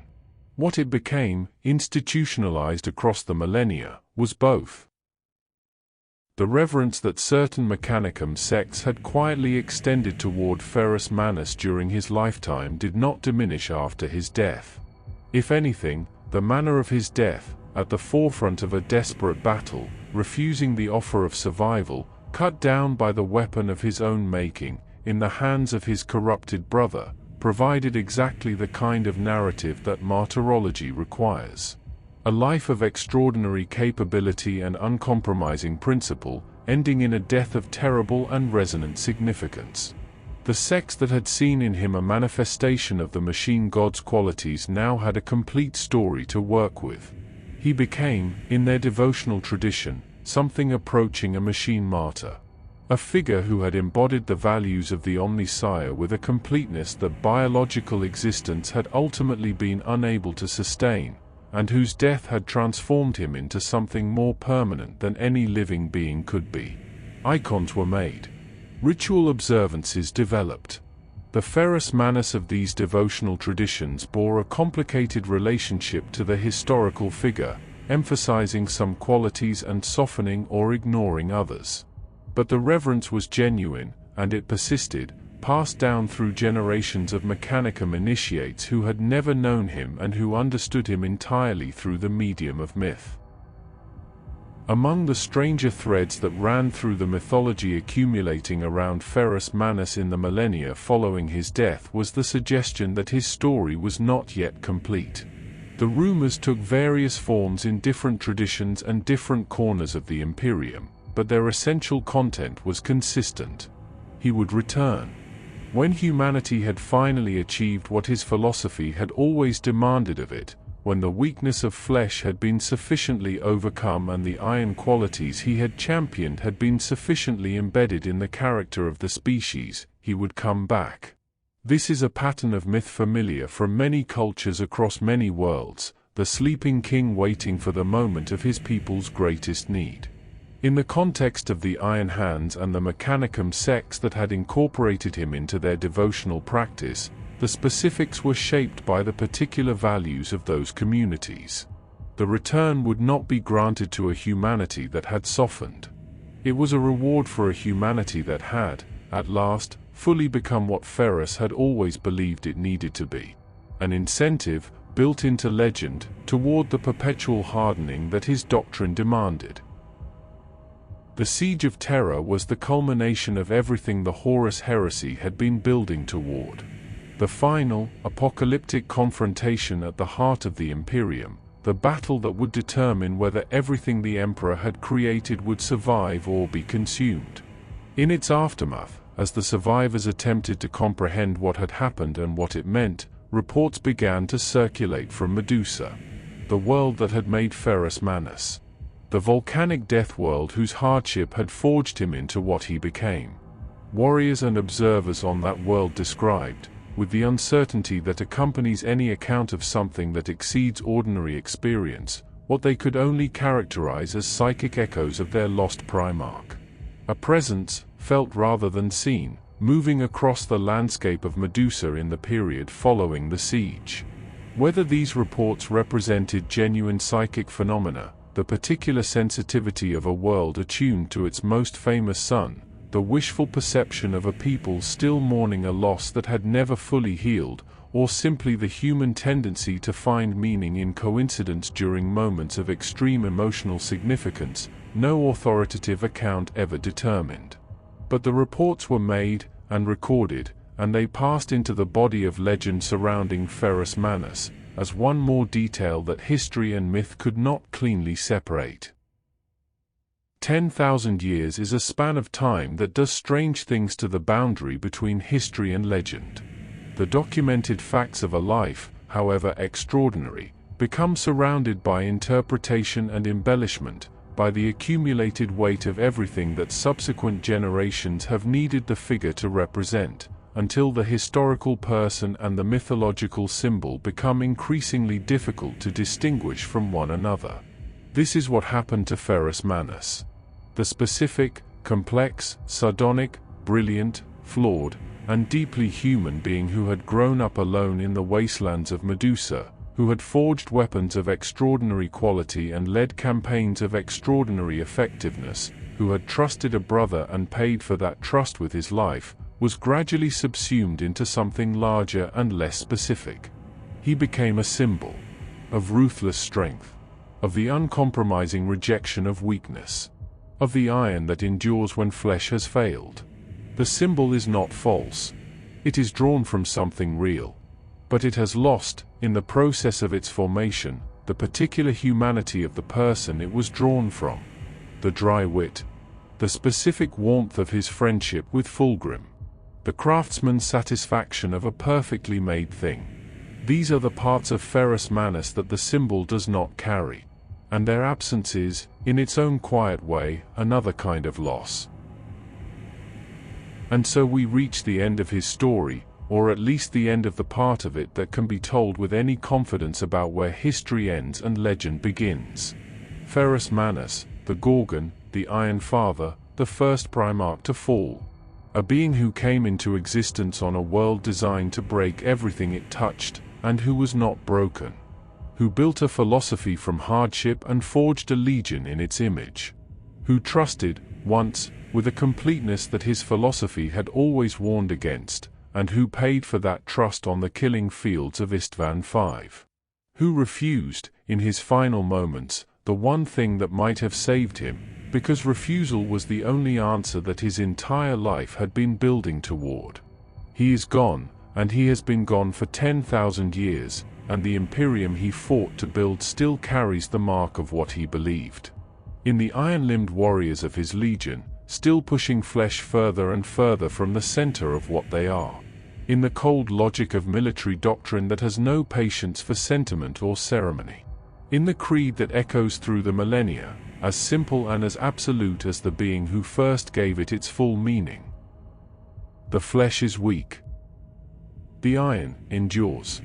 What it became, institutionalized across the millennia, was both. The reverence that certain Mechanicum sects had quietly extended toward Ferrus Manus during his lifetime did not diminish after his death. If anything, the manner of his death, at the forefront of a desperate battle, refusing the offer of survival, cut down by the weapon of his own making, in the hands of his corrupted brother, provided exactly the kind of narrative that martyrology requires. A life of extraordinary capability and uncompromising principle, ending in a death of terrible and resonant significance. The sects that had seen in him a manifestation of the machine god's qualities now had a complete story to work with. He became, in their devotional tradition, something approaching a machine martyr. A figure who had embodied the values of the Omnisire with a completeness that biological existence had ultimately been unable to sustain, and whose death had transformed him into something more permanent than any living being could be. Icons were made. Ritual observances developed. The Ferrus Manus of these devotional traditions bore a complicated relationship to the historical figure, emphasizing some qualities and softening or ignoring others. But the reverence was genuine, and it persisted, passed down through generations of Mechanicum initiates who had never known him and who understood him entirely through the medium of myth. Among the stranger threads that ran through the mythology accumulating around Ferrus Manus in the millennia following his death was the suggestion that his story was not yet complete. The rumors took various forms in different traditions and different corners of the Imperium, but their essential content was consistent. He would return. When humanity had finally achieved what his philosophy had always demanded of it, when the weakness of flesh had been sufficiently overcome and the iron qualities he had championed had been sufficiently embedded in the character of the species, he would come back. This is a pattern of myth familiar from many cultures across many worlds, the sleeping king waiting for the moment of his people's greatest need. In the context of the Iron Hands and the Mechanicum sects that had incorporated him into their devotional practice, the specifics were shaped by the particular values of those communities. The return would not be granted to a humanity that had softened. It was a reward for a humanity that had, at last, fully become what Ferrus had always believed it needed to be. An incentive, built into legend, toward the perpetual hardening that his doctrine demanded. The Siege of Terror was the culmination of everything the Horus heresy had been building toward. The final, apocalyptic confrontation at the heart of the Imperium, the battle that would determine whether everything the Emperor had created would survive or be consumed. In its aftermath, as the survivors attempted to comprehend what had happened and what it meant, reports began to circulate from Medusa, the world that had made Ferrus Manus. The volcanic death world whose hardship had forged him into what he became. Warriors and observers on that world described, with the uncertainty that accompanies any account of something that exceeds ordinary experience, what they could only characterize as psychic echoes of their lost Primarch. A presence, felt rather than seen, moving across the landscape of Medusa in the period following the siege. Whether these reports represented genuine psychic phenomena, the particular sensitivity of a world attuned to its most famous sun, the wishful perception of a people still mourning a loss that had never fully healed, or simply the human tendency to find meaning in coincidence during moments of extreme emotional significance, no authoritative account ever determined. But the reports were made, and recorded, and they passed into the body of legend surrounding Ferrus Manus, as one more detail that history and myth could not cleanly separate. 10,000 years is a span of time that does strange things to the boundary between history and legend. The documented facts of a life, however extraordinary, become surrounded by interpretation and embellishment, by the accumulated weight of everything that subsequent generations have needed the figure to represent, until the historical person and the mythological symbol become increasingly difficult to distinguish from one another. This is what happened to Ferrus Manus. The specific, complex, sardonic, brilliant, flawed, and deeply human being who had grown up alone in the wastelands of Medusa, who had forged weapons of extraordinary quality and led campaigns of extraordinary effectiveness, who had trusted a brother and paid for that trust with his life, was gradually subsumed into something larger and less specific. He became a symbol of ruthless strength, of the uncompromising rejection of weakness, of the iron that endures when flesh has failed. The symbol is not false. It is drawn from something real. But it has lost, in the process of its formation, the particular humanity of the person it was drawn from. The dry wit. The specific warmth of his friendship with Fulgrim. The craftsman's satisfaction of a perfectly made thing. These are the parts of Ferrus Manus that the symbol does not carry. And their absence is, in its own quiet way, another kind of loss. And so we reach the end of his story, or at least the end of the part of it that can be told with any confidence about where history ends and legend begins. Ferrus Manus, the Gorgon, the Iron Father, the first Primarch to fall. A being who came into existence on a world designed to break everything it touched, and who was not broken. Who built a philosophy from hardship and forged a legion in its image. Who trusted, once, with a completeness that his philosophy had always warned against, and who paid for that trust on the killing fields of Istvan V. Who refused, in his final moments, the one thing that might have saved him, because refusal was the only answer that his entire life had been building toward. He is gone, and he has been gone for 10,000 years, and the Imperium he fought to build still carries the mark of what he believed. In the iron-limbed warriors of his legion, still pushing flesh further and further from the center of what they are. In the cold logic of military doctrine that has no patience for sentiment or ceremony. In the creed that echoes through the millennia, as simple and as absolute as the being who first gave it its full meaning. The flesh is weak. The iron endures.